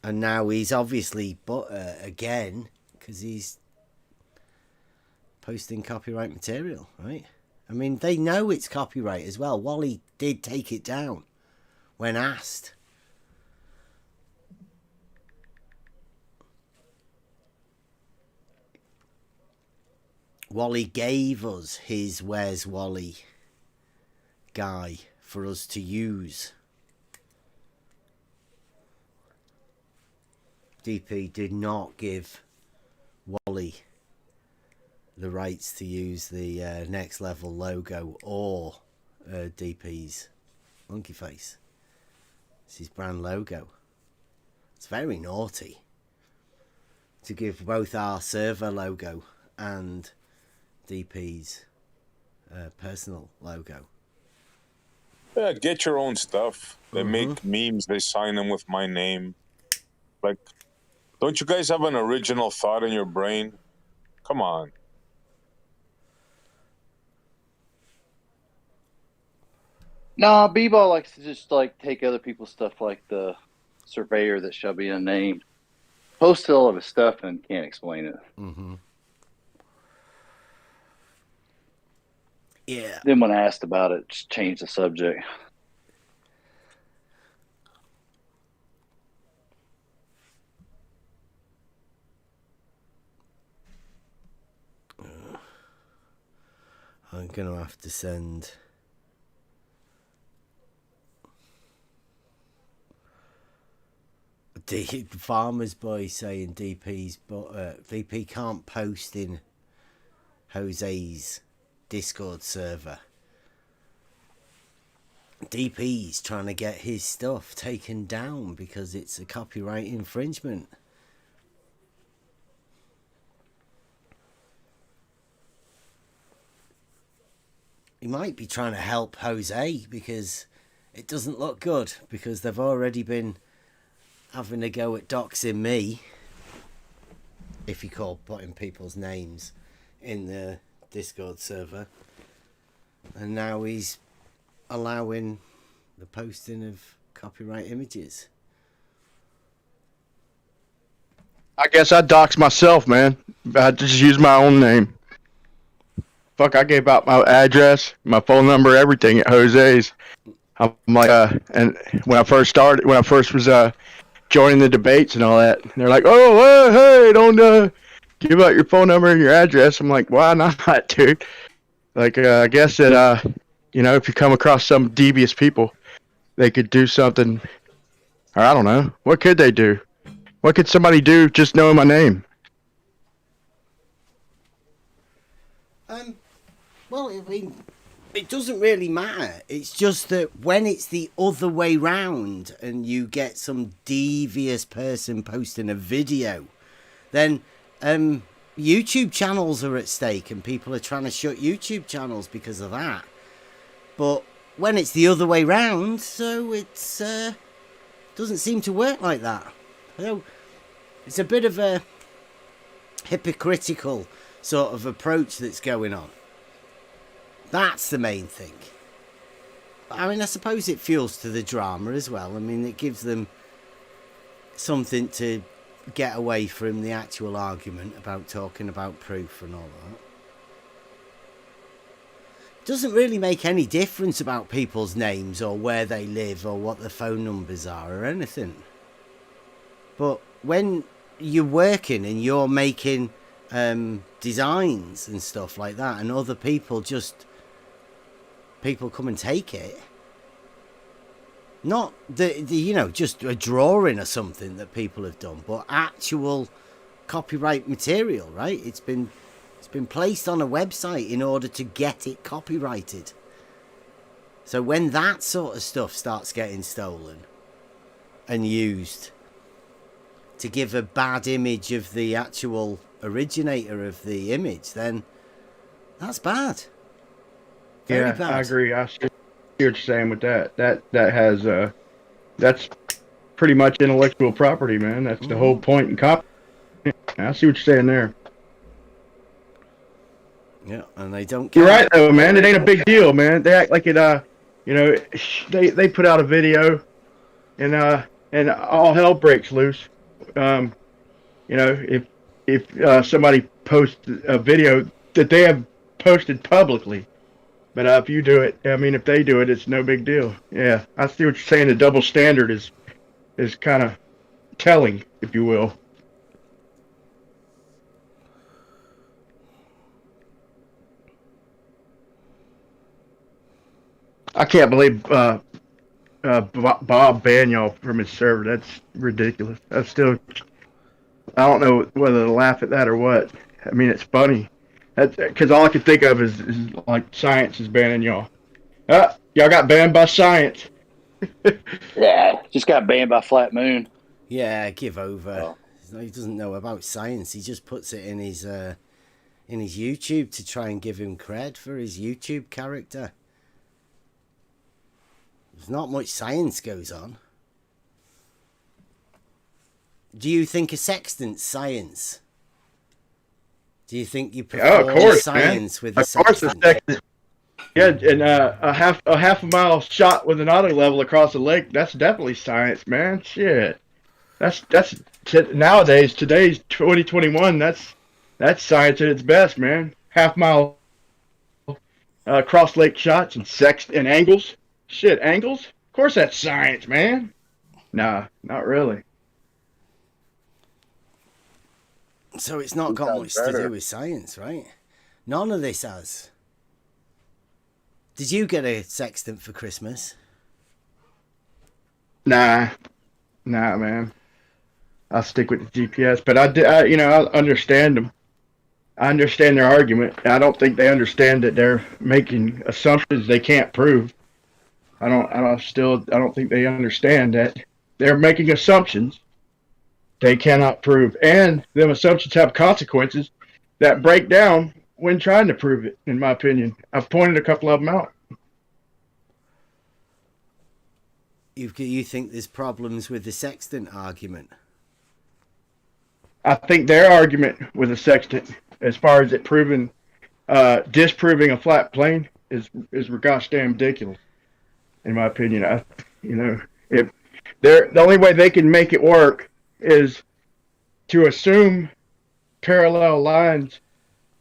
And now he's obviously again, because he's posting copyright material, right? I mean, they know it's copyright as well. Wally did take it down when asked. Wally gave us his Where's Wally guy for us to use. DP did not give Wally the rights to use the Next Level logo or DP's monkey face. It's his brand logo. It's very naughty to give both our server logo and DP's personal logo. Yeah, get your own stuff. They make memes, they sign them with my name. Like, don't you guys have an original thought in your brain? Come on. Nah, B-Ball likes to just like take other people's stuff, like the Surveyor that shall be unnamed, post all of his stuff and can't explain it. Yeah. Then when asked about it, just change the subject. I'm gonna have to send the farmer's boy saying DP can't post in Jose's Discord server. DP's trying to get his stuff taken down because it's a copyright infringement. He might be trying to help Jose because it doesn't look good, because they've already been having a go at doxing me, if you call putting people's names in the Discord server, and now he's allowing the posting of copyright images. I guess I doxed myself, man. I just used my own name. Fuck, I gave out my address, my phone number, everything at Jose's. I'm like, and when I first was joining the debates and all that, they're like, oh, hey, don't give out your phone number and your address. I'm like, why not, dude? Like, I guess that, if you come across some devious people, they could do something, or I don't know. What could they do? What could somebody do just knowing my name? Well, I mean, it doesn't really matter. It's just that when it's the other way round and you get some devious person posting a video, then YouTube channels are at stake and people are trying to shut YouTube channels because of that. But when it's the other way round, so it's doesn't seem to work like that. So it's a bit of a hypocritical sort of approach that's going on. That's the main thing. I mean, I suppose it fuels to the drama as well. I mean, it gives them something to get away from the actual argument about talking about proof and all that. doesn't really make any difference about people's names or where they live or what their phone numbers are or anything. But when you're working and you're making designs and stuff like that, and other people come and take it, not the just a drawing or something that people have done, but actual copyright material, right? It's been placed on a website in order to get it copyrighted. So when that sort of stuff starts getting stolen and used to give a bad image of the actual originator of the image, then that's bad. Very bad. I agree. I see what you're saying with that. That has that's pretty much intellectual property, man. That's the whole point in copy. I see what you're saying there. Yeah, and they don't care. You're right though, man. It ain't a big deal, man. They act like it. They put out a video, and all hell breaks loose. If somebody posts a video that they have posted publicly, but if you do it, if they do it, it's no big deal. Yeah, I see what you're saying. The double standard is kind of telling, if you will. I can't believe Bob banned y'all from his server. That's ridiculous. I don't know whether to laugh at that or what. I mean, it's funny. That's because all I can think of is like science is banning y'all. Y'all got banned by science. Yeah, just got banned by Flat Moon. Yeah, give over. He doesn't know about science. He just puts it in his YouTube to try and give him cred for his YouTube character. There's not much science goes on. Do you think a sextant's science? Do you think you perform science with a sextant? Yeah, and a half a mile shot with an auto level across the lake, that's definitely science, man. Shit. That's nowadays, today's 2021, that's science at its best, man. Half mile cross lake shots and angles. Shit, angles? Of course that's science, man. Nah, not really. So it's not got much to do with science, right? None of this has. Did you get a sextant for Christmas? Nah, man. I'll stick with the GPS, but I understand them. I understand their argument. I don't think they understand that they're making assumptions they can't prove. I don't think they understand that they're making assumptions they cannot prove, and them assumptions have consequences that break down when trying to prove it. In my opinion, I've pointed a couple of them out. You think there's problems with the sextant argument? I think their argument with the sextant, as far as it disproving a flat plane, is gosh damn ridiculous. In my opinion, if the only way they can make it work is to assume parallel lines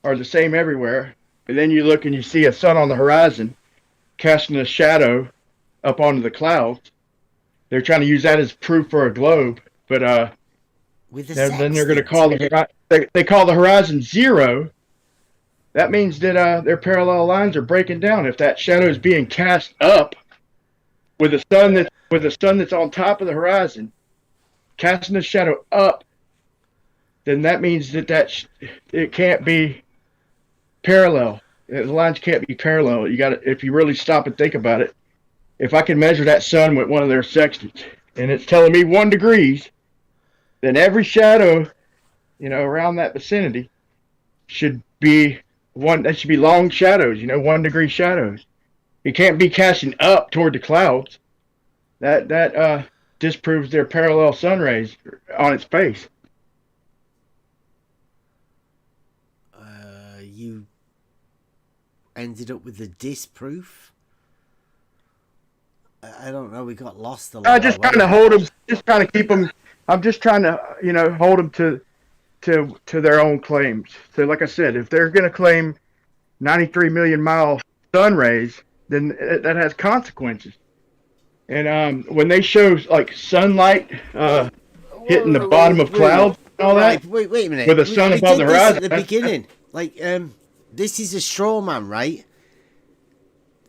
are the same everywhere, and then you look and you see a sun on the horizon casting a shadow up onto the clouds. They're trying to use that as proof for a globe, but then they're going to call they call the horizon zero. That means that their parallel lines are breaking down. If that shadow is being cast up with a sun that's on top of the horizon, casting the shadow up, then that means that it can't be parallel. The lines can't be parallel. If you really stop and think about it, if I can measure that sun with one of their sextants and it's telling me 1 degree, then every shadow, around that vicinity should be long shadows, 1 degree shadows. It can't be casting up toward the clouds. That disproves their parallel sun rays on its face. You ended up with the disproof? I don't know. We got lost a lot. I just trying to hold them, just trying to keep them. I'm just trying to, hold them to their own claims. So, like I said, if they're going to claim 93 million mile sun rays, then that has consequences. And when they show like sunlight hitting the bottom of clouds and all that, wait a minute. with the sun we above did the this horizon, at the beginning. Like, this is a straw man, right?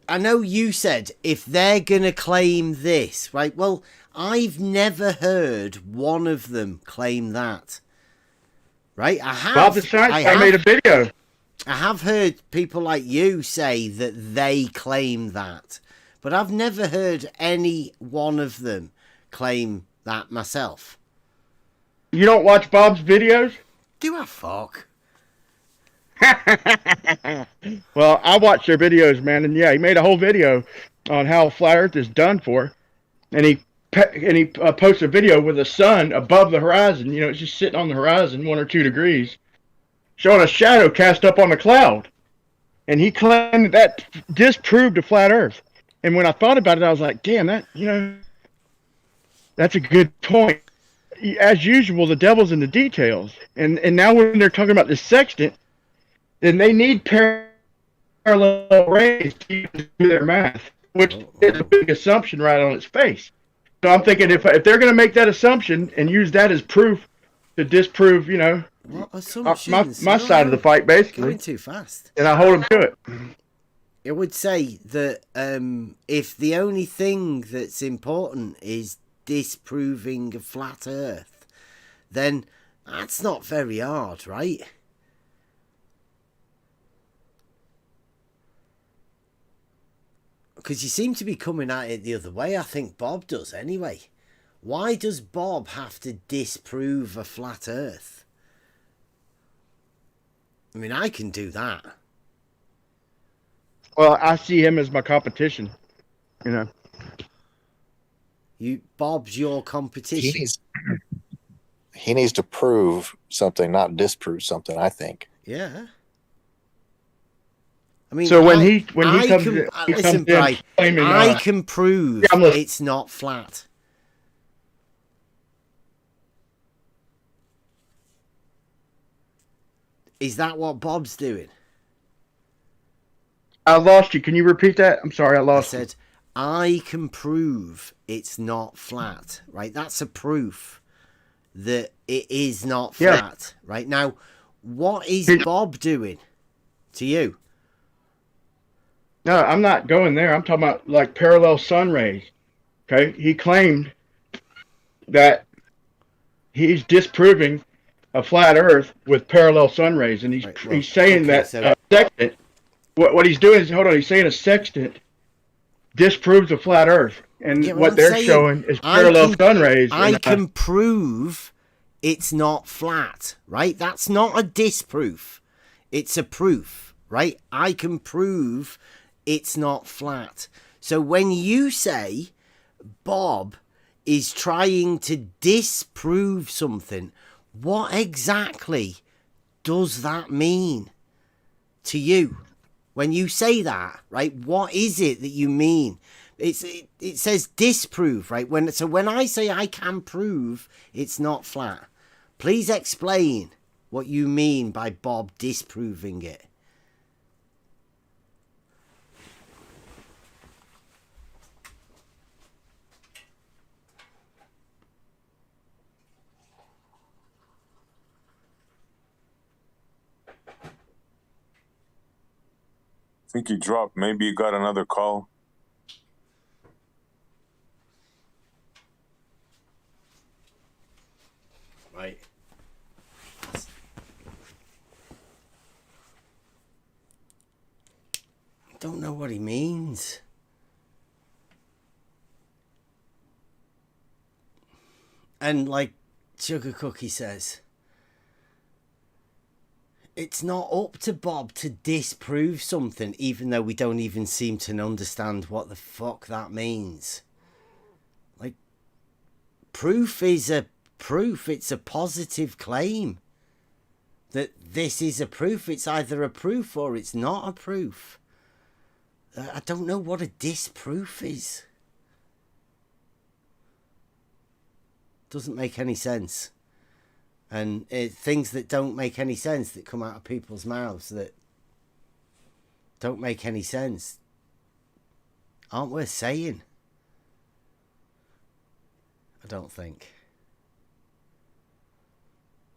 I know you said if they're gonna claim this, right? Well, I've never heard one of them claim that. Right? I have. Bob the Science Guy made a video. I have heard people like you say that they claim that, but I've never heard any one of them claim that myself. You don't watch Bob's videos? Do I fuck? Well, I watch their videos, man, and yeah, he made a whole video on how flat Earth is done for, and he posts a video with the sun above the horizon. You know, it's just sitting on the horizon 1 or 2 degrees, showing a shadow cast up on the cloud, and he claimed that disproved a flat Earth. And when I thought about it, I was like, damn, that's a good point. As usual, the devil's in the details, and now when they're talking about the sextant, then they need parallel rays to do their math, which is a big assumption right on its face. So I'm thinking if they're going to make that assumption and use that as proof to disprove, my side of the fight, basically. Going too fast. And I hold them to it. I would say that if the only thing that's important is disproving a flat Earth, then that's not very hard, right? Because you seem to be coming at it the other way. I think Bob does anyway. Why does Bob have to disprove a flat Earth? I mean, I can do that. Well, I see him as my competition. Bob's your competition. He needs to prove something, not disprove something, I think. Yeah. I mean, so when he comes in, listen, Brian, I can prove it's not flat. Is that what Bob's doing? I lost you. Can you repeat that? I'm sorry, I lost you. I said, I can prove it's not flat, right? That's a proof that it is not flat, right? Now, what is Bob doing to you? No, I'm not going there. I'm talking about like parallel sun rays. Okay, he claimed that he's disproving a flat Earth with parallel sun rays, and he's saying that sextant. What he's doing is, he's saying a sextant disproves a flat Earth, and what they're showing is parallel sun rays. I can prove it's not flat, right? That's not a disproof; it's a proof, right? I can prove it's not flat. So when you say Bob is trying to disprove something, what exactly does that mean to you? When you say that, right, what is it that you mean? It says disprove, right? When I say I can prove it's not flat, please explain what you mean by Bob disproving it. I think he dropped. Maybe he got another call. Right. I don't know what he means. And like Sugar Cookie says, it's not up to Bob to disprove something, even though we don't even seem to understand what the fuck that means. Like, proof is a proof. It's a positive claim that this is a proof. It's either a proof or it's not a proof. I don't know what a disproof is. Doesn't make any sense. And things that don't make any sense that come out of people's mouths that don't make any sense, aren't worth saying. I don't think.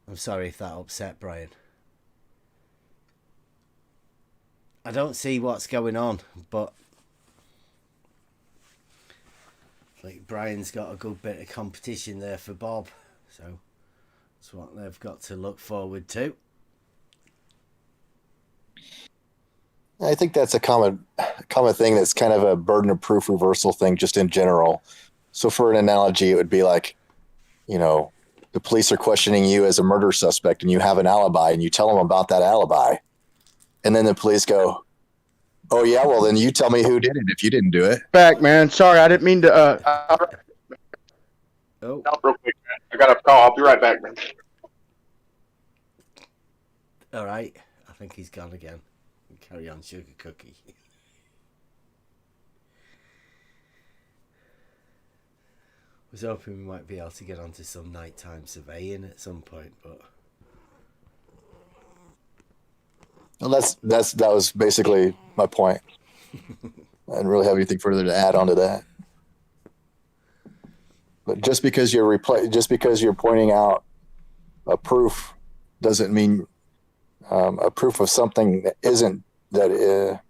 I'm sorry if that upset Brian. I don't see what's going on, but like Brian's got a good bit of competition there for Bob, so that's what they've got to look forward to. I think that's a common thing. That's kind of a burden of proof reversal thing, just in general. So, for an analogy, it would be like, you know, the police are questioning you as a murder suspect, and you have an alibi, and you tell them about that alibi, and then the police go, "Oh yeah, well then you tell me who did it if you didn't do it." Back, man. Sorry, I didn't mean to. Oh, real quick, man. I got a call. I'll be right back, man. all right. I think he's gone again. Carry on, sugar cookie. Was hoping we might be able to get onto some nighttime surveying at some point, but Well, that was basically my point. I didn't really have anything further to add on to that. But just because you're pointing out a proof doesn't mean a proof of something that isn't, that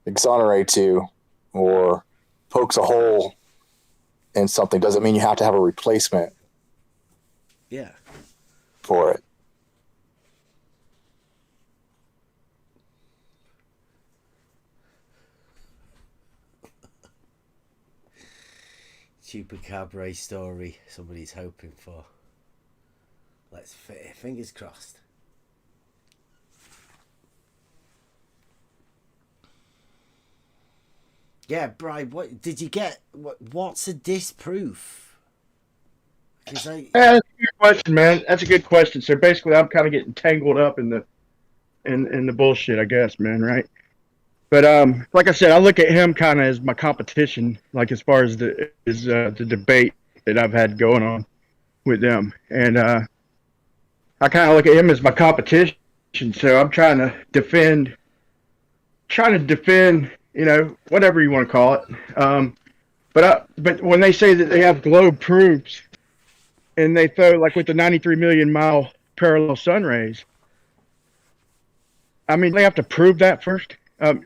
exonerates you or pokes a hole in something doesn't mean you have to have a replacement. Yeah. For it. Chupacabra story somebody's hoping for. Let's fingers crossed. Yeah, Brian, what did you get? What's a disproof? That's a good question, man. That's a good question. So basically, I'm kind of getting tangled up in the bullshit, I guess, man. Right? But like I said, I look at him kind of as my competition, like as far as the debate that I've had going on with them, and I kind of look at him as my competition. So I'm trying to defend, you know, whatever you want to call it. But when they say that they have globe proofs, and they throw like with the 93 million mile parallel sun rays, I mean, they have to prove that first.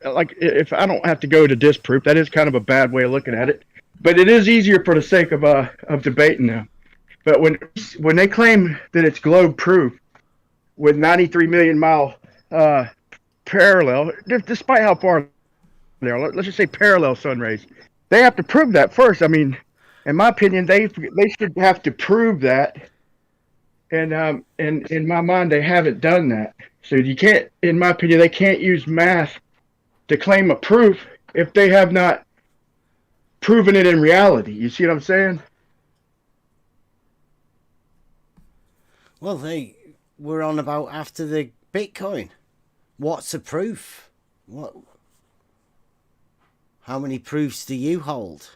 Like if I don't have to go to disproof, that is kind of a bad way of looking at it. But it is easier for the sake of debating them. But when they claim that it's globe proof with 93 million mile parallel, despite how far they are, let's just say parallel sun rays, they have to prove that first. I mean, in my opinion, they should have to prove that. And in my mind, they haven't done that. So you can't, in my opinion, they can't use math to claim a proof if they have not proven it in reality. You see what I'm saying? Well, they were on about after the Bitcoin. What's a proof? What? How many proofs do you hold?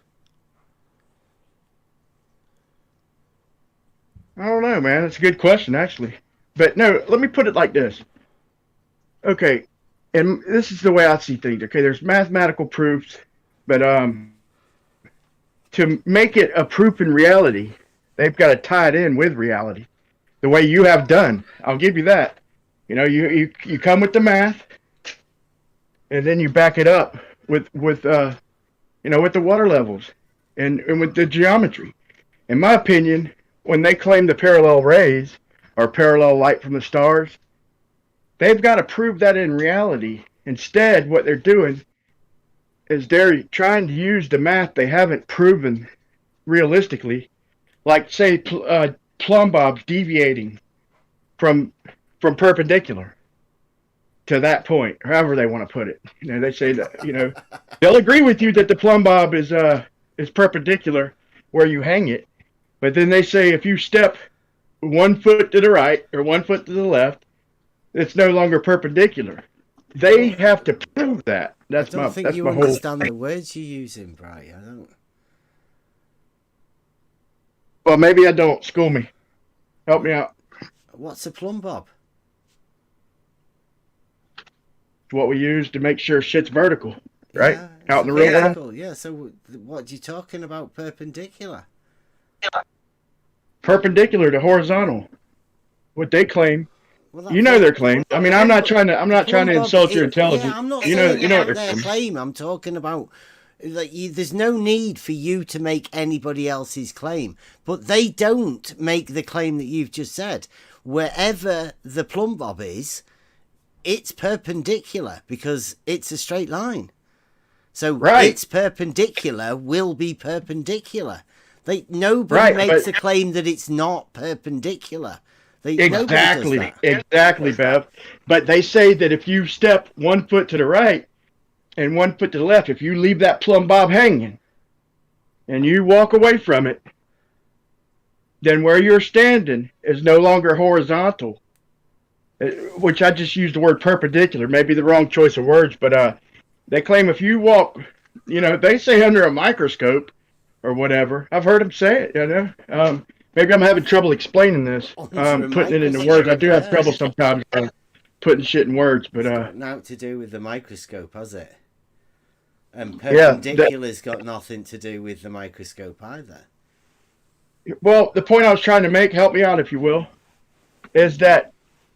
I don't know, man. That's a good question, actually. But no, let me put it like this. Okay, and this is the way I see things. Okay, there's mathematical proofs, but to make it a proof in reality, they've got to tie it in with reality, the way you have done. I'll give you that. You know, you come with the math, and then you back it up with you know, with the water levels and with the geometry. In my opinion, when they claim the parallel rays or parallel light from the stars, they've got to prove that in reality. Instead, what they're doing is they're trying to use the math they haven't proven realistically, like say plumb bobs deviating from perpendicular to that point, however they want to put it. You know, they say that, you know, they'll agree with you that the plumb bob is perpendicular where you hang it, but then they say if you step 1 foot to the right or 1 foot to the left, it's no longer perpendicular. They have to prove that. I don't think you understand the words you're using, Brian. I don't. Well, maybe I don't. School me. Help me out. What's a plumb bob? what we use to make sure shit's vertical, right? Yeah, Out in the real world. vertical, yeah. So what are you talking about? Perpendicular. Perpendicular to horizontal. What they claim. Well, You know their claim. I mean, I'm not trying to insult your intelligence. Yeah, I'm not you know saying what about their claim. I'm talking about there's no need for you to make anybody else's claim, but they don't make the claim that you've just said. Wherever the plumb bob is, it's perpendicular because it's a straight line. So it's perpendicular will be perpendicular. Nobody makes a claim that it's not perpendicular. Exactly, Bev. But they say that if you step 1 foot to the right and 1 foot to the left, if you leave that plumb bob hanging and you walk away from it, then where you're standing is no longer horizontal. Which I just used the word perpendicular, maybe the wrong choice of words, but they claim if you walk, they say under a microscope or whatever. I've heard them say it, Maybe I'm having trouble explaining this, putting it into words. I do have trouble sometimes putting shit in words, but it's got nothing to do with the microscope, has it? And perpendicular's got nothing to do with the microscope either. Well, the point I was trying to make, help me out if you will, is that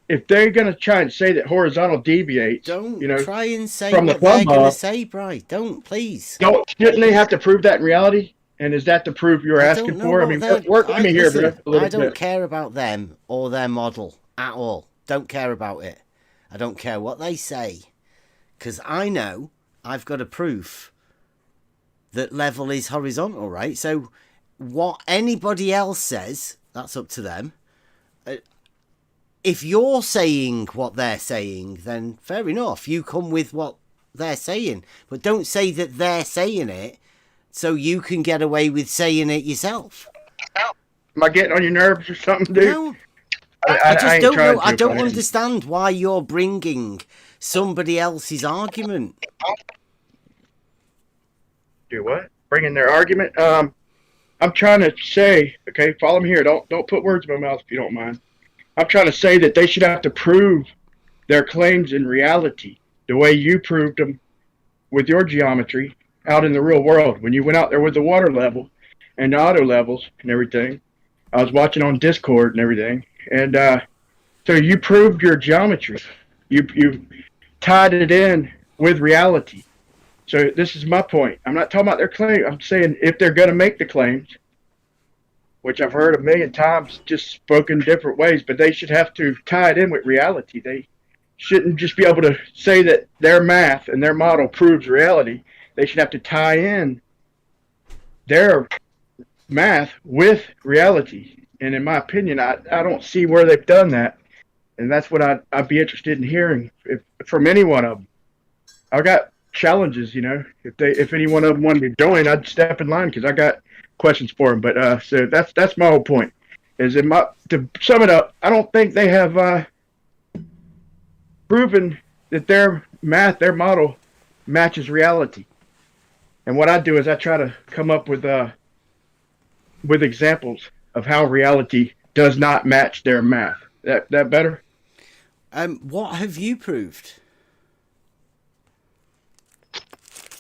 if they're going to try and say that horizontal deviates, don't try and say from what they're going to say, Bri. Don't, please. Shouldn't they have to prove that in reality? And is that the proof you're asking for? I mean, work with me here, bro. I don't care about them or their model at all. Don't care about it. I don't care what they say. Because I know I've got a proof that level is horizontal, right? So what anybody else says, that's up to them. If you're saying what they're saying, then fair enough. You come with what they're saying. But don't say that they're saying it so you can get away with saying it yourself. Am I getting on your nerves or something, dude? No. I just don't know. I don't understand why you're bringing somebody else's argument. Do what? Bringing their argument? I'm trying to say, okay, follow me here. Don't put words in my mouth if you don't mind. I'm trying to say that they should have to prove their claims in reality the way you proved them with your geometry out in the real world. When you went out there with the water level and the auto levels and everything, I was watching on Discord and everything. And so you proved your geometry. You tied it in with reality. So this is my point. I'm not talking about their claim. I'm saying if they're going to make the claims, which I've heard a million times, just spoken different ways, but they should have to tie it in with reality. They shouldn't just be able to say that their math and their model proves reality. They should have to tie in their math with reality. And in my opinion, I don't see where they've done that. And that's what I'd be interested in hearing from any one of them. I got challenges, if any one of them wanted to join, I'd step in line because I got questions for them. But so that's my whole point. To sum it up, I don't think they have proven that their math, their model matches reality. And what I do is I try to come up with examples of how reality does not match their math. That better? What have you proved?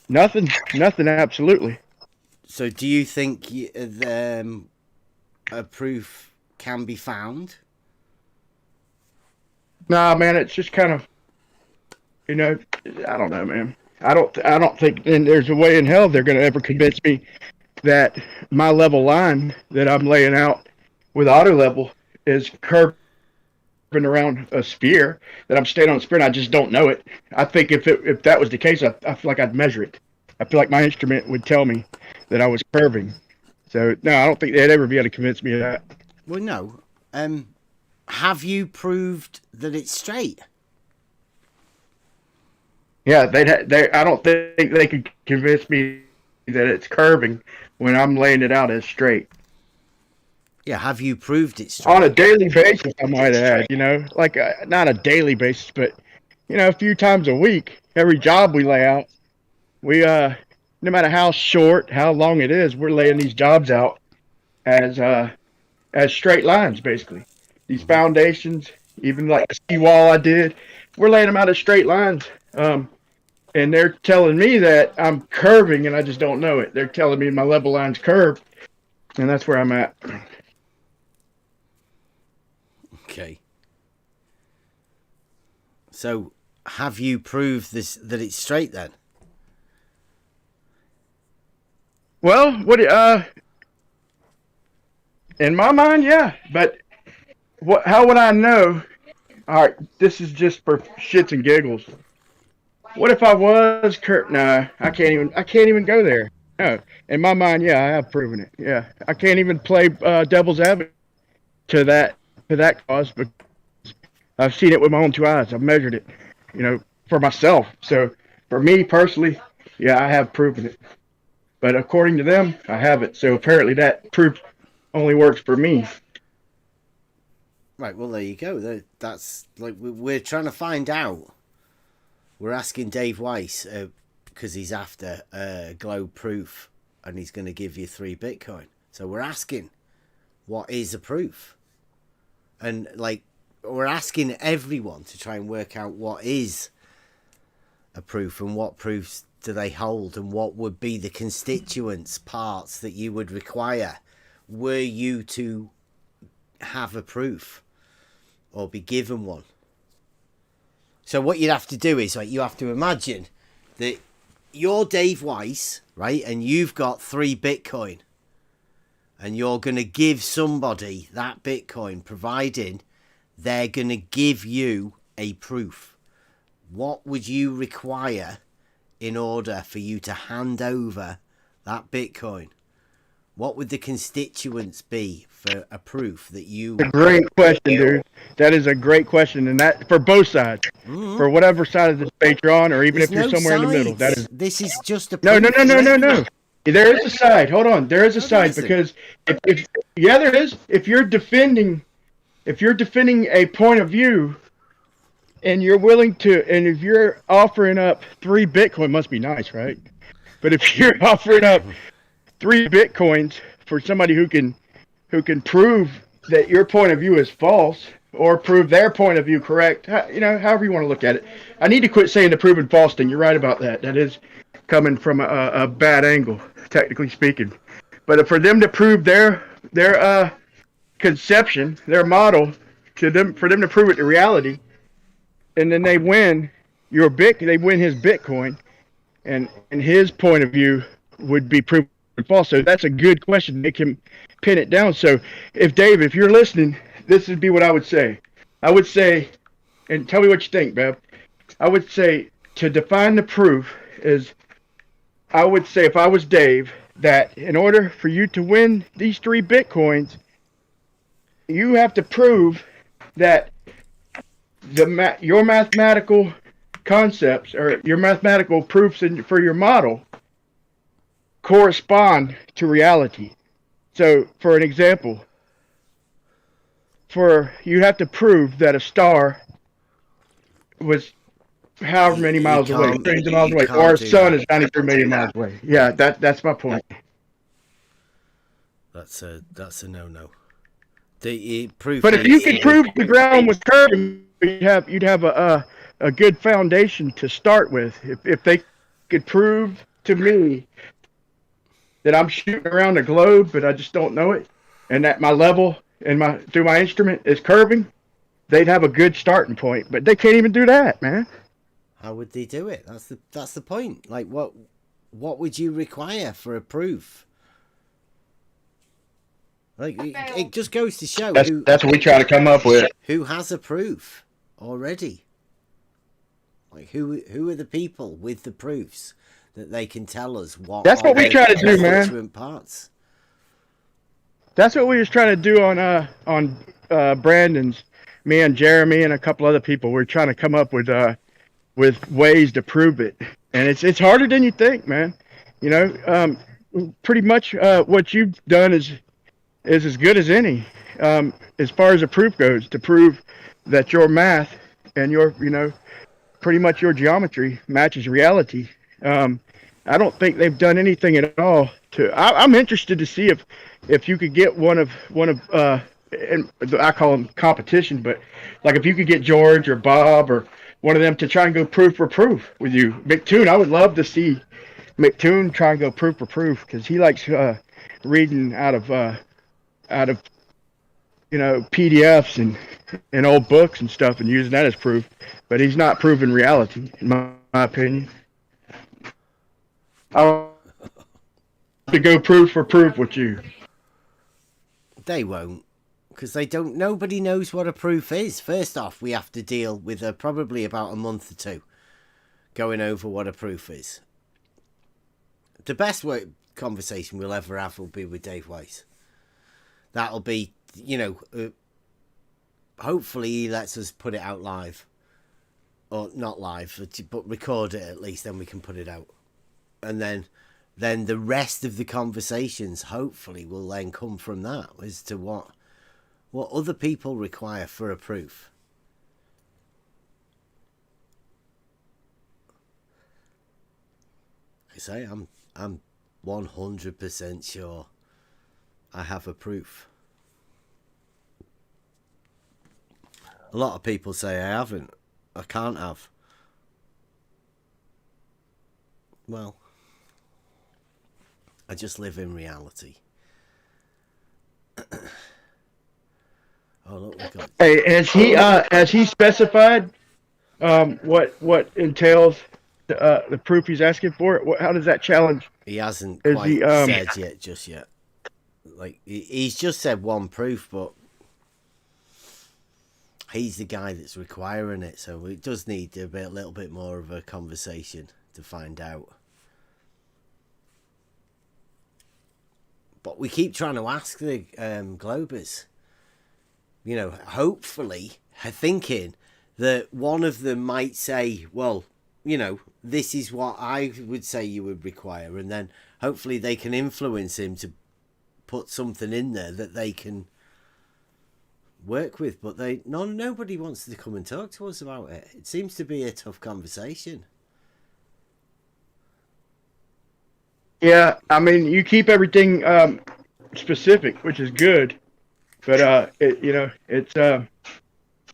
Nothing, absolutely. So do you think a proof can be found? Nah, man, it's just kind of, I don't know, man. I don't think there's a way in hell they're going to ever convince me that my level line that I'm laying out with auto level is curving around a sphere, that I'm staying on a sphere and I just don't know it. I think if that was the case, I feel like I'd measure it. I feel like my instrument would tell me that I was curving. So, no, I don't think they'd ever be able to convince me of that. Well, no. Have you proved that it's straight? Yeah, I don't think they could convince me that it's curving when I'm laying it out as straight. Yeah, have you proved it straight? On a daily basis, I might add, like not a daily basis, but, a few times a week, every job we lay out, we, no matter how short, how long it is, we're laying these jobs out as straight lines, basically. These foundations, even like the seawall I did, we're laying them out as straight lines And they're telling me that I'm curving and I just don't know it. They're telling me my level line's curved, and that's where I'm at. Okay. So, have you proved this that it's straight then? Well, in my mind, yeah. But how would I know? All right, this is just for shits and giggles. What if I was curved? Nah, I can't even go there. No, in my mind, yeah, I have proven it. Yeah, I can't even play devil's advocate to that cause, but I've seen it with my own two eyes. I've measured it, for myself. So for me personally, yeah, I have proven it. But according to them, I haven't. So apparently that proof only works for me. Right, well, there you go. That's like we're trying to find out. We're asking Dave Weiss because he's after globe proof and he's going to give you 3 Bitcoin. So we're asking, what is a proof? And we're asking everyone to try and work out what is a proof and what proofs do they hold and what would be the constituents parts that you would require were you to have a proof or be given one. So what you'd have to do is you have to imagine that you're Dave Weiss, right? And you've got 3 Bitcoin and you're going to give somebody that Bitcoin providing they're going to give you a proof. What would you require in order for you to hand over that Bitcoin? What would the constituents be for a proof that you... A great question, dude. That is a great question, and that for both sides, for whatever side of the debate you're on, or even if you're somewhere in the middle. That is. This is just a no. There is a side. Hold on, there is a side because if there is. If you're defending a point of view, and you're willing to, and if you're offering up 3 Bitcoin, must be nice, right? But if you're offering up 3 Bitcoins for somebody who can prove that your point of view is false or prove their point of view correct, however you want to look at it. I need to quit saying the proven false thing. You're right about that. That is coming from a bad angle, technically speaking. But for them to prove their conception, their model, for them to prove it to reality, and then they win they win his Bitcoin, and his point of view would be proven false. So that's a good question. Make him pin it down. So if you're listening, this would be what I would say. I would say, and tell me what you think, Bev. I would say to define the proof is, I would say if I was Dave, that in order for you to win these 3 Bitcoins, you have to prove that your mathematical concepts or your mathematical proofs for your model correspond to reality. So, for an example, you have to prove that a star was however many miles away, millions of miles away, or our sun is 93 million miles away. Yeah, that's my point. That's a no-no. The proof. But if you could prove the ground was curving, you'd have a good foundation to start with. If they could prove to me that I'm shooting around the globe, but I just don't know it, and that my level through my instrument is curving, they'd have a good starting point. But they can't even do that, man. How would they do it? That's the point. Like, what would you require for a proof? Like, it just goes to show that's what we try to come up with. Who has a proof already? Like, who are the people with the proofs that they can tell us what? That's what we try to do, man. Parts. That's what we was trying to do on Brandon's, me and Jeremy and a couple other people. We're trying to come up with ways to prove it, and it's harder than you think, man. Pretty much what you've done is as good as any, as far as a proof goes, to prove that your math and your pretty much your geometry matches reality. I don't think they've done anything at all I'm interested to see if you could get one of and I call them competition, but like if you could get George or Bob or one of them to try and go proof for proof with you. McToon, I would love to see McToon try and go proof for proof because he likes reading out of PDFs and old books and stuff and using that as proof, but he's not proving reality in my opinion. I'll have to go proof for proof with you. They won't, because they don't. Nobody knows what a proof is. First off, we have to deal with probably about a month or two going over what a proof is. The best conversation we'll ever have will be with Dave Weiss. That'll be, hopefully he lets us put it out live. Or not live, but record it at least, then we can put it out. And then the rest of the conversations, hopefully, will then come from that as to what other people require for a proof. I say, I'm 100% sure I have a proof. A lot of people say I haven't. I can't have. Well, I just live in reality. Oh, look, we got... Hey, has he specified what entails the proof he's asking for? How does that challenge? He hasn't quite said yet, just yet. Like he's just said one proof, but he's the guy that's requiring it, so it does need a little bit more of a conversation to find out. But we keep trying to ask the Globers, hopefully thinking that one of them might say, well, this is what I would say you would require, and then hopefully they can influence him to put something in there that they can work with. But nobody wants to come and talk to us about it. It seems to be a tough conversation. Yeah, I mean, you keep everything specific, which is good, but it's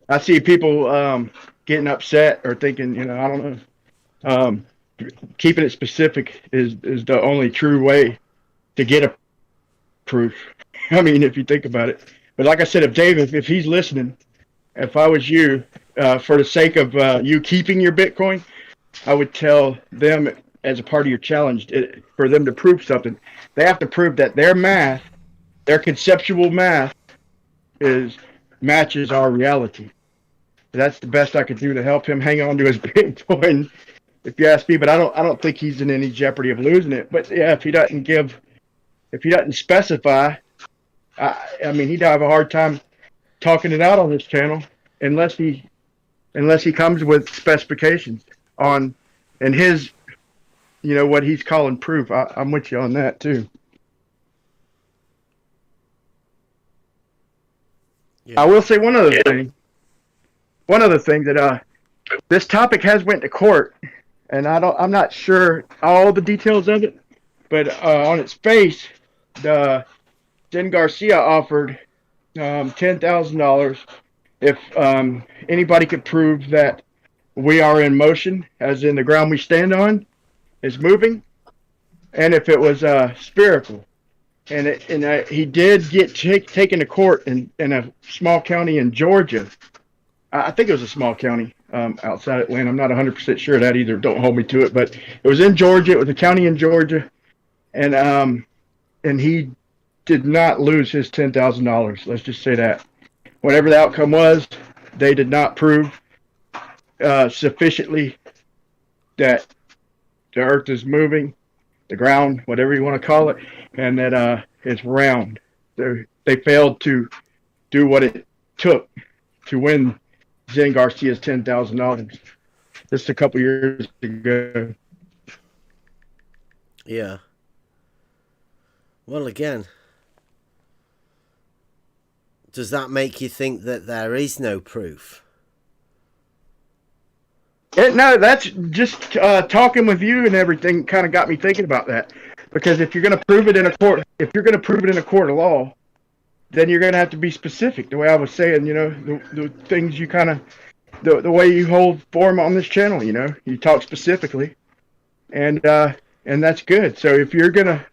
I see people getting upset or thinking, I don't know. Keeping it specific is the only true way to get a proof. I mean, if you think about it. But like I said, if he's listening, if I was you, for the sake of you keeping your Bitcoin, I would tell them as a part of your challenge, for them to prove something, they have to prove that their math, their conceptual math, matches our reality. That's the best I could do to help him hang on to his Bitcoin, if you ask me. But I don't think he's in any jeopardy of losing it. But yeah, if he doesn't specify, I mean, he'd have a hard time talking it out on this channel unless he comes with specifications on and his, what he's calling proof. I'm with you on that too. Yeah. I will say one other thing. One other thing that this topic has went to court, and I'm not sure all the details of it, but on its face, Jen Garcia offered $10,000 if anybody could prove that we are in motion, as in the ground we stand on is moving, and if it was spherical. And he did get taken to court in a small county in Georgia. I think it was a small county outside Atlanta. I'm not 100% sure of that either. Don't hold me to it. But it was in Georgia. It was a county in Georgia. And he did not lose his $10,000. Let's just say that. Whatever the outcome was, they did not prove sufficiently that the earth is moving, the ground, whatever you want to call it, and that it's round. They failed to do what it took to win Zen Garcia's $10,000 just a couple years ago. Yeah. Well, again, does that make you think that there is no proof? No, that's just talking with you and everything kind of got me thinking about that. Because if you're going to prove it in a court, of law, then you're going to have to be specific. The way I was saying, the things you kind of the way you hold form on this channel. You know, you talk specifically, and that's good. So if you're gonna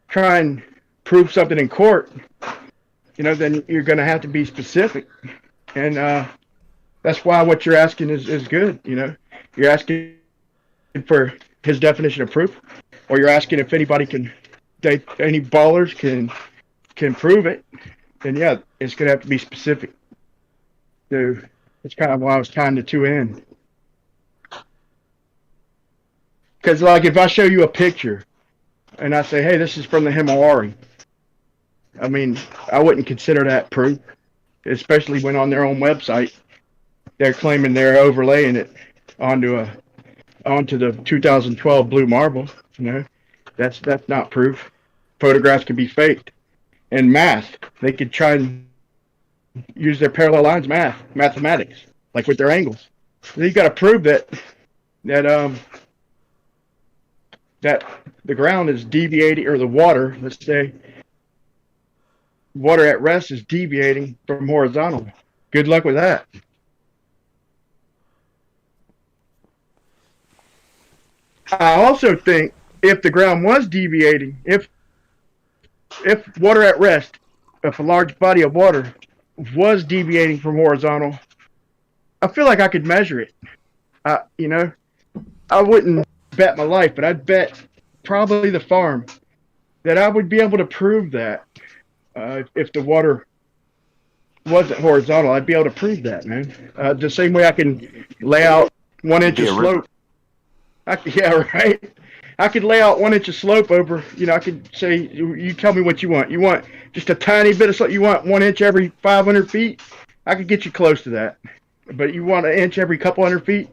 try and prove something in court, you know, then you're gonna have to be specific, and that's why what you're asking is good. You know, you're asking for his definition of proof, or you're asking if anybody any ballers can prove it. Then yeah, it's gonna have to be specific. So that's kind of why I was tying the two in. Because like if I show you a picture and I say, hey, this is from the Himalaya, I mean, I wouldn't consider that proof, especially when on their own website they're claiming they're overlaying it onto the 2012 blue marble. You know, that's not proof. Photographs can be faked. And math, they could try and use their parallel lines mathematics, like with their angles. So you got to prove that the ground is deviating, or the water, let's say, water at rest is deviating from horizontal. Good luck with that. I also think if the ground was deviating, if water at rest, if a large body of water was deviating from horizontal, I feel like I could measure it. You know, I wouldn't bet my life, but I'd bet probably the farm that I would be able to prove that if the water wasn't horizontal, I'd be able to prove that, man. The same way I can lay out 1 inch of slope. Yeah, right. I could lay out 1 inch of slope over, you know, I could say, you tell me what you want. You want just a tiny bit of slope? You want 1 inch every 500 feet? I could get you close to that. But you want an inch every couple hundred feet?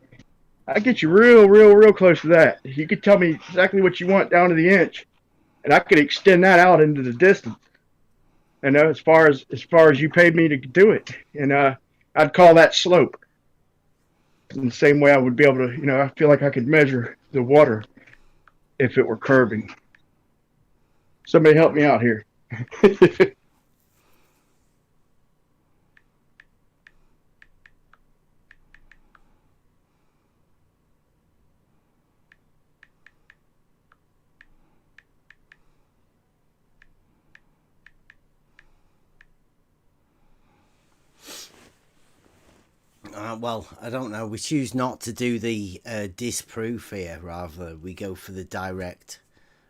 I get you real close to that. You could tell me exactly what you want down to the inch, and I could extend that out into the distance. You know, as far as you paid me to do it, and I'd call that slope. In the same way, I would be able to, you know, I feel like I could measure the water if it were curving. Somebody help me out here. Well, I don't know. We choose not to do the disproof here. Rather, we go for the direct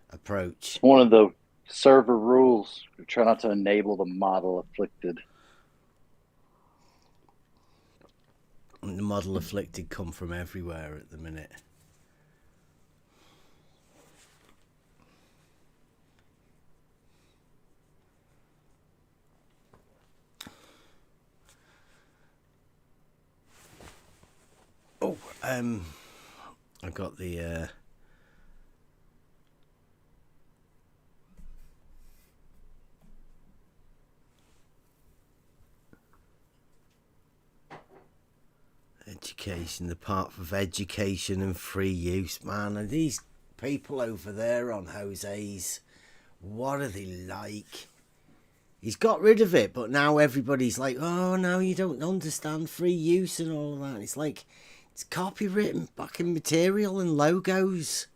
approach. It's one of the server rules. We try not to enable the model afflicted. And the model afflicted come from everywhere at the minute. Oh, I got the education, the part of education and free use. Man, are these people over there on Jose's, what are they like? He's got rid of it, but now everybody's like, oh, no, you don't understand free use and all that. It's like, it's copywritten fucking material and logos.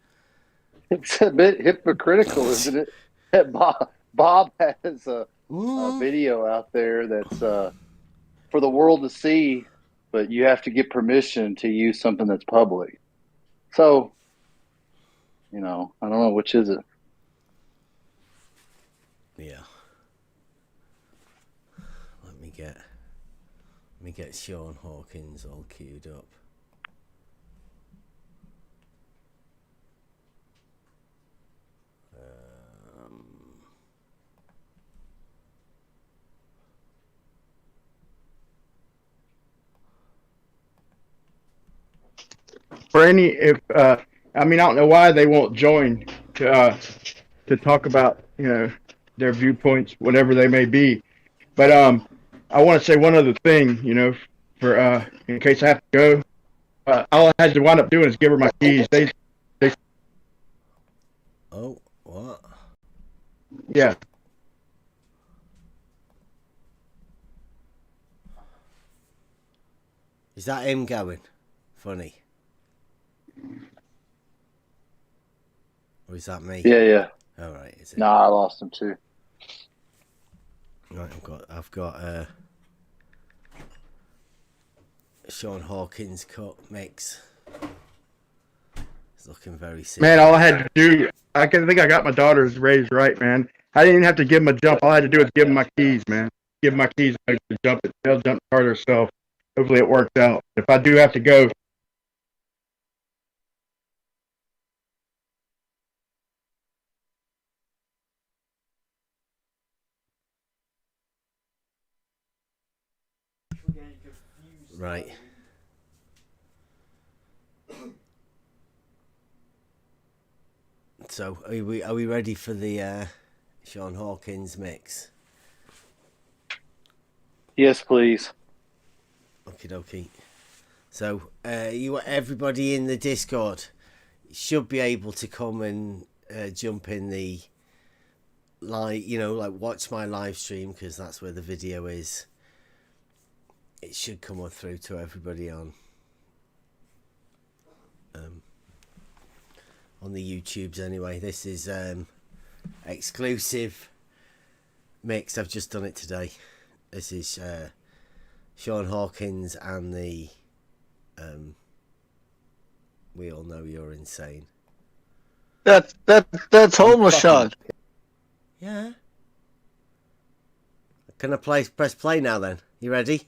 It's a bit hypocritical, isn't it? Bob has a video out there that's for the world to see, but you have to get permission to use something that's public. So, you know, I don't know, which is it? Yeah. Let me get Sean Hawkins all queued up. For any, I mean, I don't know why they won't join to talk about, you know, their viewpoints, whatever they may be. But I want to say one other thing, you know, for in case I have to go. All I had to wind up doing is give her my keys. They Oh, what? Yeah. Is that him going? Funny. Or is that me? Yeah. All right. Is it? Nah, I lost him too. Right, I've got Sean Hawkins cut mix. It's looking very sick. Man, all I had to do, I think I got my daughters raised right, man. I didn't even have to give them a jump. All I had to do was give them my keys, man. Give them my keys, and they jump it. They'll jump the car themselves. Hopefully it works out. If I do have to go, Right. So are we ready for the Sean Hawkins mix? Yes, please. Okie dokie. So everybody in the Discord should be able to come and jump in the watch my live stream, because that's where the video is. It should come through to everybody on the YouTubes anyway. This is exclusive mix. I've just done it today. This is Sean Hawkins and the We All Know You're Insane. That's homeless, Sean. Yeah. Can I press play now then? You ready?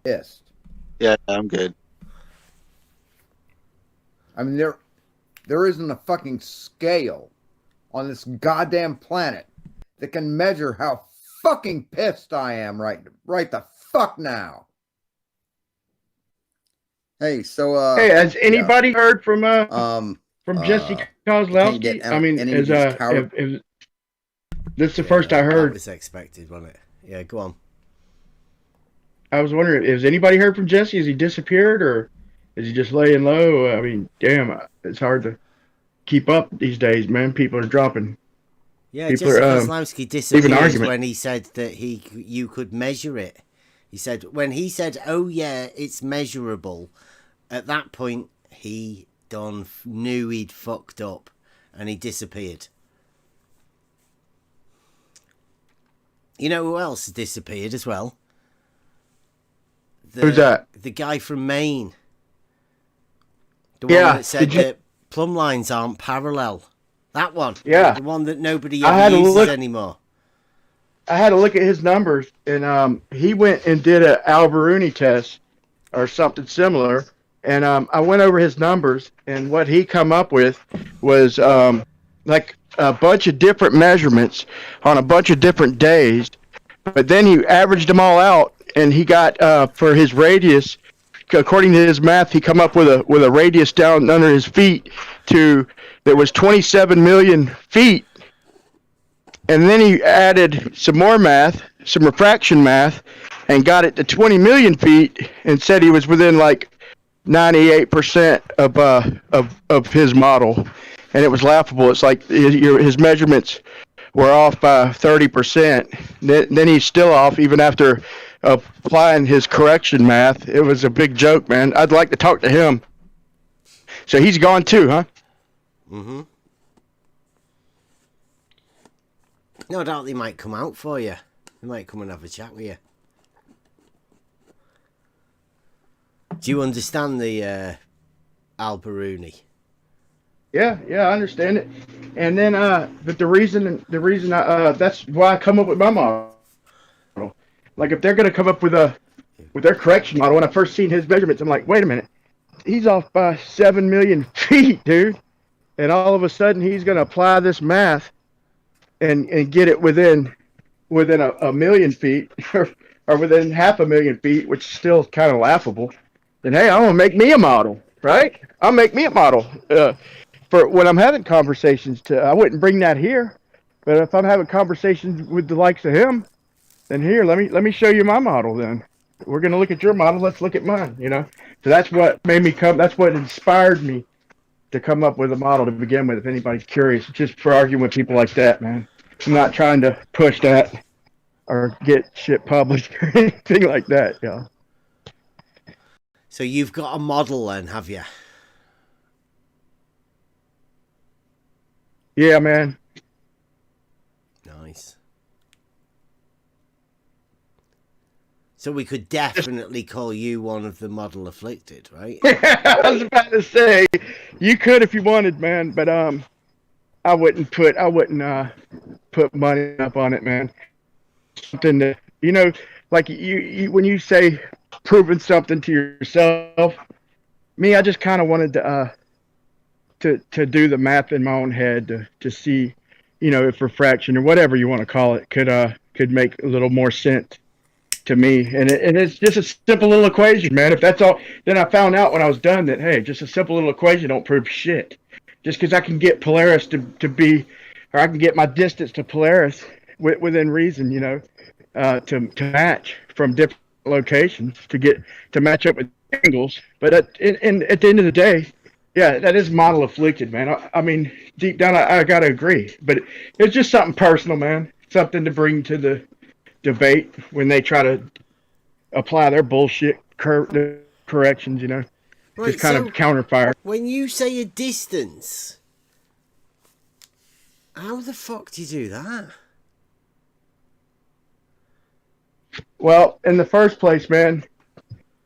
Yes. Yeah, I'm good. I mean, there isn't a fucking scale on this goddamn planet that can measure how fucking pissed I am right the fuck now. Hey, so hey, has anybody heard from Jesse Kozlowski? I mean, this is the first I heard. That was expected, wasn't it? Yeah, go on. I was wondering, has anybody heard from Jesse? Has he disappeared, or is he just laying low? I mean, damn, it's hard to keep up these days, man. People are dropping. Yeah, Jesse Kozlowski disappeared when he said that you could measure it. He said, when he said, oh yeah, it's measurable, at that point, he knew he'd fucked up, and he disappeared. You know who else disappeared as well? Who's that? The guy from Maine. The one that said that plumb lines aren't parallel. That one. Yeah. The one that nobody ever uses anymore. I had to look at his numbers, and he went and did an Alberuni test or something similar, and I went over his numbers, and what he come up with was like a bunch of different measurements on a bunch of different days, but then he averaged them all out, and he got for his radius, according to his math, he come up with a radius down under his feet that was 27 million feet. And then he added some more math, some refraction math, and got it to 20 million feet, and said he was within like 98% of his model, and it was laughable. It's like his measurements were off by 30%. Then he's still off even after applying his correction math. It was a big joke, man. I'd like to talk to him. So he's gone too, huh? Mm-hmm. No doubt they might come out for you. They might come and have a chat with you. Do you understand the Alberuni? Yeah, I understand it. And then, but the reason that's why I come up with my model. Like, if they're gonna come up with their correction model, when I first seen his measurements, I'm like, wait a minute, he's off by 7 million feet, dude. And all of a sudden, he's gonna apply this math and get it within a million feet or within 500,000 feet, which is still kind of laughable. Then hey, I'm gonna make me a model, right? I'll make me a model for when I'm having conversations. I wouldn't bring that here, but if I'm having conversations with the likes of him, then here, let me show you my model. Then we're gonna look at your model. Let's look at mine. So that's what made me come. That's what inspired me to come up with a model to begin with. If anybody's curious, just for arguing with people like that, man. I'm not trying to push that or get shit published or anything like that, So you've got a model then, have you? Yeah, man. Nice. So we could definitely call you one of the model afflicted, right? I was about to say you could if you wanted, man, but I wouldn't put money up on it, man. Something that like you when you say proving something to yourself, me, I just kind of wanted to do the math in my own head to see, if refraction or whatever you want to call it could make a little more sense to me. And it's just a simple little equation, man. If that's all, then I found out when I was done that, hey, just a simple little equation don't prove shit. Just because I can get Polaris to be, or I can get my distance to Polaris within reason, to match from different locations to match up with angles. But at the end of the day, yeah, that is model afflicted, man. I mean, deep down, I got to agree. But it's just something personal, man. Something to bring to the debate when they try to apply their bullshit corrections, Right, just kind of counterfire. When you say a distance, how the fuck do you do that? Well, in the first place, man,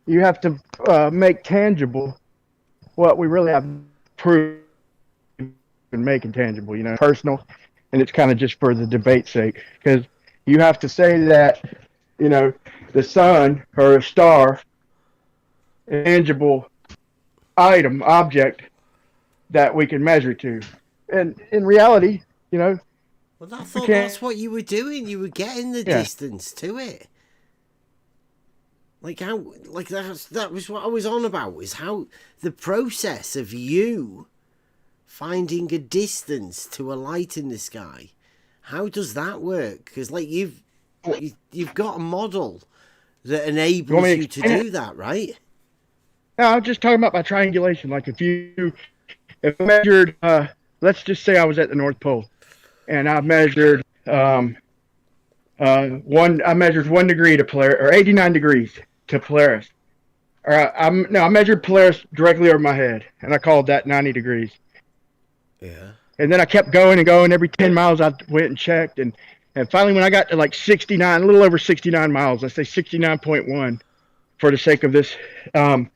you have to make tangible what we really have proved and make intangible, personal, and it's kind of just for the debate's sake, because you have to say that, the sun or a star, an tangible object that we can measure to. And in reality, Well, I thought that's what you were doing. You were getting the distance to it. That was what I was on about, was how the process of you finding a distance to a light in the sky, how does that work? Because you've got a model that enables you to do that, right? No, I'm just talking about my triangulation. Like if I measured, let's just say I was at the North Pole, and I measured I measured 1 degree to Polaris, or 89 degrees to Polaris. I measured Polaris directly over my head, and I called that 90 degrees. Yeah. And then I kept going and going. Every 10 miles I went and checked, and finally when I got to like 69, a little over 69 miles, let's say 69.1 for the sake of this, then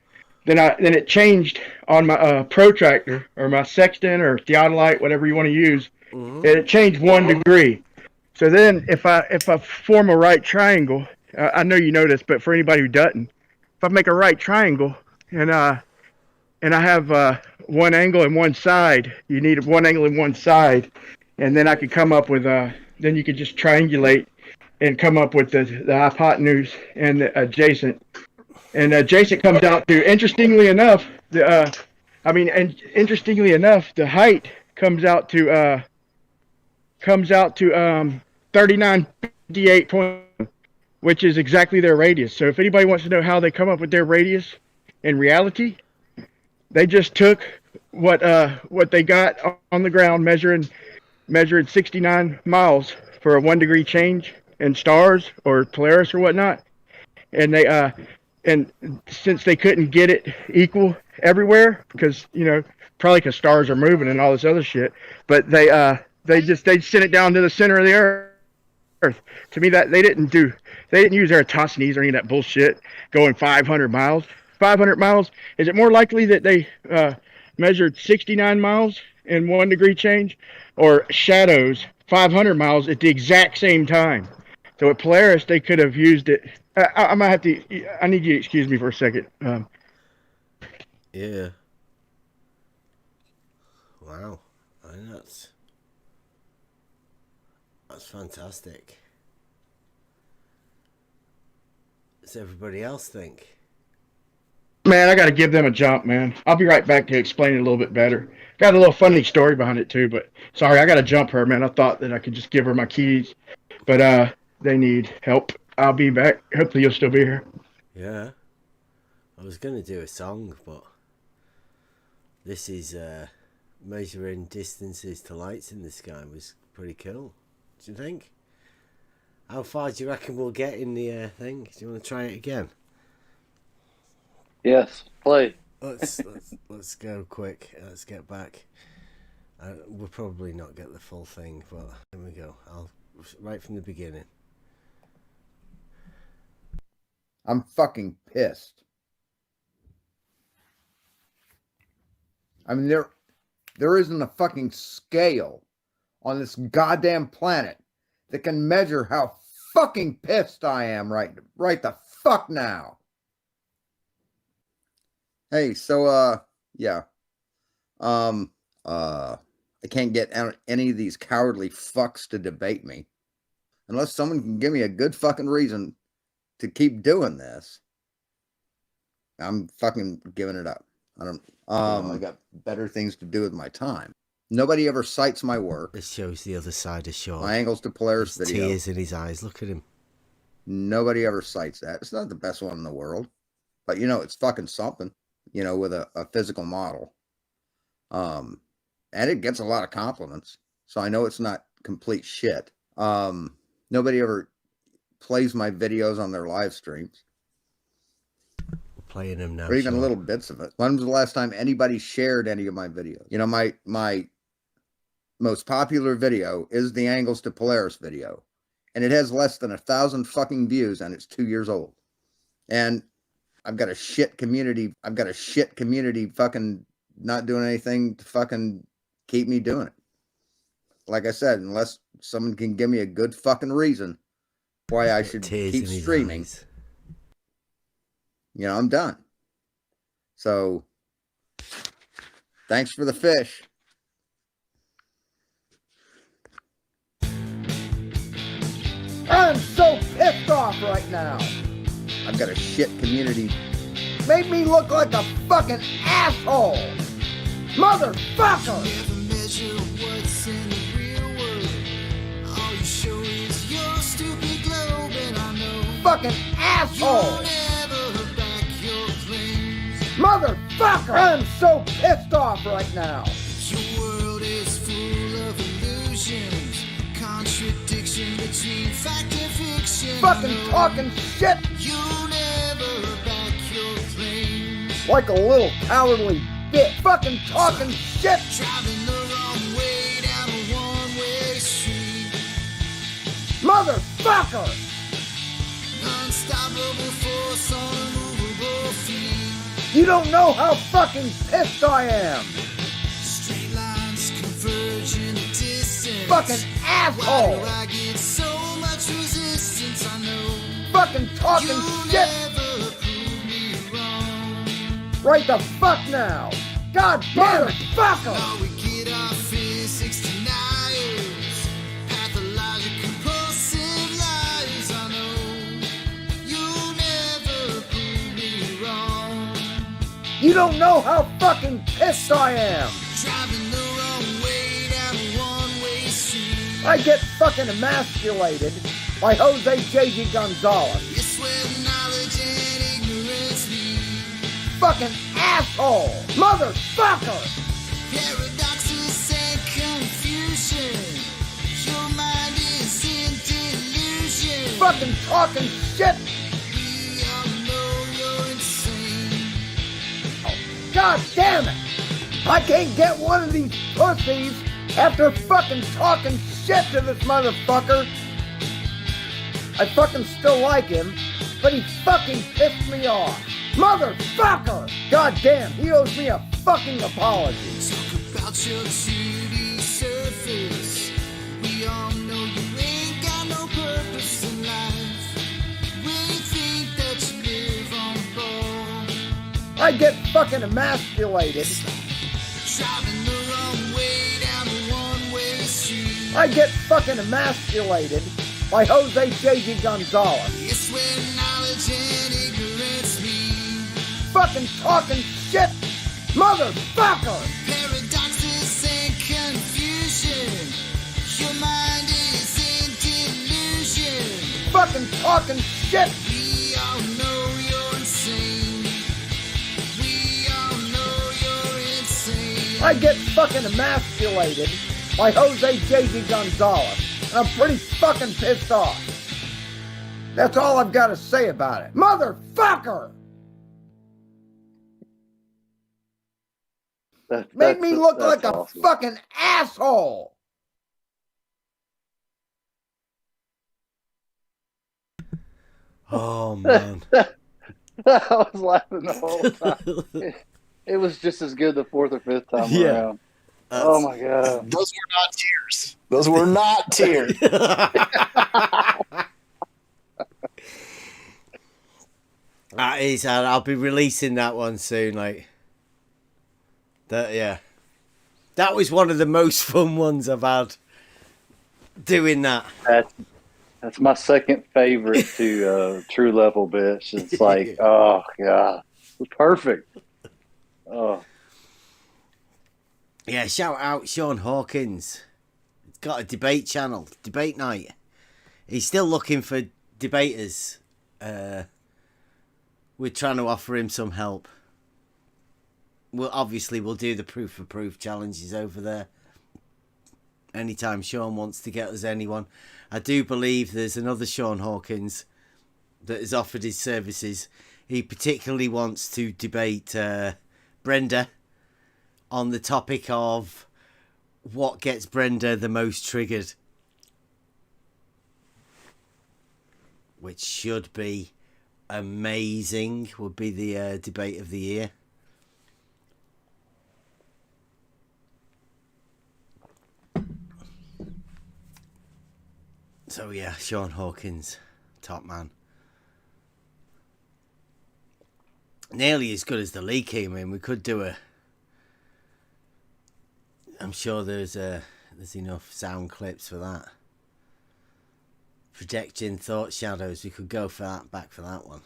it changed on my protractor or my sextant or theodolite, whatever you want to use, and it changed 1 degree. So then if I form a right triangle, I know you know this, but for anybody who doesn't, if I make a right triangle and I have one angle and one side, you need one angle and one side, and then I could come up with then you could just triangulate and come up with the hypotenuse and the adjacent. And adjacent comes out to, interestingly enough, the height comes out to 3958 which is exactly their radius. So if anybody wants to know how they come up with their radius in reality, they just took what they got on the ground, measured 69 miles for a 1 degree change in stars or Polaris or whatnot, and they and since they couldn't get it equal everywhere, because probably because stars are moving and all this other shit, but they sent it down to the center of the earth. To me, that they didn't use Eratosthenes or any of that bullshit going 500 miles. 500 miles, is it more likely that they measured 69 miles in 1 degree change, or shadows 500 miles at the exact same time? So at Polaris, they could have used it. I might have to. I need you to excuse me for a second. Yeah. Wow, I think that's fantastic. Does everybody else think? Man, I got to give them a jump, man. I'll be right back to explain it a little bit better. Got a little funny story behind it too, but sorry, I got to jump her, man. I thought that I could just give her my keys, but they need help. I'll be back. Hopefully you'll still be here. Yeah. I was going to do a song, but this is measuring distances to lights in the sky was pretty cool. Do you think? How far do you reckon we'll get in the thing? Do you want to try it again? Yes, play. Let's go quick. Let's get back. We'll probably not get the full thing, but here we go. I'll right from the beginning. I'm fucking pissed. I mean, there isn't a fucking scale on this goddamn planet that can measure how fucking pissed I am right the fuck now. Hey, so yeah. I can't get any of these cowardly fucks to debate me unless someone can give me a good fucking reason to keep doing this. I'm fucking giving it up. I got better things to do with my time. Nobody ever cites my work. This shows the other side of Shaw. My angles to Polaris video. Tears in his eyes. Look at him. Nobody ever cites that. It's not the best one in the world, but you know, it's fucking something, you know, with a physical model. And it gets a lot of compliments. So I know it's not complete shit. Nobody ever plays my videos on their live streams. We're playing them now. Or even little bits of it. When was the last time anybody shared any of my videos? You know, my most popular video is the Angles to Polaris video. And it has less than 1,000 fucking views and it's 2 years old. And I've got a shit community. Fucking not doing anything to fucking keep me doing it. Like I said, unless someone can give me a good fucking reason why I should keep streaming, you know, I'm done. So, thanks for the fish. I'm so pissed off right now. I've got a shit community. Made me look like a fucking asshole. Motherfucker! Fucking asshole! Motherfucker! I'm so pissed off right now. Your world is full of illusions, contradiction between fact and fiction. Fucking talking shit! You never back your claims. Like a little cowardly bitch. Fucking talking shit! Driving the wrong way down a one-way street. Motherfucker! Unstoppable force on a movable feet. You don't know how fucking pissed I am! Straight lines converge in the distance. Fucking asshole! Why do I get so much resistance? I know. Fucking talking shit! Never prove me wrong. Right the fuck now! God damn it, fucker! Now we get our physics deniers, pathologic compulsive lies. I know you never prove me wrong. You don't know how fucking pissed I am! Driving the wrong way down a one-way street. I get fucking emasculated by Jose J.G. Gonzalez. It's where knowledge and ignorance meet. Fucking asshole! Motherfucker! Paradoxes and confusion. Your mind is in delusion. Fucking talking shit! We all know you're insane. God damn it! I can't get one of these pussies after fucking talking shit to this motherfucker. I fucking still like him, but he fucking pissed me off. Motherfucker! God damn, he owes me a fucking apology. Talk about your 2D surface. We all know you ain't got no purpose in life. We think that you live on board. I get fucking emasculated. Driving the wrong way down a one-way street. I get fucking emasculated by Jose J.G. Gonzalez. It's where knowledge and ignorance meet. Fucking talking shit! Motherfucker! Paradoxes and confusion. Your mind is in delusion. Fucking talking shit! We all know you're insane. We all know you're insane. I get fucking emasculated by Jose J.G. Gonzalez. And I'm pretty fucking pissed off. That's all I've got to say about it. Motherfucker! Made me look like a awesome. fucking asshole. Oh man. I was laughing the whole time. It was just as good the fourth or fifth time around. Oh my god. Those were not tears. Those were not tears. That is, I'll be releasing that one soon. Like that, yeah. That was one of the most fun ones I've had doing that. That's my second favorite to True Level Bitch. It's like, oh god, it's perfect. Oh yeah, shout out Sean Hawkins. He's got a debate channel, debate night. He's still looking for debaters. We're trying to offer him some help. We'll do the proof for proof challenges over there. Anytime Sean wants to get us anyone. I do believe there's another Sean Hawkins that has offered his services. He particularly wants to debate Brenda on the topic of what gets Brenda the most triggered. Which should be amazing. Would be the debate of the year. So yeah, Sean Hawkins, top man. Nearly as good as the leaky. I mean, we could do a... I'm sure there's enough sound clips for that. Projecting thought shadows, we could go for that, back for that one.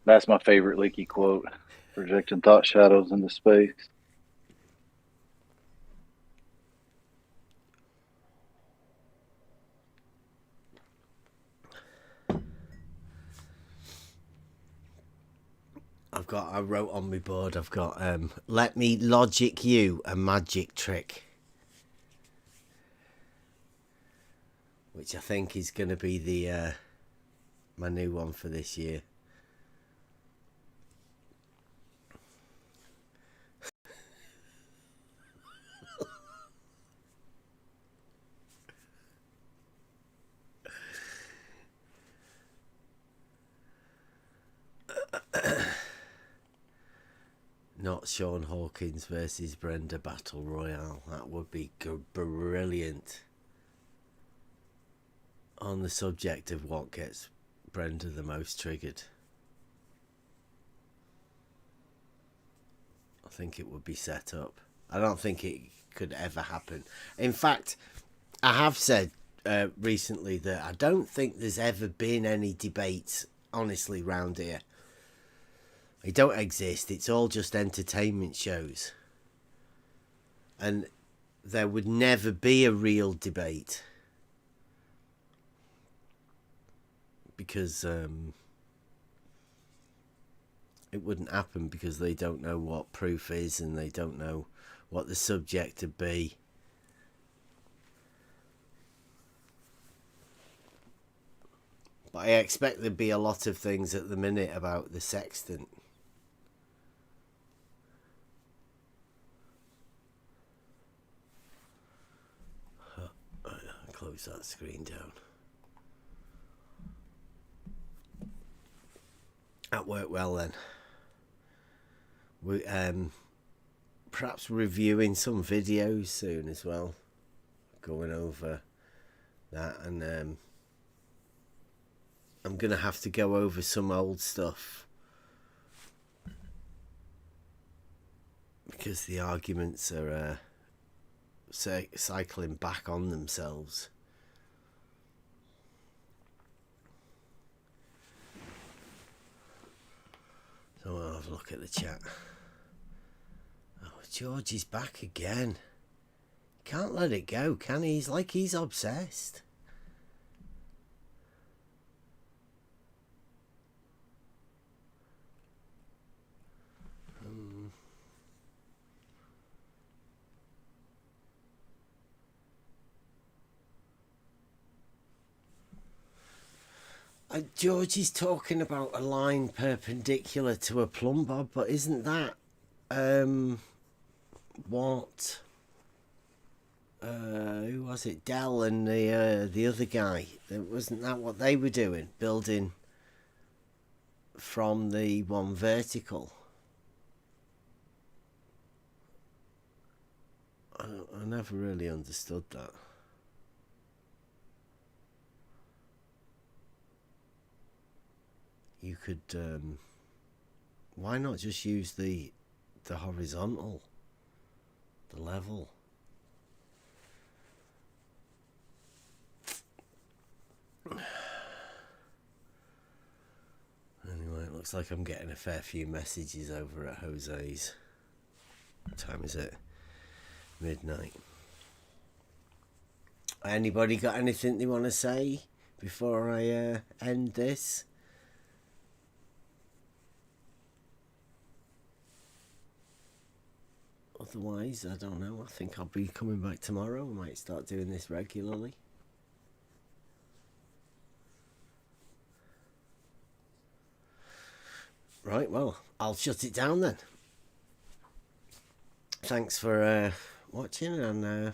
That's my favorite Leaky quote. Projecting thought shadows into space. I wrote on my board, I've got, let me logic you a magic trick. Which I think is going to be the my new one for this year. Not Sean Hawkins versus Brenda Battle Royale. That would be brilliant. On the subject of what gets Brenda the most triggered. I think it would be set up. I don't think it could ever happen. In fact, I have said recently that I don't think there's ever been any debates, honestly, round here. They don't exist. It's all just entertainment shows. And there would never be a real debate. Because it wouldn't happen because they don't know what proof is and they don't know what the subject would be. But I expect there'd be a lot of things at the minute about the Sextant. Close that screen down. That worked well then. We perhaps reviewing some videos soon as well, going over that, and I'm gonna have to go over some old stuff because the arguments are cycling back on themselves. So I'll have a look at the chat. Oh, George is back again. Can't let it go, can he? He's like he's obsessed. George is talking about a line perpendicular to a plumb bob, but isn't that what? Who was it? Dell and the other guy. Wasn't that what they were doing? Building from the one vertical. I never really understood that. You could why not just use the horizontal, the level? Anyway, it looks like I'm getting a fair few messages over at Jose's. What time is it? Midnight. Anybody got anything they want to say before I end this? Otherwise, I don't know. I think I'll be coming back tomorrow. I might start doing this regularly. Right, well, I'll shut it down then. Thanks for watching, and